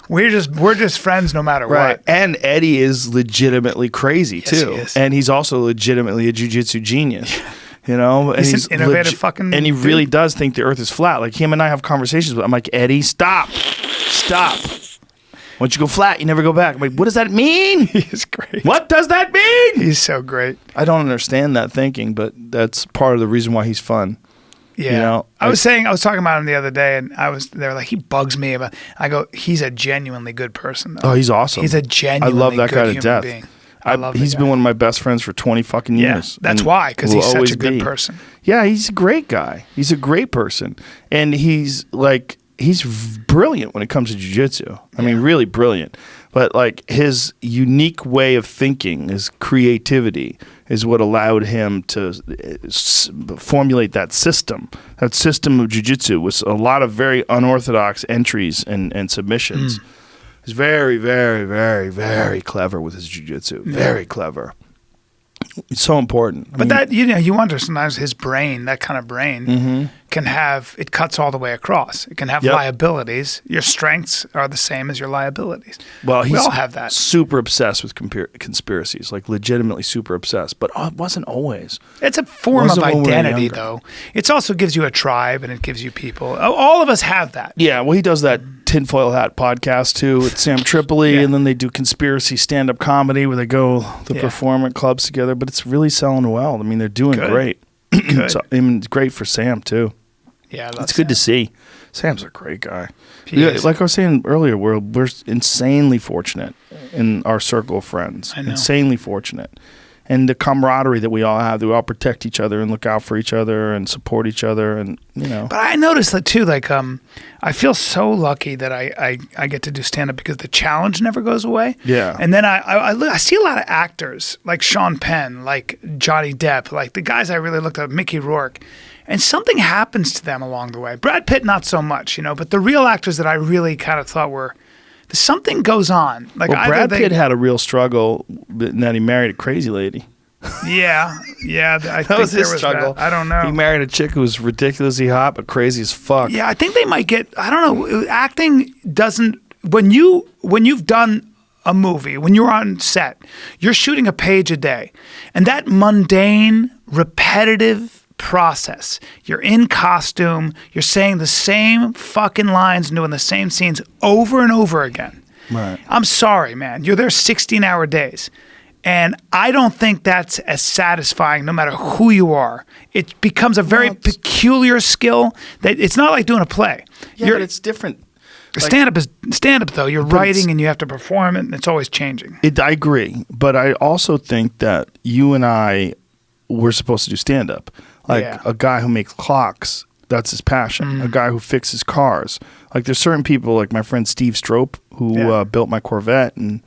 We're just friends no matter what. And Eddie is legitimately crazy too. He is. And he's also legitimately a jiu-jitsu genius. You know, and he's an innovative fucking and he really does think the earth is flat. Like him and I have conversations with. I'm like, Eddie, stop. Once you go flat, you never go back. I'm like, what does that mean? He's great. What does that mean? He's so great. I don't understand that thinking, but that's part of the reason why he's fun. Yeah, you know, I was talking about him the other day, and they were like, he bugs me about. I go, he's a genuinely good person, though. Oh, he's awesome. He's a genuinely I love that good guy to death. Being. He's been one of my best friends for 20 fucking years. That's why, because he's such a good person. Yeah, he's a great guy. He's a great person, and he's brilliant when it comes to jiu-jitsu. I mean, really brilliant. But like his unique way of thinking, his creativity, is what allowed him to formulate that system of jiu-jitsu with a lot of very unorthodox entries and submissions. He's very, very, very, very clever with his jiu-jitsu. Very clever. It's so important. But that, you wonder sometimes his brain, that kind of brain, can have, it cuts all the way across. It can have liabilities. Your strengths are the same as your liabilities. Well, we all have that. Super obsessed with conspiracies, like legitimately super obsessed. But it wasn't always. It's a form of identity, though. It also gives you a tribe and it gives you people. All of us have that. Yeah, well, he does that Tinfoil Hat podcast too with Sam Tripoli, and then they do conspiracy stand-up comedy where they go perform at clubs together. But it's really selling well. I mean, they're doing great. So, I mean, it's great for Sam too. Yeah, it's good to see. Sam's a great guy. Like I was saying earlier, we're insanely fortunate in our circle of friends. I know. Insanely fortunate. And the camaraderie that we all have, that we all protect each other and look out for each other and support each other, and But I noticed that too. Like, I feel so lucky that I get to do stand up because the challenge never goes away. Yeah. And then I see a lot of actors like Sean Penn, like Johnny Depp, like the guys I really looked at, Mickey Rourke, and something happens to them along the way. Brad Pitt, not so much, but the real actors that I really kind of thought were. Something goes on. Like Brad Pitt had a real struggle, and then he married a crazy lady. Yeah. I think was his struggle. That. I don't know. He married a chick who was ridiculously hot but crazy as fuck. Yeah, I think they might get. I don't know. Acting doesn't. When you've done a movie, when you're on set, you're shooting a page a day, and that mundane, repetitive process. You're in costume, you're saying the same fucking lines, doing the same scenes over and over again. Right. I'm sorry, man. You're there 16-hour days. And I don't think that's as satisfying no matter who you are. It becomes a very peculiar skill that it's not like doing a play. Yeah, but it's different. Stand-up though. You're writing and you have to perform it, and it's always changing. I agree, but I also think that you and I were supposed to do stand-up. A guy who makes clocks, that's his passion. A guy who fixes cars. Like there's certain people, like my friend Steve Strope, who built my Corvette, and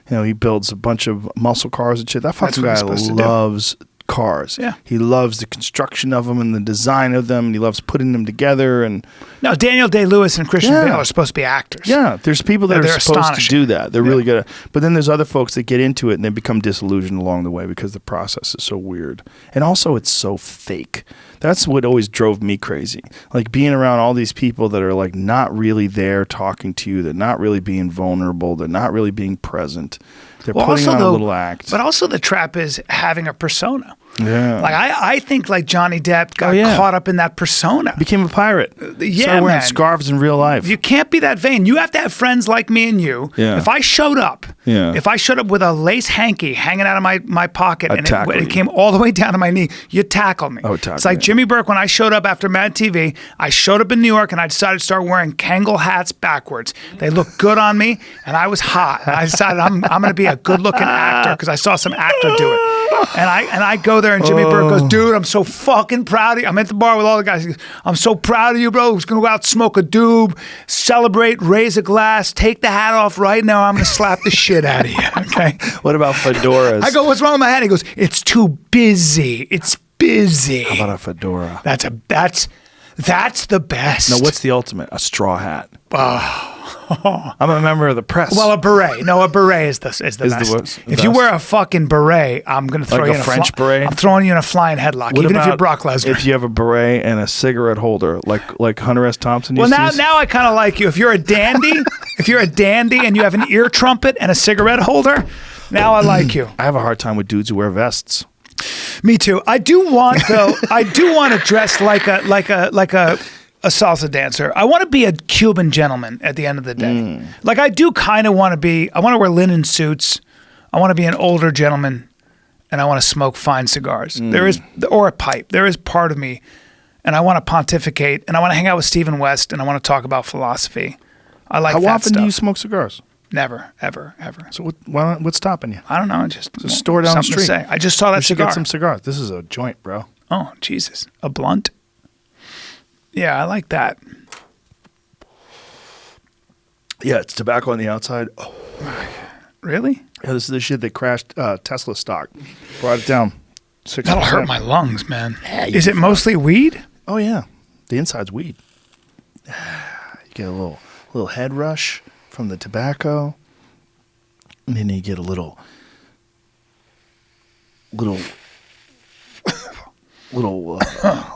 he builds a bunch of muscle cars and shit. That fucking guy loves cars. Yeah. He loves the construction of them and the design of them. And he loves putting them together. And No, Daniel Day-Lewis and Christian Bale are supposed to be actors. yeah, there's people that They're are supposed astonishing. to do that. They're really good at But then there's other folks that get into it and they become disillusioned along the way because the process is so weird. And also it's so fake. That's what always drove me crazy. Like being around all these people that are like not really there talking to you. They're not really being vulnerable. They're not really being present. They're putting on a little act. But also the trap is having a persona. Yeah. Like I think like Johnny Depp got yeah. caught up in that persona. Became a pirate. Yeah, Started wearing man. scarves in real life. You can't be that vain. You have to have friends like me and you. Yeah. If I showed up, with a lace hanky hanging out of my pocket and it came all the way down to my knee, you'd tackle me. It's like Jimmy Burke when I showed up after Mad TV. I showed up in New York and I decided to start wearing Kangol hats backwards. They looked good on me and I was hot. I decided I'm going to be a good-looking actor because I saw some actor do it. And I go there and Jimmy Burke goes, dude, I'm so fucking proud of you. I'm at the bar with all the guys. He goes, I'm so proud of you, bro. Who's going to go out, smoke a doob, celebrate, raise a glass, take the hat off right now. I'm going to slap the shit out of you. Okay. What about fedoras? I go, what's wrong with my hat? He goes, it's too busy. It's busy. How about a fedora? That's the best. No, what's the ultimate? A straw hat. I'm a member of the press. Well, a beret. No, a beret is the best. If you wear a fucking beret, I'm going to throw you in a French beret. I'm throwing you in a flying headlock, what even about if you're Brock Lesnar. If you have a beret and a cigarette holder, like Hunter S. Thompson well, used to use? now I kind of like you. If you're a dandy, and you have an ear trumpet and a cigarette holder, now I like you. I have a hard time with dudes who wear vests. Me too. I do want to dress like a salsa dancer. I want to be a Cuban gentleman at the end of the day. Like I do kind of want to be. I want to wear linen suits. I want to be an older gentleman, and I want to smoke fine cigars. There is, or a pipe. There is part of me, and I want to pontificate, and I want to hang out with Stephen West, and I want to talk about philosophy. I like. How that often stuff. do you smoke cigars? Never, ever, ever. So what's stopping you? I don't know. Just a store down the something to street. say. I just saw that You should cigar. get some cigars. This is a joint, bro. Oh, Jesus. A blunt? Yeah, I like that. Yeah, it's tobacco on the outside. Oh. Really? Yeah, this is the shit that crashed Tesla stock. Brought it down 6%. That'll hurt my lungs, man. Is it mostly weed? Oh, yeah. The inside's weed. You get a little head rush from the tobacco. And then you get a little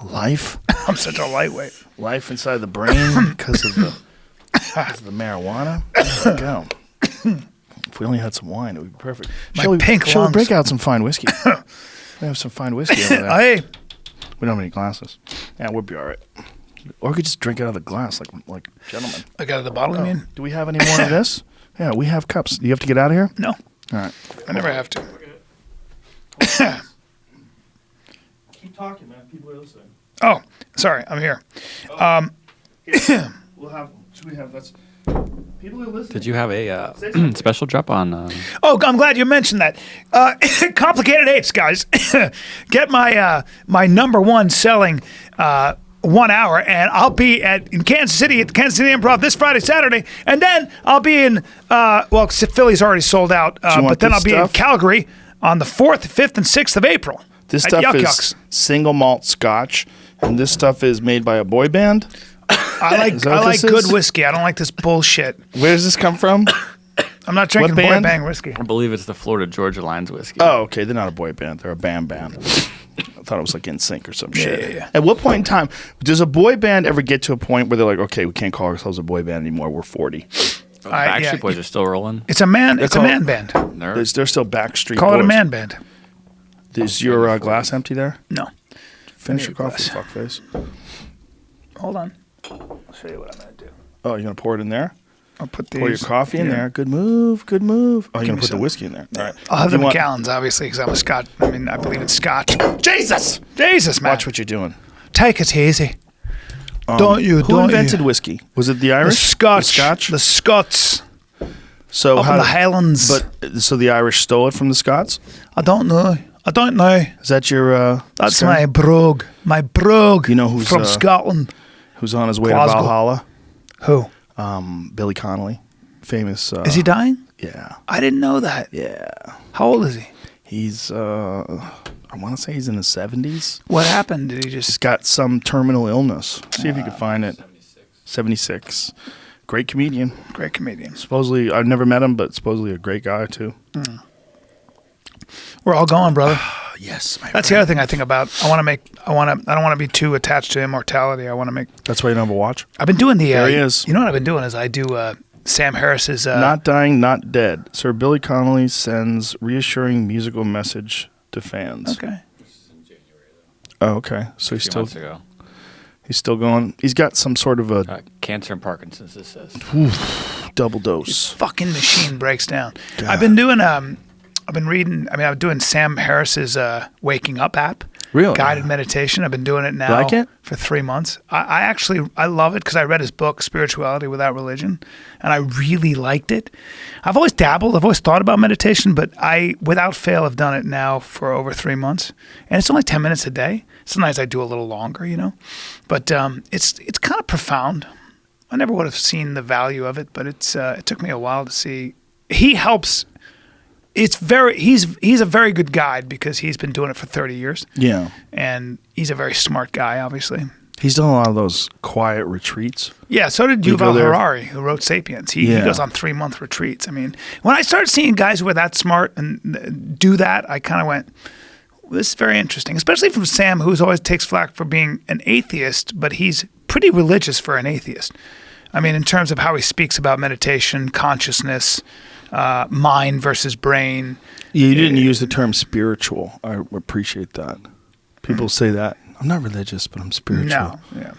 life. I'm such a lightweight. Life inside the brain because of the marijuana. There we go. If we only had some wine, it would be perfect. Shall we lungs. break out some fine whiskey? We have some fine whiskey over there. Hey. We don't have any glasses. Yeah, we'll be all right. Or we could just drink out of the glass like gentlemen. Like out of the bottle, you mean? Do we have any more of this? Yeah, we have cups. Do you have to get out of here? No. All right. I never have to. Keep talking, man. People are listening. Oh, sorry. I'm here. Should we have that's people are listening. Did you have a special drop on? Oh, I'm glad you mentioned that. Complicated Apes, guys. Get my my number one selling 1 hour, and I'll be in Kansas City at the Kansas City Improv this Friday, Saturday, and then I'll be in Philly's already sold out, but then I'll be in Calgary on the 4th, 5th, and 6th of April. This stuff is single malt Scotch, and this stuff is made by a boy band. I like good whiskey. I don't like this bullshit. Where does this come from? I'm not drinking boy band whiskey. I believe it's the Florida Georgia Lines whiskey. Oh, okay. They're not a boy band. They're a band. I thought it was like NSYNC or some shit. Yeah. At what point in time does a boy band ever get to a point where they're like, okay, we can't call ourselves a boy band anymore. We're 40. Backstreet Boys are still rolling. It's a man band. They're still Backstreet Call Boys. it a man band. Is your glass empty there? No. Finish your coffee, fuckface. Hold on. I'll show you what I'm going to do. Oh, you're going to pour it in there? I'll put these. Pour your coffee in there. Good move. Oh, you're going to put the whiskey in there. All right. I'll have the Macallans, obviously, because I'm a Scotch. I mean, I believe it's Scotch. Jesus, man. Watch what you're doing. Take it easy. Don't you? Who invented whiskey? Was it the Irish? The Scots. So up in the Highlands. So the Irish stole it from the Scots? I don't know. Is that your? That's Sky? my brogue. You know who's from Scotland? Who's on his way Glasgow. to Valhalla? Who? Billy Connolly, famous. Is he dying? Yeah. I didn't know that. Yeah. How old is he? He's I want to say he's in his 70s. What happened? Did he He's just... got some terminal illness. See if you can find it. 76. Great comedian. Great comedian. Supposedly, I've never met him, but supposedly a great guy too. We're all going, brother. Yes, my That's the other thing I think about. I don't want to be too attached to immortality. I want to make... That's why you don't have a watch? I've been doing the... There he is. You know what I've been doing is I do Sam Harris's... Not dying, not dead. Sir Billy Connolly sends reassuring musical message to fans. Okay. Oh, okay. So he's A few still... months ago. He's still going. He's got some sort of a Cancer and Parkinson's, this says. double dose. Fucking machine breaks down. God. I've been doing... I've been reading... I'm doing Sam Harris's Waking Up app. Really? Guided meditation. I've been doing it now Like it? for 3 months. I love it because I read his book, Spirituality Without Religion, and I really liked it. I've always dabbled. I've always thought about meditation, but I, without fail, have done it now for over 3 months. And it's only 10 minutes a day. Sometimes I do a little longer, But it's kind of profound. I never would have seen the value of it, but it took me a while to see. He helps... He's a very good guide because he's been doing it for 30 years. Yeah. And he's a very smart guy, obviously. He's done a lot of those quiet retreats. Yeah, so did You go Yuval there- Harari, who wrote *Sapiens*. He goes on 3-month retreats. I mean, when I started seeing guys who were that smart and do that, I kind of went, well, this is very interesting, especially from Sam, who always takes flack for being an atheist, but he's pretty religious for an atheist. I mean, in terms of how he speaks about meditation, consciousness, mind versus brain. You didn't use the term spiritual. I appreciate that. People say that. I'm not religious, but I'm spiritual. No,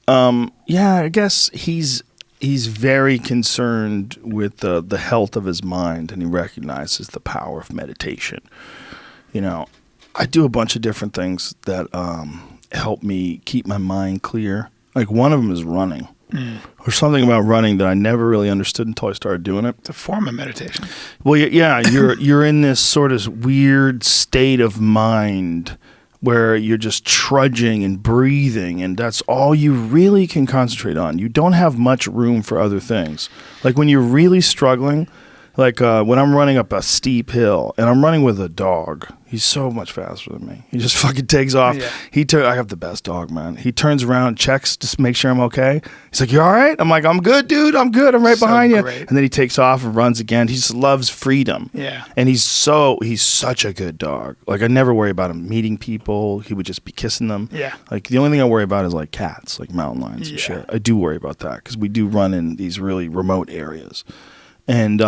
yeah. Yeah, I guess he's very concerned with the health of his mind, and he recognizes the power of meditation. I do a bunch of different things that help me keep my mind clear. Like one of them is running. Or something about running that I never really understood until I started doing it. It's a form of meditation. Well, yeah, you're in this sort of weird state of mind where you're just trudging and breathing, and that's all you really can concentrate on. You don't have much room for other things. Like when you're really struggling, like when I'm running up a steep hill, and I'm running with a dog. He's so much faster than me. He just fucking takes off. Yeah. I have the best dog, man. He turns around, checks, just to make sure I'm okay. He's like, "You all right?" I'm like, "I'm good, dude. I'm good. I'm right behind you." And then he takes off and runs again. He just loves freedom. Yeah. And he's such a good dog. Like I never worry about him meeting people. He would just be kissing them. Yeah. Like the only thing I worry about is like cats, like mountain lions and shit. I do worry about that because we do run in these really remote areas. And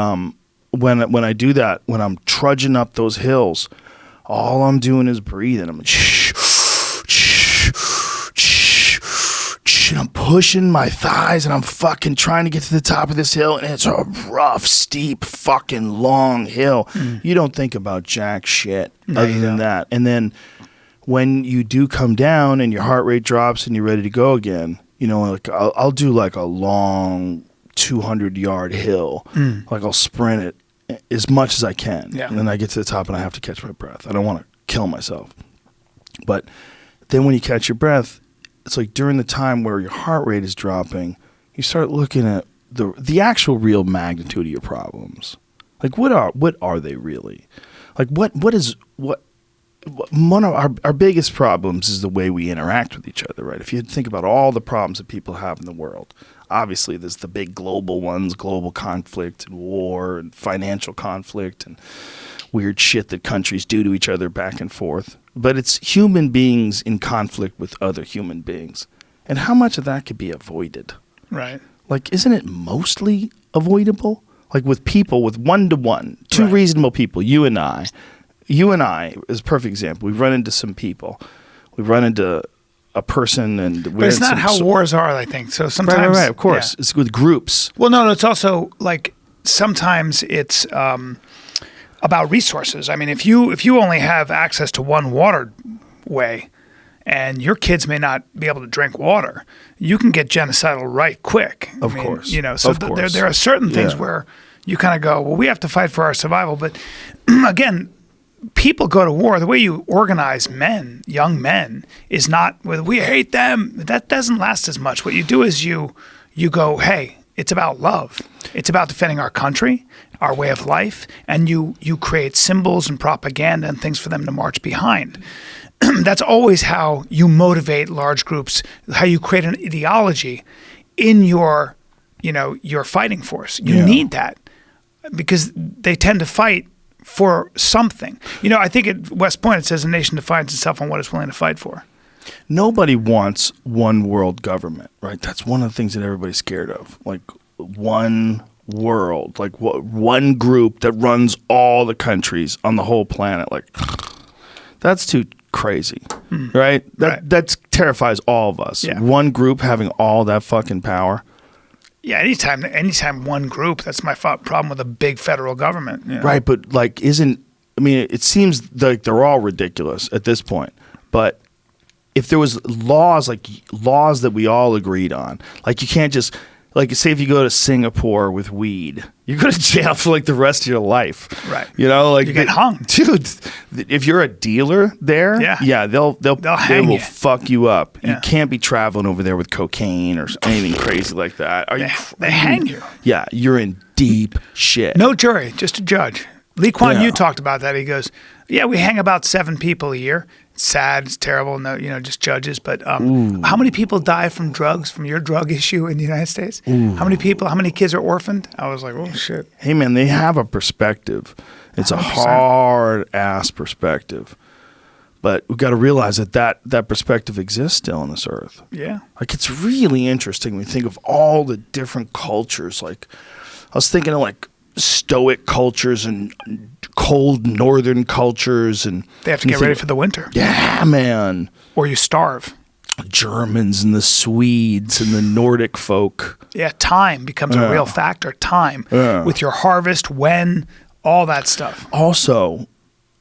when I do that, when I'm trudging up those hills, all I'm doing is breathing. I'm like, and I'm pushing my thighs, and I'm fucking trying to get to the top of this hill, and it's a rough, steep, fucking long hill. You don't think about jack shit other than that. And then when you do come down and your heart rate drops and you're ready to go again, like I'll do like a long 200-yard hill. Like I'll sprint it as much as I can. Yeah. And then I get to the top and I have to catch my breath. I don't want to kill myself. But then when you catch your breath, it's like during the time where your heart rate is dropping, you start looking at the actual real magnitude of your problems. Like what are they really? Like one of our biggest problems is the way we interact with each other, right? If you think about all the problems that people have in the world, obviously there's the big global ones, global conflict and war and financial conflict and weird shit that countries do to each other back and forth. But it's human beings in conflict with other human beings. And how much of that could be avoided? Right. Like, isn't it mostly avoidable? Like with people, with one-to-one, two reasonable people, you and I is a perfect example. We've run into some people. We've run into a person, and but it's not how wars are, I think. So sometimes, right, of course, it's with groups. Well, no, it's also like sometimes it's about resources. I mean, if you only have access to one waterway, and your kids may not be able to drink water, you can get genocidal right quick. Of course. So there are certain things where you kind of go, well, we have to fight for our survival. But again, people go to war. The way you organize young men, is not with "we hate them." That doesn't last as much. What you do is you go, hey, it's about love. It's about defending our country, our way of life, and you create symbols and propaganda and things for them to march behind. That's always how you motivate large groups, how you create an ideology in your fighting force. You need that because they tend to fight for something. I think at West Point it says a nation defines itself on what it's willing to fight for. Nobody wants one world government, right? That's one of the things that everybody's scared of. Like one world, like one group that runs all the countries on the whole planet. Like that's too crazy, right? That terrifies all of us. Yeah. One group having all that fucking power. Yeah, anytime one group, that's my problem with a big federal government. Right, but it seems like they're all ridiculous at this point. But if there was laws that we all agreed on, like you can't just, like say if you go to Singapore with weed, you go to jail for like the rest of your life. Right. Like you get hung. Dude, if you're a dealer there, they'll hang will you. Fuck you up. Yeah. You can't be traveling over there with cocaine or anything crazy like that. They hang you. Yeah, you're in deep shit. No jury, just a judge. Lee Kuan Yew talked about that. He goes, "Yeah, we hang about 7 people a year. It's sad, it's terrible. No, just judges. But how many people die from drugs, from your drug issue in the United States? How many kids are orphaned?" I was like, "Oh shit." Hey man, they have a perspective. It's 100%. A hard ass perspective, but we've got to realize that perspective exists still on this earth. Yeah, like it's really interesting when you think of all the different cultures. Like I was thinking of like stoic cultures and cold northern cultures, and they have to get ready for the winter. Yeah, man. Or you starve. Germans and the Swedes and the Nordic folk. Yeah, time becomes a real factor. Time with your harvest, when, all that stuff. Also,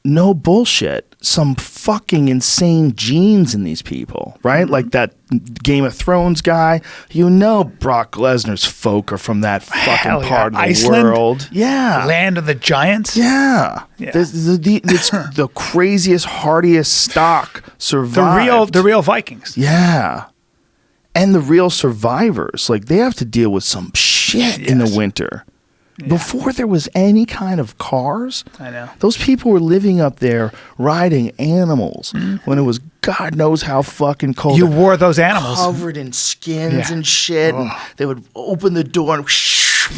no bullshit. Some fucking insane genes in these people, right? Like that Game of Thrones guy. Brock Lesnar's folk are from that fucking part of the Iceland, world. Yeah. Land of the giants. Yeah. It's the craziest, hardiest stock survived. The real Vikings. Yeah. And the real survivors. Like they have to deal with some shit in the winter. Yeah. Before there was any kind of cars, I know. Those people were living up there riding animals when it was God knows how fucking cold. You wore those animals. Covered in skins and shit. And they would open the door and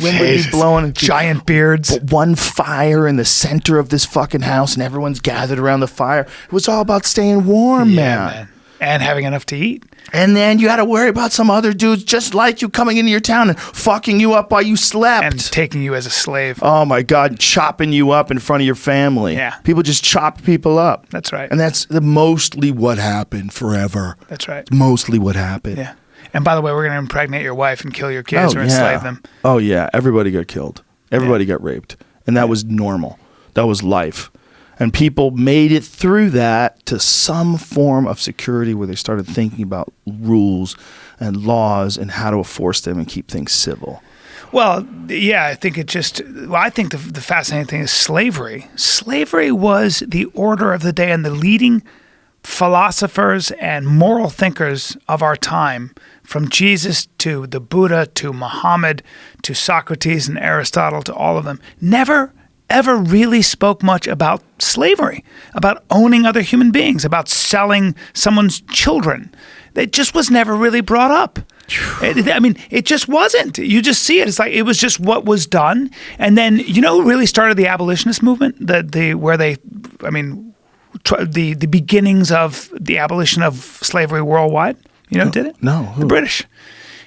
wind would be blowing. Giant beards. But one fire in the center of this fucking house and everyone's gathered around the fire. It was all about staying warm, man. And having enough to eat. And then you had to worry about some other dudes just like you coming into your town and fucking you up while you slept. And taking you as a slave. Oh, my God. Chopping you up in front of your family. Yeah. People just chopped people up. That's right. And that's mostly what happened forever. That's right. Mostly what happened. Yeah. And by the way, we're going to impregnate your wife and kill your kids or enslave them. Oh, yeah. Everybody got killed. Everybody got raped. And that was normal. That was life. And people made it through that to some form of security where they started thinking about rules and laws and how to enforce them and keep things civil. Well, yeah, I think I think the fascinating thing is slavery. Slavery was the order of the day, and the leading philosophers and moral thinkers of our time, from Jesus to the Buddha to Muhammad to Socrates and Aristotle to all of them, never ever really spoke much about slavery, about owning other human beings, about selling someone's children. It just was never really brought up. It just wasn't. You just see it. It's like it was just what was done. And then, who really started the abolitionist movement? The beginnings of the abolition of slavery worldwide. Who did it? No. Who? The British.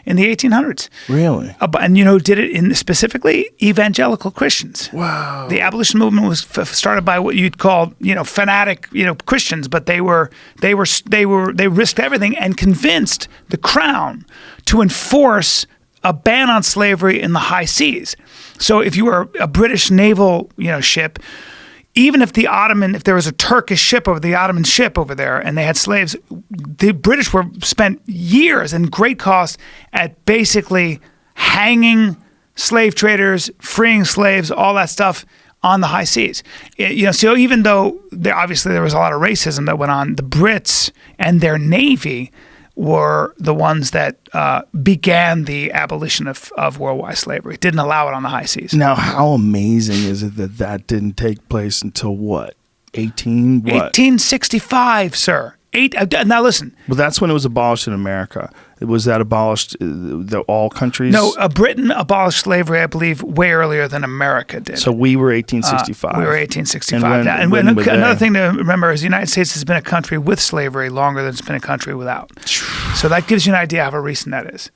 In the 1800s. Really? And did it in specifically evangelical Christians. Wow. The abolition movement was started by what you'd call, fanatic, Christians, but they risked everything and convinced the crown to enforce a ban on slavery in the high seas. So if you were a British naval, ship, even if if there was a Turkish ship over the Ottoman ship over there and they had slaves, the British spent years and great cost at basically hanging slave traders, freeing slaves, all that stuff on the high seas. So even though there was a lot of racism that went on, the Brits and their navy were the ones that began the abolition of worldwide slavery. Didn't allow it on the high seas. Now, how amazing is it that that didn't take place until what? 1865, sir. Now listen. Well, that's when it was abolished in America. Was that abolished all countries? No, Britain abolished slavery, I believe, way earlier than America did. So we were 1865. We were 1865. Another thing to remember is the United States has been a country with slavery longer than it's been a country without. So that gives you an idea of how recent that is.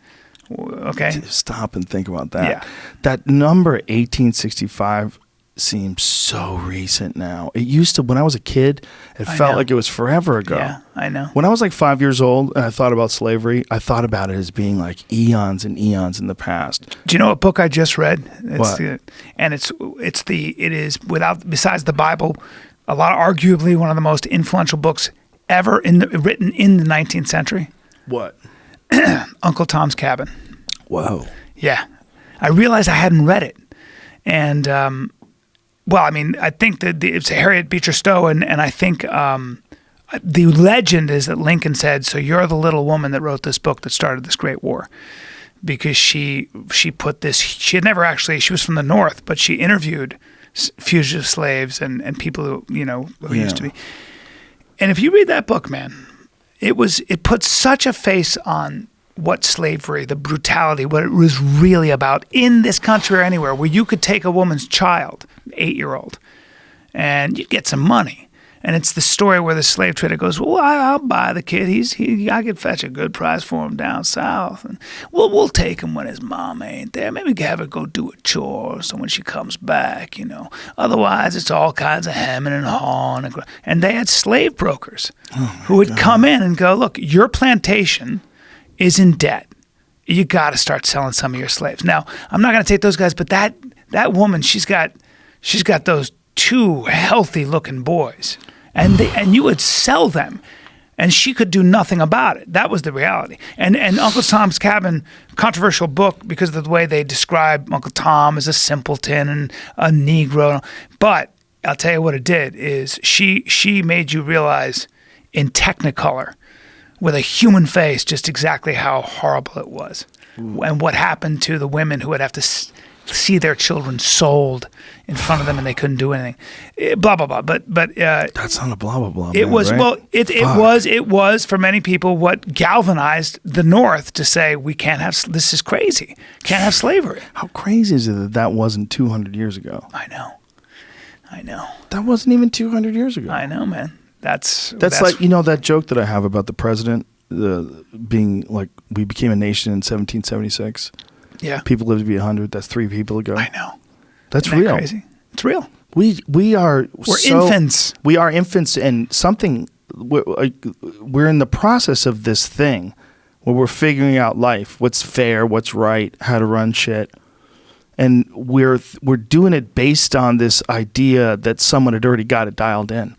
Okay? Stop and think about that. Yeah. That number 1865 seems so recent now. It used to, when I was a kid, it felt like it was forever ago. Yeah, I know. When I was like 5 years old and I thought about slavery, I thought about it as being like eons and eons in the past. Do you know what book I just read? What? It is besides the Bible, arguably one of the most influential books ever written in the 19th century. What? Uncle Tom's Cabin. Whoa. Yeah. I realized I hadn't read it. And well, I mean, I think that it's Harriet Beecher Stowe, and I think the legend is that Lincoln said, "So you're the little woman that wrote this book that started this great war," because she put this. She had never actually. She was from the North, but she interviewed fugitive slaves and people who used to be. And if you read that book, man, it put such a face on what slavery, the brutality, what it was really about in this country or anywhere, where you could take a woman's child, 8-year-old, and you'd get some money. And it's the story where the slave trader goes, "Well, I'll buy the kid. I could fetch a good price for him down south, and we'll take him when his mom ain't there. Maybe have her go do a chore, so when she comes back, Otherwise, it's all kinds of hemming and hawing." And they had slave brokers who would come in and go, "Look, your plantation is in debt. You got to start selling some of your slaves." Now, I'm not going to take those guys, but that woman, she's got those 2 healthy-looking boys, and you would sell them, and she could do nothing about it. That was the reality. And Uncle Tom's Cabin, controversial book because of the way they describe Uncle Tom as a simpleton and a Negro. But I'll tell you what it did is she made you realize in Technicolor, with a human face, just exactly how horrible it was. And what happened to the women who would have to see their children sold in front of them and they couldn't do anything. Blah, blah, blah. But that's not a blah, blah, blah. It was, right? well, it was for many people what galvanized the North to say, we can't have, this is crazy. Can't have slavery. How crazy is it that wasn't 200 years ago? I know. That wasn't even 200 years ago. I know, man. That's like, that joke that I have about the president being like, we became a nation in 1776. Yeah. People lived to be 100. That's 3 people ago. I know. That's Isn't that real. Crazy? It's real. We're infants. We are infants, and we're in the process of this thing where we're figuring out life, what's fair, what's right, how to run shit. And we're doing it based on this idea that someone had already got it dialed in.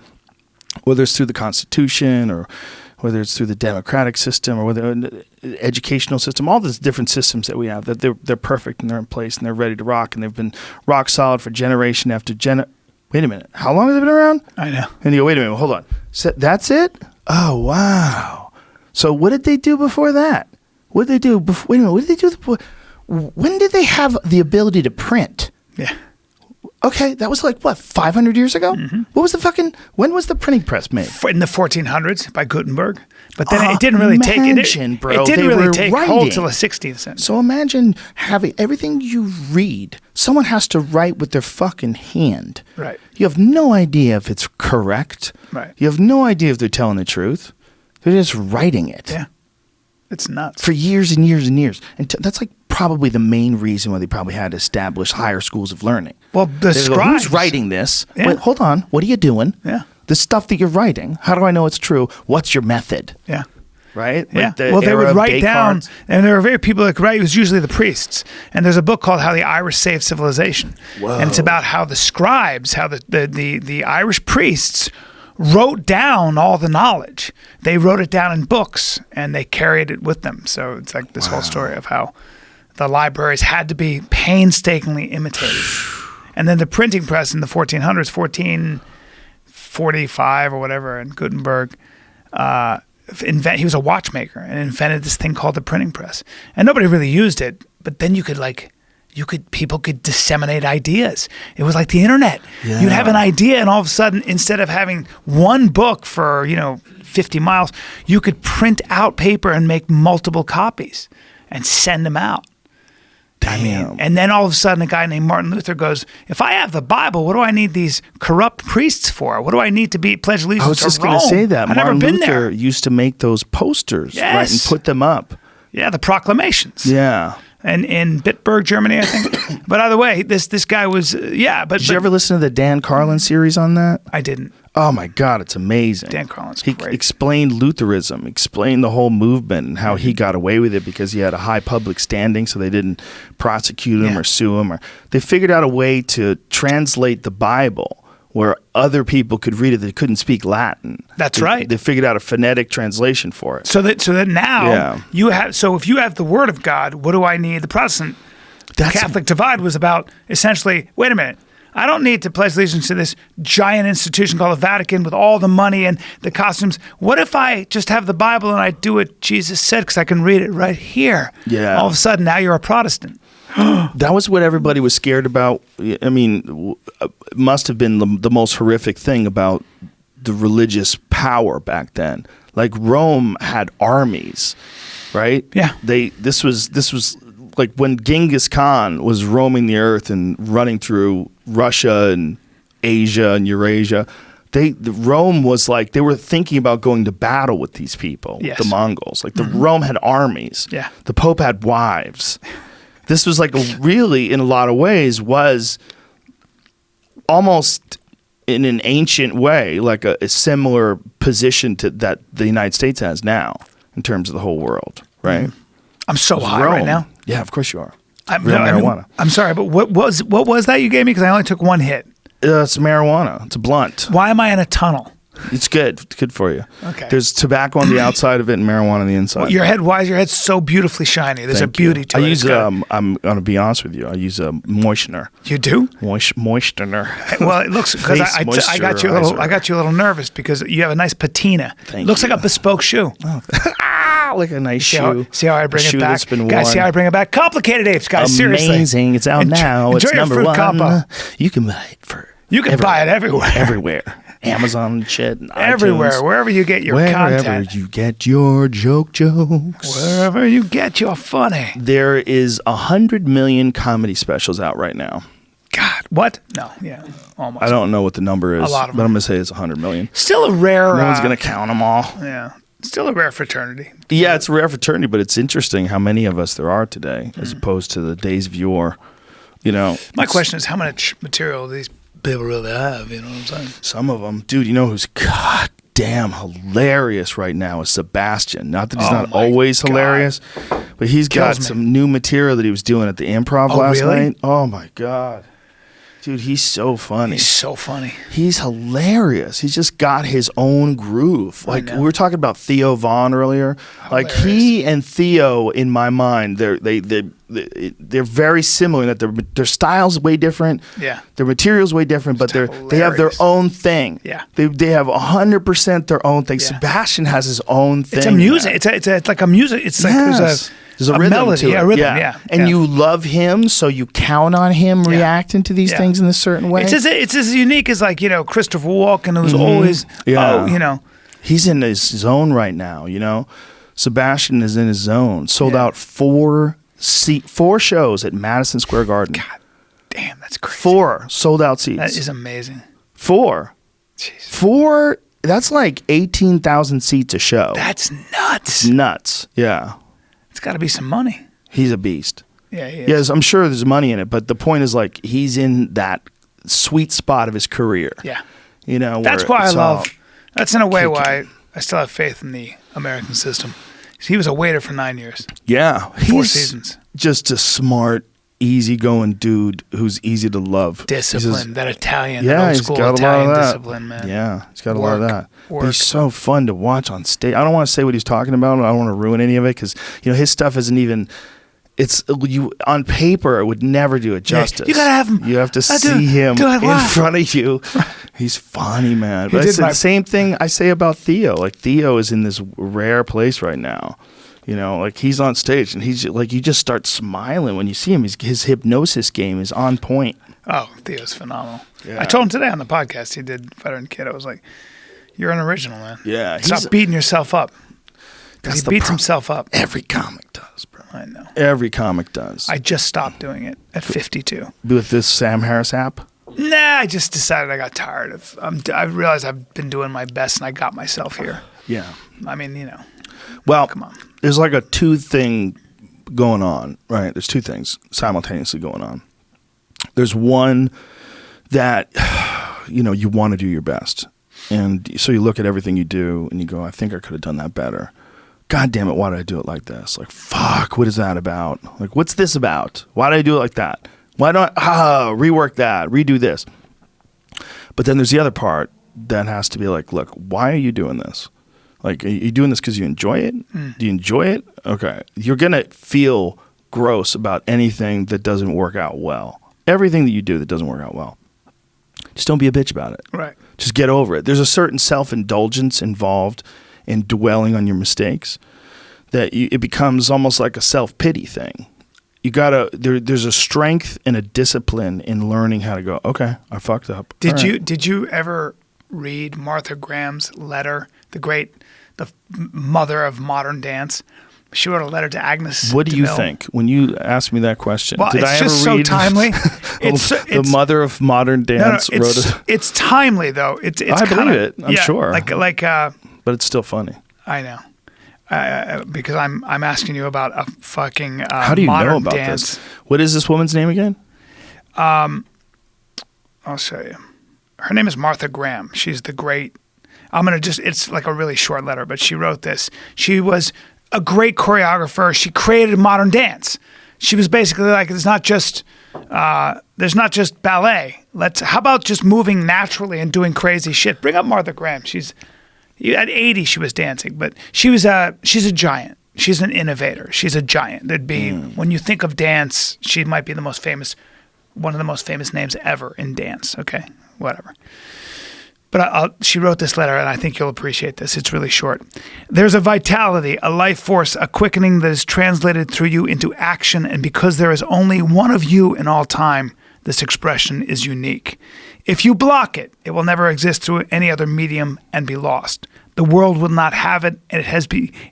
Whether it's through the Constitution or whether it's through the democratic system or whether educational system, all these different systems that we have, that they're perfect and they're in place and they're ready to rock and they've been rock solid for generation after Wait a minute, how long have they been around? I know. And you go, wait a minute, hold on. So that's it? Oh, wow. So what did they do before that? What did they do before? Wait a minute, what did they do before? When did they have the ability to print? Yeah. Okay, that was like, what, 500 years ago? Mm-hmm. When was the printing press made? In the 1400s by Gutenberg. But then it didn't really take hold till the 16th century. So imagine having everything you read, someone has to write with their fucking hand. Right. You have no idea if it's correct. Right. You have no idea if they're telling the truth. They're just writing it. Yeah. It's nuts. For years and years and years. And that's like probably the main reason why they probably had to establish higher schools of learning. Well, the scribes. Who's writing this? Yeah. Wait, hold on. What are you doing? Yeah. The stuff that you're writing, how do I know it's true? What's your method? Yeah. Right? Yeah. Like They would write down, and there were very people that could write. It was usually the priests. And there's a book called How the Irish Saved Civilization. Whoa. And it's about how the scribes, how the Irish priests wrote down all the knowledge. They wrote it down in books, and they carried it with them. So it's like this whole story of how the libraries had to be painstakingly imitated. And then the printing press in the 1400s, 1445 or whatever, and Gutenberg, he was a watchmaker and invented this thing called the printing press. And nobody really used it, but then people could disseminate ideas. It was like the internet. Yeah. You'd have an idea, and all of a sudden, instead of having one book for 50 miles, you could print out paper and make multiple copies and send them out. Damn. And then all of a sudden, a guy named Martin Luther goes, "If I have the Bible, what do I need these corrupt priests for? What do I need to pledge allegiance to Rome?" I was just going to say that. I've Martin never been Luther there. used to make those posters, right, and Yes. put them up. Yeah, the proclamations. Yeah. And in Bitburg, Germany, I think. But either way, this guy was, But Did you ever listen to the Dan Carlin series on that? I didn't. Oh my God, it's amazing. Dan Carlin's He great. explained Lutheranism, explained the whole movement and how he got away with it because he had a high public standing, so they didn't prosecute him Yeah. or sue him. Or they figured out a way to translate the Bible where other people could read it that couldn't speak Latin. That's right. They figured out a phonetic translation for it. So that now Yeah. you have. So if you have the Word of God, what do I need? The Protestant Catholic divide was about essentially. Wait a minute. I don't need to pledge allegiance to this giant institution called the Vatican with all the money and the costumes. What if I just have the Bible and I do what Jesus said because I can read it right here? Yeah. All of a sudden, now you're a Protestant. That was what everybody was scared about. I mean, it must have been the most horrific thing about the religious power back then. Like Rome had armies, right? Yeah. This was like when Genghis Khan was roaming the earth and running through Russia and Asia and Eurasia. Rome was like they were thinking about going to battle with these people, Yes. the Mongols. Like Rome had armies. Yeah. The Pope had wives. This was like really, in a lot of ways, was almost in an ancient way, like a similar position to that the United States has now in terms of the whole world, right? I'm so high Rome. right now. Yeah, of course you are. I'm, Real no, I mean, marijuana. I'm sorry, but what was that you gave me? Because I only took one hit. It's marijuana. It's a blunt. Why am I in a tunnel? It's good. It's good for you. Okay. There's tobacco on the outside of it and marijuana on the inside. Why is your head so beautifully shiny? There's Thank a beauty you. to I it. use It's got- I'm gonna be honest with you. I use a moistener. You do? Moistener. Well, it looks because Face I got you a little nervous because you have a nice patina. Thank Looks you. like a bespoke shoe. Like a nice See shoe. how I bring a it shoe back, that's been guys. See how I worn. bring it back. Complicated apes, guys. Seriously, Amazing. It's out now. Enjoy It's your number fruit one. combo. You can buy it for. You can buy it everywhere. Everywhere. Amazon and shit. And Everywhere, iTunes. wherever you get your Wherever content, you get your jokes. wherever you get your funny. There is 100 million comedy specials out right now. God, what? No, yeah, almost. I don't know what the number is, A lot of but I'm them. going to say it's 100 million. Still a rare. No one's going to count them all. Yeah, still a rare fraternity. Yeah, it's a rare fraternity, but it's interesting how many of us there are today as opposed to the days of yore. You know, My question is, how much material do these people really have? You know what I'm saying? some of them, dude, you know who's goddamn hilarious right now is Sebastian. Not that he's Oh not my always God. hilarious, but he's got Kills me. some new material that he was doing at the Improv Oh, last really? night. Oh my God. Dude, he's so funny. He's so funny. He's hilarious. He's just got his own groove. Like know. we were talking about Theo Vaughn earlier. Like he and Theo, in my mind, they're very similar in that their style's way different. Yeah. Their material's way different, but they have their hilarious. own thing. Yeah. They have 100% their own thing. Yeah. Sebastian has his own thing. It's a music. It's like a music. It's like Yes. There's a rhythm melody. to it. Yeah, a rhythm. Yeah. And yeah. you love him, so you count on him reacting to these Yeah. things in a certain way. It's as unique as like Christopher Walken, who's always Yeah. He's in his zone right now, you know. Sebastian is in his zone. Sold Yeah. out 4 shows at Madison Square Garden. God damn, that's crazy. 4 sold out seats. That is amazing. 4. Jeez. 4. That's like 18,000 seats a show. That's nuts. Nuts. Yeah. It's got to be some money. He's a beast. Yeah, he is. Yes, I'm sure there's money in it, but the point is like he's in that sweet spot of his career. Yeah. You know, That's where why I it's love. all- That's in a way kicking. why I still have faith in the American system. He was a waiter for 9 years. Yeah, 4 he's seasons. Just a smart, easygoing dude who's easy to love. Discipline, He's just- that Italian, yeah, that old he's school got a lot Italian of that. discipline, man. Yeah, he's got a lot of Work, that. But work. he's so fun to watch on stage. I don't want to say what he's talking about. I don't want to ruin any of it because his stuff isn't even. it's you on paper it would never do it justice. You gotta have him. You have to see him in front of you. He's funny, man. But it's the same thing I say about Theo. Like Theo is in this rare place right now. You know, like he's on stage and he's like, you just start smiling when you see him. His hypnosis game is on point. Oh, Theo's phenomenal. Yeah. I told him today on the podcast, he did Veteran Kid. I was like, you're an original, man. Yeah. Stop beating yourself up. He beats himself up. Every comic does, bro. I know. Every comic does. I just stopped doing it at 52. With this Sam Harris app? Nah, I just decided I got tired of. I realized I've been doing my best and I got myself here. Yeah. I mean, you know. Well, come on. There's like a two thing going on, right? There's two things simultaneously going on. There's one that, you know, you want to do your best. And so you look at everything you do and you go, I think I could have done that better. God damn it, why did I do it like this? Like, fuck, what is that about? Like, what's this about? Why did I do it like that? Why don't I rework that, redo this? But then there's the other part that has to be like, look, why are you doing this? Like, are you doing this because you enjoy it? Do you enjoy it? Okay. You're going to feel gross about anything that doesn't work out well. Everything that you do that doesn't work out well. Just don't be a bitch about it. Right. Just get over it. There's a certain self-indulgence involved in dwelling on your mistakes that it becomes almost like a self-pity thing. You gotta. There's a strength and a discipline in learning how to go, okay, I fucked up. Did you ever read Martha Graham's letter, the mother of modern dance? She wrote a letter to Agnes. What do you DeMille. think when you ask me that question? Well, Did it's I just ever read so timely. the mother of modern dance wrote it? It's timely though. It's I believe it. I'm sure. But it's still funny. I know. Because I'm asking you about a fucking how do you modern know about dance. this? What is this woman's name again? I'll show you. Her name is Martha Graham. She's the great. It's like a really short letter, but she wrote this. She was a great choreographer. She created modern dance. She was basically like, there's not just ballet. How about just moving naturally and doing crazy shit? Bring up Martha Graham. At 80 she was dancing, but she's a giant. She's an innovator. She's a giant. When you think of dance, she might be one of the most famous names ever in dance. Okay, whatever. But she wrote this letter, and I think you'll appreciate this. It's really short. There's a vitality, a life force, a quickening that is translated through you into action, and because there is only one of you in all time, this expression is unique. If you block it, it will never exist through any other medium and be lost. The world will not have it, and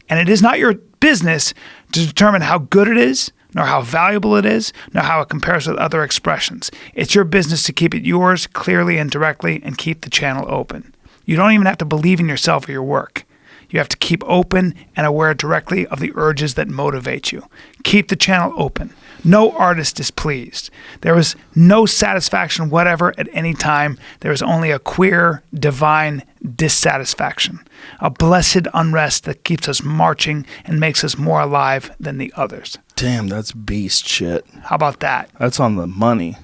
it is not your business to determine how good it is, nor how valuable it is, nor how it compares with other expressions. It's your business to keep it yours clearly and directly and keep the channel open. You don't even have to believe in yourself or your work. You have to keep open and aware directly of the urges that motivate you. Keep the channel open. No artist is pleased. There is no satisfaction whatever at any time. There is only a queer, divine dissatisfaction, a blessed unrest that keeps us marching and makes us more alive than the others. Damn, that's beast shit. How about that? That's on the money.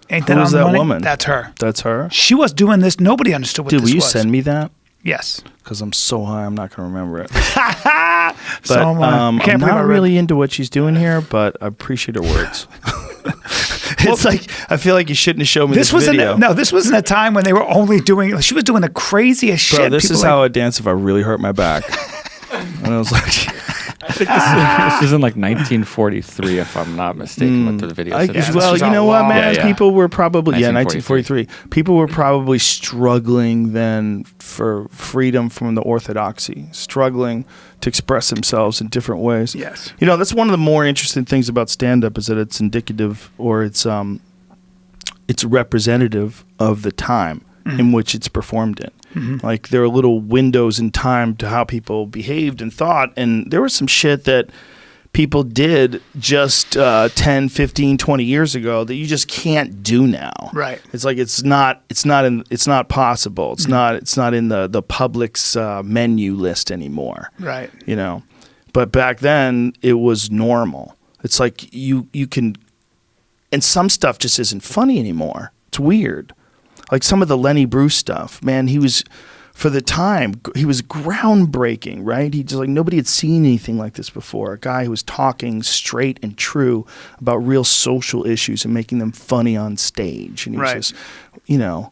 Ain't that on the money? Woman? That's her. That's her? She was doing this. Nobody understood what this was. Dude, will you send me that? Yes. Because I'm so high, I'm not going to remember it. So I'm not really into what she's doing here, but I appreciate her words. It's like, I feel like you shouldn't have shown me this video. This wasn't a time when they were only doing, she was doing the craziest shit. Bro, this is how I dance if I really hurt my back. And I was like... I think this is in like 1943, if I'm not mistaken, what the video said. Well, you know what, man? Yeah. People were probably 1943. People were probably struggling then for freedom from the orthodoxy, struggling to express themselves in different ways. Yes. You know, that's one of the more interesting things about stand-up is that it's indicative or it's representative of the time in which it's performed in. Mm-hmm. Like there are little windows in time to how people behaved and thought, and there was some shit that people did just 10, 15, 20 years ago that you just can't do now. Right. It's like it's not possible. It's not in the public's menu list anymore. Right. You know. But back then it was normal. It's like you can, and some stuff just isn't funny anymore. It's weird. Like some of the Lenny Bruce stuff, man, he was for the time, he was groundbreaking, right? He just like nobody had seen anything like this before. A guy who was talking straight and true about real social issues and making them funny on stage. And he was just, you know,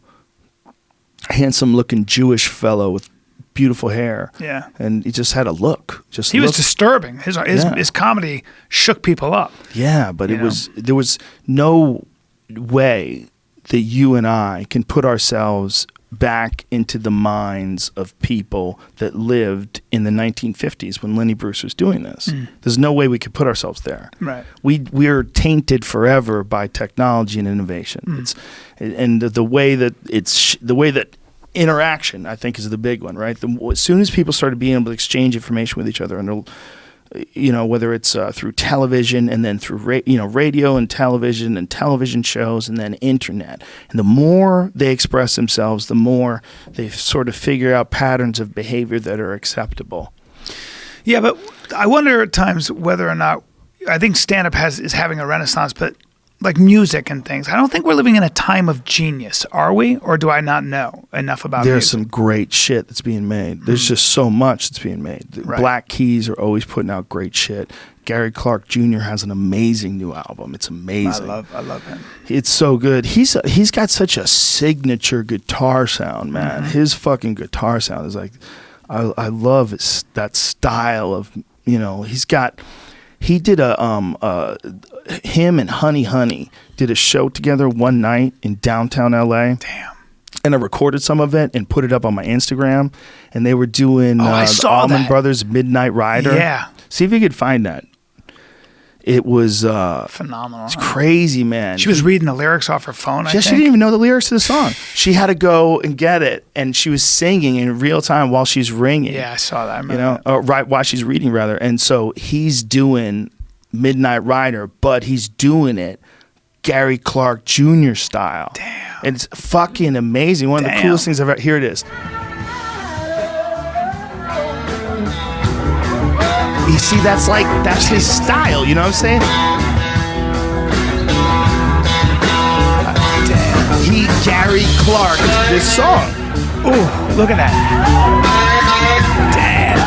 handsome-looking Jewish fellow with beautiful hair. Yeah. And he just had a look. He was disturbing. His comedy shook people up. Yeah, but there was no way that you and I can put ourselves back into the minds of people that lived in the 1950s when Lenny Bruce was doing this. There's no way we could put ourselves there. Right. We're tainted forever by technology and innovation. And the way that interaction, I think, is the big one, right? As soon as people started being able to exchange information with each other, and you know, whether it's through television and then through radio and television shows and then internet, and the more they express themselves, the more they sort of figure out patterns of behavior that are acceptable. Yeah, but I wonder at times whether or not, I think stand-up is having a renaissance, but like music and things, I don't think we're living in a time of genius, are we? Or do I not know enough about music? There's some great shit that's being made. There's just so much that's being made. Right. Black Keys are always putting out great shit. Gary Clark Jr. has an amazing new album. It's amazing. I love him. It's so good. He's got such a signature guitar sound, man. His fucking guitar sound is like, I love that style of, you know, he did him and Honey did a show together one night in downtown LA. Damn. And I recorded some of it and put it up on my Instagram. And they were doing I the saw Allman that. Brothers Midnight Rider. Yeah. See if you could find that. It was phenomenal. It's crazy, man. She was reading the lyrics off her phone, I think. She didn't even know the lyrics to the song. She had to go and get it, and she was singing in real time while she's ringing. Yeah, I saw that. I remember right while she's reading, rather. And so he's doing Midnight Rider, but he's doing it Gary Clark Jr. style. Damn. And it's fucking amazing. One of the coolest things I've ever. Here it is. You see, that's his style, you know what I'm saying? Damn. Gary Clark this song. Ooh, look at that. Damn.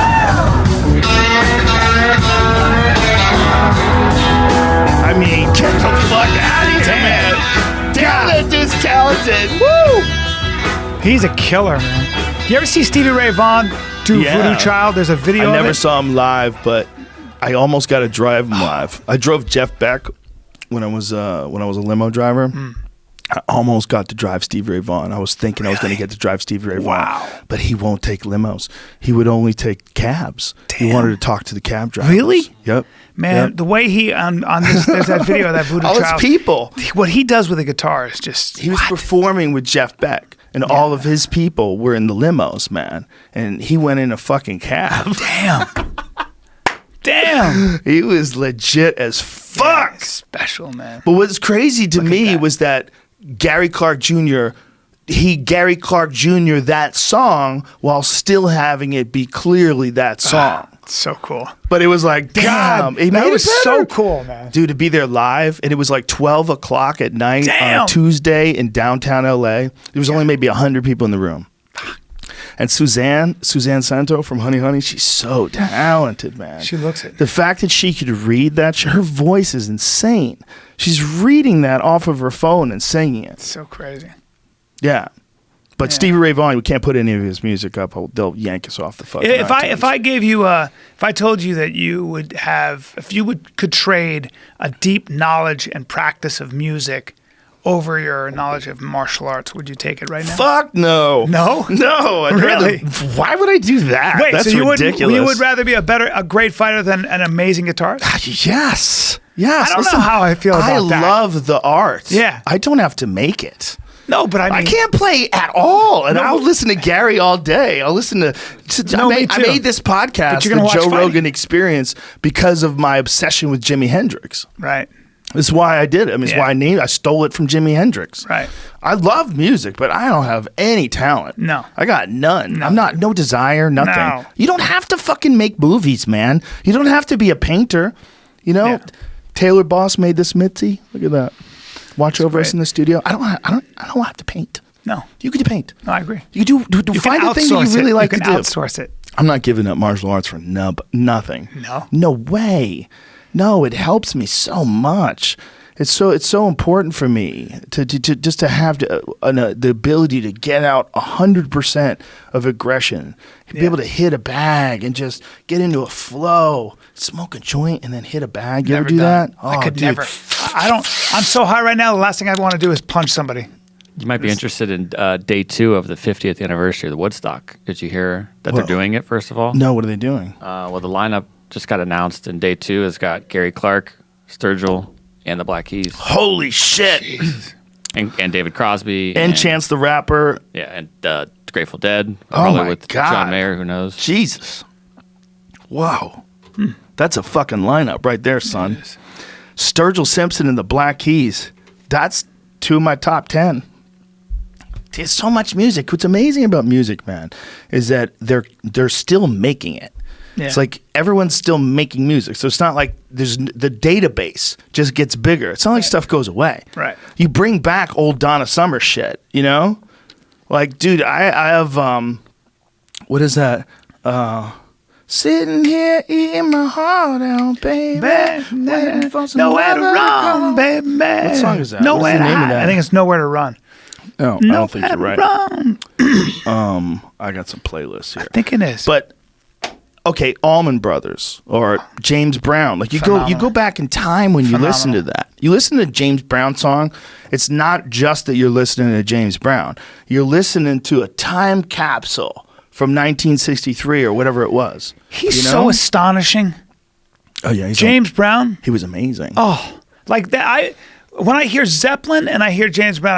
I mean, get the fuck out of here, man. Damn, that dude's talented. Woo! He's a killer, man. You ever see Stevie Ray Vaughan do Voodoo Child? There's a video of it. I never saw him live, but I almost got to drive him live. I drove Jeff Beck when I was a limo driver. I almost got to drive Stevie Ray Vaughan. I was thinking I was going to get to drive Stevie Ray Vaughan. Wow. But he won't take limos. He would only take cabs. Damn. He wanted to talk to the cab drivers. Really? Yep. Man, the way he on this, there's that video of that Voodoo all Child. His people. What he does with the guitar is just. He was performing with Jeff Beck, and all of his people were in the limos, man. And he went in a fucking cab. Damn. He was legit as fuck. Yeah, special, man. But what's crazy to me was that Gary Clark Jr., Gary Clark Jr. that song while still having it be clearly that song. So cool. But it was like, damn. God, that was so cool, man. Dude, to be there live, and it was like 12 o'clock at night on a Tuesday in downtown LA. There was only maybe 100 people in the room. And Suzanne Santo from Honey, she's so talented, man. She looks it. The fact that she could read that, her voice is insane. She's reading that off of her phone and singing it. It's so crazy. Yeah. But Stevie Ray Vaughan, we can't put any of his music up. They'll yank us off the fucking If I gave you if I told you that you would have, if you could trade a deep knowledge and practice of music over your knowledge of martial arts, would you take it right now? Fuck no. No? No. Really? Why would I do that? Wait, that's so you ridiculous. You would rather be a great fighter than an amazing guitarist? Yes. I don't know how I feel about that. I love the art. Yeah. I don't have to make it. No, but I can't play at all, and I'll listen to Gary all day. I'll listen to. I made this podcast, the Joe Rogan Experience, because of my obsession with Jimi Hendrix. Right. This is why I did it. I mean, it's why I stole it from Jimi Hendrix. Right. I love music, but I don't have any talent. No. I got none. No. I'm no desire, nothing. No. You don't have to fucking make movies, man. You don't have to be a painter. You know, Taylor Boss made this Mitzi. Look at that. Watch over us in the studio. I don't have to paint. No. You could paint. No, I agree. You could You find can the thing that you really like to You do. can outsource it. I'm not giving up martial arts for nothing. No? No way. No, it helps me so much. It's so important for me to just to have the ability to get out 100% of aggression, be able to hit a bag and just get into a flow, smoke a joint and then hit a bag. You ever do that? Oh, I could dude. never. I don't. I'm so high right now. The last thing I want to do is punch somebody. You might be interested in day 2 of the 50th anniversary of the Woodstock. Did you hear that they're doing it, first of all? No, what are they doing? Well, the lineup just got announced, and day 2 has got Gary Clark, Sturgill, and the Black Keys. Holy shit. And David Crosby. And Chance the Rapper. Yeah, and the Grateful Dead. Oh, Probably my with God. John Mayer, who knows. Jesus. Wow. That's a fucking lineup right there, son. Sturgill Simpson and the Black Keys. That's 2 of my top 10. There's so much music. What's amazing about music, man, is that they're still making it. Yeah. It's like everyone's still making music. So it's not like the database just gets bigger. It's not like stuff goes away. Right. You bring back old Donna Summer shit, you know? Like, dude, I have what is that? Sitting here eating my heart out, baby. Waiting for some Nowhere to weather run, to baby. What song is that? Nowhere What's the to name of hide. that? I think it's Nowhere to Run. No, I don't think you're right. I got some playlists here. I think it is. But okay, Allman Brothers or James Brown. Like you go back in time when you listen to that. You listen to a James Brown song, it's not just that you're listening to James Brown. You're listening to a time capsule from 1963 or whatever it was. He's so astonishing. Oh yeah, James Brown. He was amazing. Oh, like that. When I hear Zeppelin and I hear James Brown,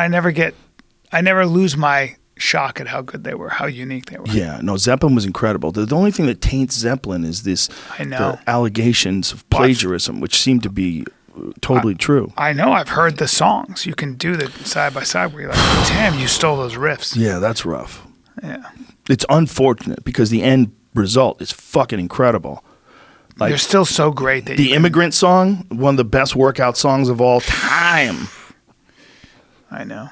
I never lose my shock at how good they were, how unique they were. Yeah, no, Zeppelin was incredible. The only thing that taints Zeppelin is the allegations of plagiarism, which seem to be totally true. I know. I've heard the songs. You can do the side by side where you're like, damn, you stole those riffs. Yeah, that's rough. Yeah. It's unfortunate because the end result is fucking incredible. Like, they're still so great. That the Immigrant Song, one of the best workout songs of all time. I know.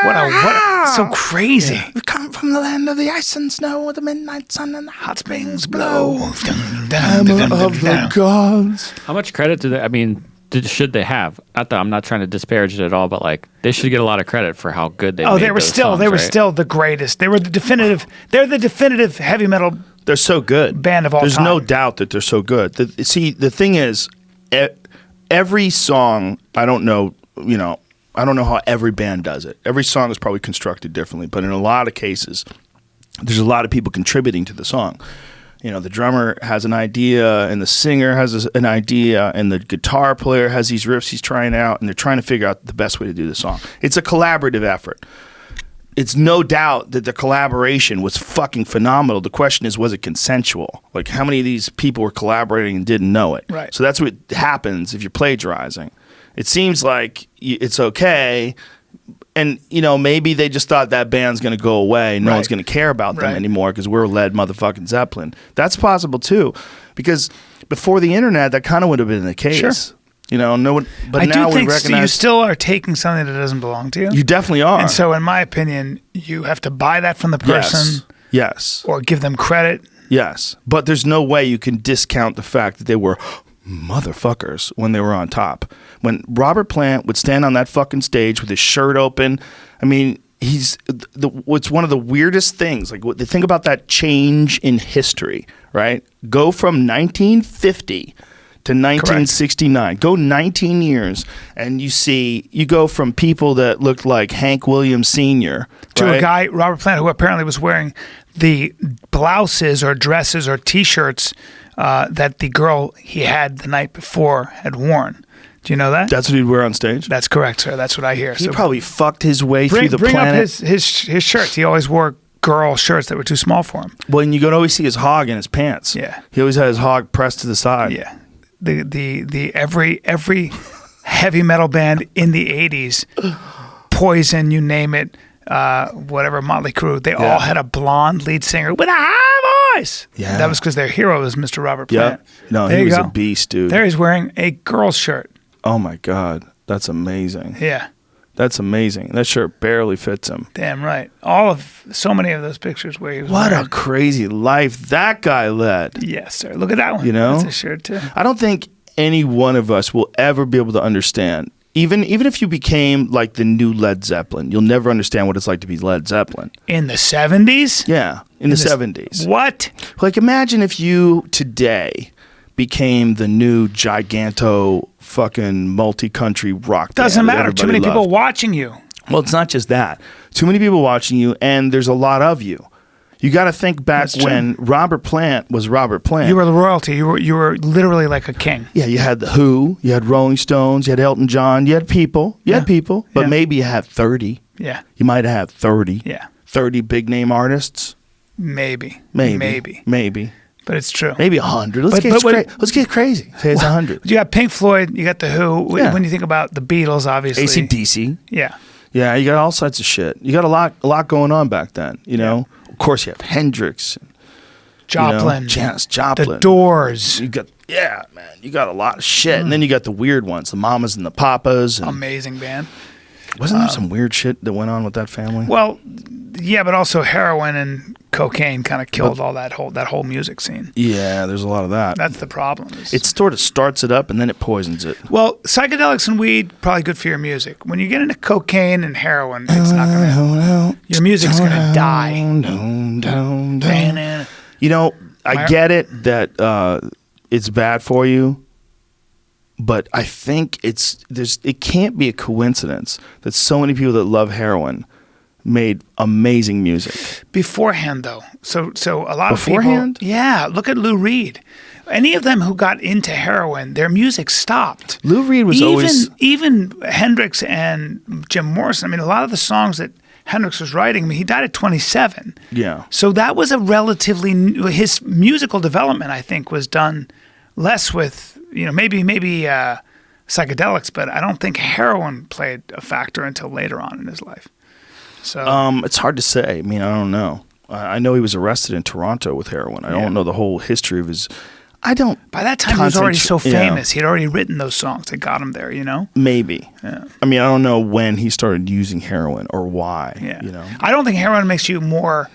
What so crazy. Yeah. We come from the land of the ice and snow with the midnight sun and the hot springs blow. Hammer of the gods. How much credit do they, I mean, should they have? I'm not trying to disparage it at all, but like they should get a lot of credit for how good they made they were those still songs, they were right? still the greatest. They're the definitive heavy metal. They're so good. Band of all There's time. no doubt that they're so good. The thing is, every song, I don't know how every band does it. Every song is probably constructed differently, but in a lot of cases, there's a lot of people contributing to the song. You know, the drummer has an idea, and the singer has an idea, and the guitar player has these riffs he's trying out, and they're trying to figure out the best way to do the song. It's a collaborative effort. It's no doubt that the collaboration was fucking phenomenal. The question is, was it consensual? Like, how many of these people were collaborating and didn't know it? Right. So that's what happens if you're plagiarizing. It seems like it's okay, and maybe they just thought that band's going to go away. No one's going to care about them anymore because we're led motherfucking Zeppelin. That's possible too, because before the internet, that kind of would have been the case. Sure. No one. But I now do think we recognize you still are taking something that doesn't belong to you. You definitely are. And so, in my opinion, you have to buy that from the person. Yes. Or give them credit. Yes, but there's no way you can discount the fact that they were motherfuckers when they were on top. When Robert Plant would stand on that fucking stage with his shirt open, I mean, what's one of the weirdest things, like what they think about that change in history, right? Go from 1950 to 1969. Correct. Go 19 years, and you go from people that looked like Hank Williams Sr. to a guy, Robert Plant, who apparently was wearing the blouses or dresses or T-shirts that the girl he had the night before had worn. Do you know that? That's what he'd wear on stage? That's correct, sir. That's what I hear. He probably fucked his way through the planet. Bring up his shirts. He always wore girl shirts that were too small for him. Well, and you could always see his hog in his pants. Yeah. He always had his hog pressed to the side. Yeah. Every heavy metal band in the 80s, Poison, you name it, whatever, Motley Crue, they all had a blonde lead singer with a high voice. Yeah. That was because their hero was Mr. Robert Plant. Yep. No, he was a beast, dude. There he's wearing a girl's shirt. Oh my God. That's amazing. Yeah. That's amazing. That shirt barely fits him. Damn right. So many of those pictures where he was What wearing. a crazy life that guy led. Yes, sir. Look at that one. You know? That's a shirt too. I don't think any one of us will ever be able to understand. Even if you became like the new Led Zeppelin, you'll never understand what it's like to be Led Zeppelin. In the 70s? Yeah, in the 70s. What? Like, imagine if you today became the new giganto fucking multi-country rock band. Doesn't matter. Too many loved. people watching you. Well, it's not just that. Too many people watching you, and there's a lot of you. You got to think back when Robert Plant was Robert Plant. You were the royalty. You were literally like a king. Yeah, you had The Who, you had Rolling Stones, you had Elton John, you had people. But maybe you had 30. Yeah. You might have had 30. Yeah. 30 big name artists. Maybe. But it's true. Maybe 100. Let's get crazy. Say it's 100. You got Pink Floyd, you got The Who. Yeah. When you think about the Beatles, obviously. AC/DC. Yeah. Yeah, you got all sorts of shit. You got a lot going on back then, you know? Of course, you have Hendrix. Joplin. Janis Joplin. The Doors. You got a lot of shit. And then you got the weird ones, the Mamas and the Papas. And amazing band. wasn't there some weird shit that went on with that family? Well, yeah, but also heroin and cocaine kind of killed all that whole music scene. Yeah, there's a lot of that. That's the problem. It sort of starts it up and then it poisons it. Well, psychedelics and weed probably good for your music. When you get into cocaine and heroin, it's not gonna. Your music's gonna die. You know, I get it that it's bad for you, but I think it can't be a coincidence that so many people that love heroin made amazing music beforehand, though. So a lot beforehand? of people. Yeah, look at Lou Reed. Any of them who got into heroin, their music stopped. Lou Reed was even Hendrix and Jim Morrison. I mean, a lot of the songs that Hendrix was writing, I mean, he died at 27. Yeah. So that was a relatively his musical development, I think, was done less with maybe psychedelics, but I don't think heroin played a factor until later on in his life. So it's hard to say. I mean, I don't know. I know he was arrested in Toronto with heroin. I don't know the whole history of his. I don't. By that time, he was already so famous. He'd already written those songs that got him there. Maybe. Yeah. I mean, I don't know when he started using heroin or why. Yeah. I don't think heroin makes you more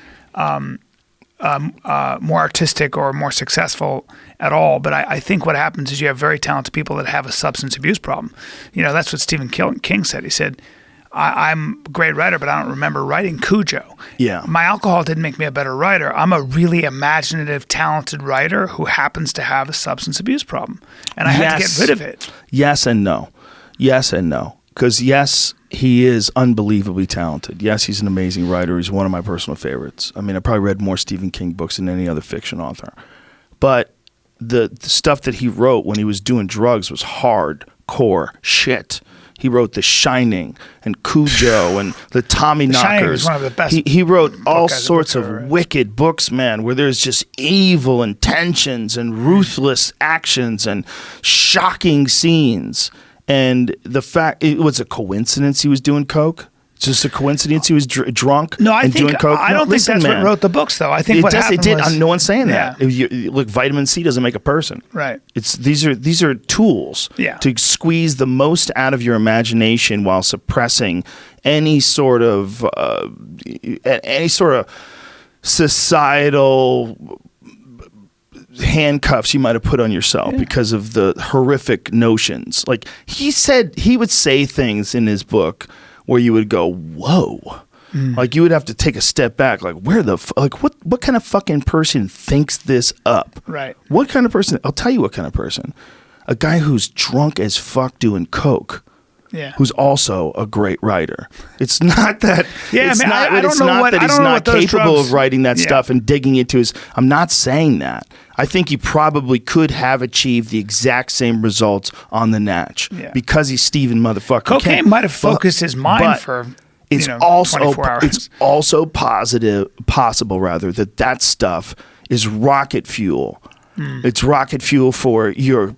artistic or more successful at all. But I think what happens is you have very talented people that have a substance abuse problem. That's what Stephen King said. He said, I'm a great writer, but I don't remember writing Cujo. Yeah. My alcohol didn't make me a better writer. I'm a really imaginative, talented writer who happens to have a substance abuse problem. And I had to get rid of it. Yes and no. Yes and no. Because yes, he is unbelievably talented. Yes, he's an amazing writer. He's one of my personal favorites. I mean, I probably read more Stephen King books than any other fiction author. But the stuff that he wrote when he was doing drugs was hardcore shit. He wrote The Shining and Cujo and the Tommy Knockers. Shining was one of the best. He wrote all sorts of wicked books, man, where there's just evil intentions and ruthless actions and shocking scenes. And the fact it was a coincidence he was doing coke. It's just a coincidence he was drunk no, I and think, doing coke. I don't think that's what wrote the books, though. I think it did. No one's saying yeah. that. Look, vitamin C doesn't make a person. Right. These are tools to squeeze the most out of your imagination while suppressing any sort of societal handcuffs you might have put on yourself because of the horrific notions. Like he said, he would say things in his book where you would go, whoa. Like you would have to take a step back. Like what kind of fucking person thinks this up? Right. What kind of person? I'll tell you what kind of person. A guy who's drunk as fuck doing coke. Yeah. Who's also a great writer. It's not that. Yeah, it's I mean, not, I don't it's know not what that I he's don't know not what those capable drugs, of writing that stuff and digging into his. I'm not saying that. I think he probably could have achieved the exact same results on the Natch because he's Stephen motherfucking King. Cocaine might have focused his mind for. It's 24 hours. It's also possible that stuff is rocket fuel. It's rocket fuel for your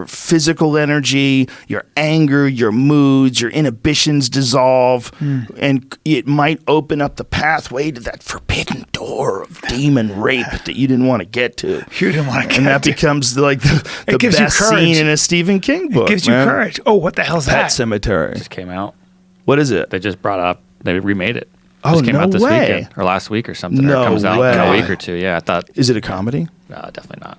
physical energy, your anger, your moods, your inhibitions dissolve, and it might open up the pathway to that forbidden door of demon rape that you didn't want to get to. You didn't want to get to. And that becomes like the best scene in a Stephen King book. It gives you courage. Oh, what the hell's that? Pet Cemetery. Just came out. What is it? They just brought up. They remade it. Oh, Just came no out this way. weekend or last week or something. No or it comes out way. in a week or two. Yeah, I thought. Is it a comedy? No, definitely not.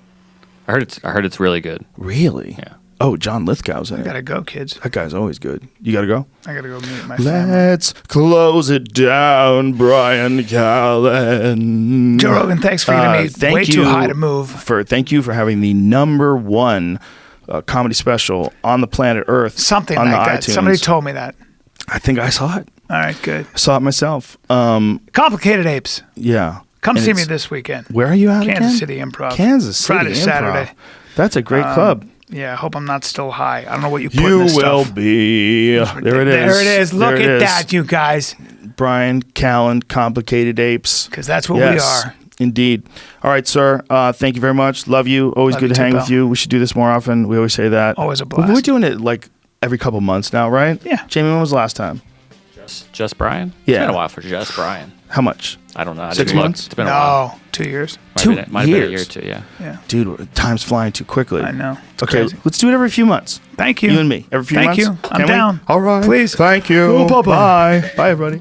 I heard it's really good. Really? Yeah. Oh, John Lithgow's in I it. gotta go, kids. That guy's always good. You gotta go? I gotta go meet my family. Let's close it down, Bryan Callen. Joe Rogan, thanks for getting me Thank way you too high to move. Thank you for having the #1 comedy special on the planet Earth. Something on like the that. iTunes. Somebody told me that. I think I saw it. All right, good. I saw it myself. Complicated Apes. Yeah. Come And see me it's- this weekend. Where are you at again? Kansas City Improv. Kansas City Friday, Improv. Saturday. That's a great club. Yeah, I hope I'm not still high. I don't know what you put in You this will stuff. be. There it is. There it is. Look There it at is. that, you guys. Bryan Callen, Complicated Apes. Because that's what we are. Indeed. All right, sir. Thank you very much. Love you. Always Love good you to too, hang pal. with you. We should do this more often. We always say that. Always a We're blast. doing it like every couple months now, right? Yeah. Jamie, when was the last time? Just Bryan. Yeah. It's been a while for just Bryan. How much? I don't know. I 6 didn't look. months? It's been a while. No, 2 years. Might have been a year or years. two. Yeah. Yeah. Dude, time's flying too quickly. I know. It's Okay, crazy. let's do it every few months. Thank you. You and me. Every few Thank months. you. I'm Can we? down. All right. Please. Thank you. Oh, bye-bye. Bye. Bye, everybody.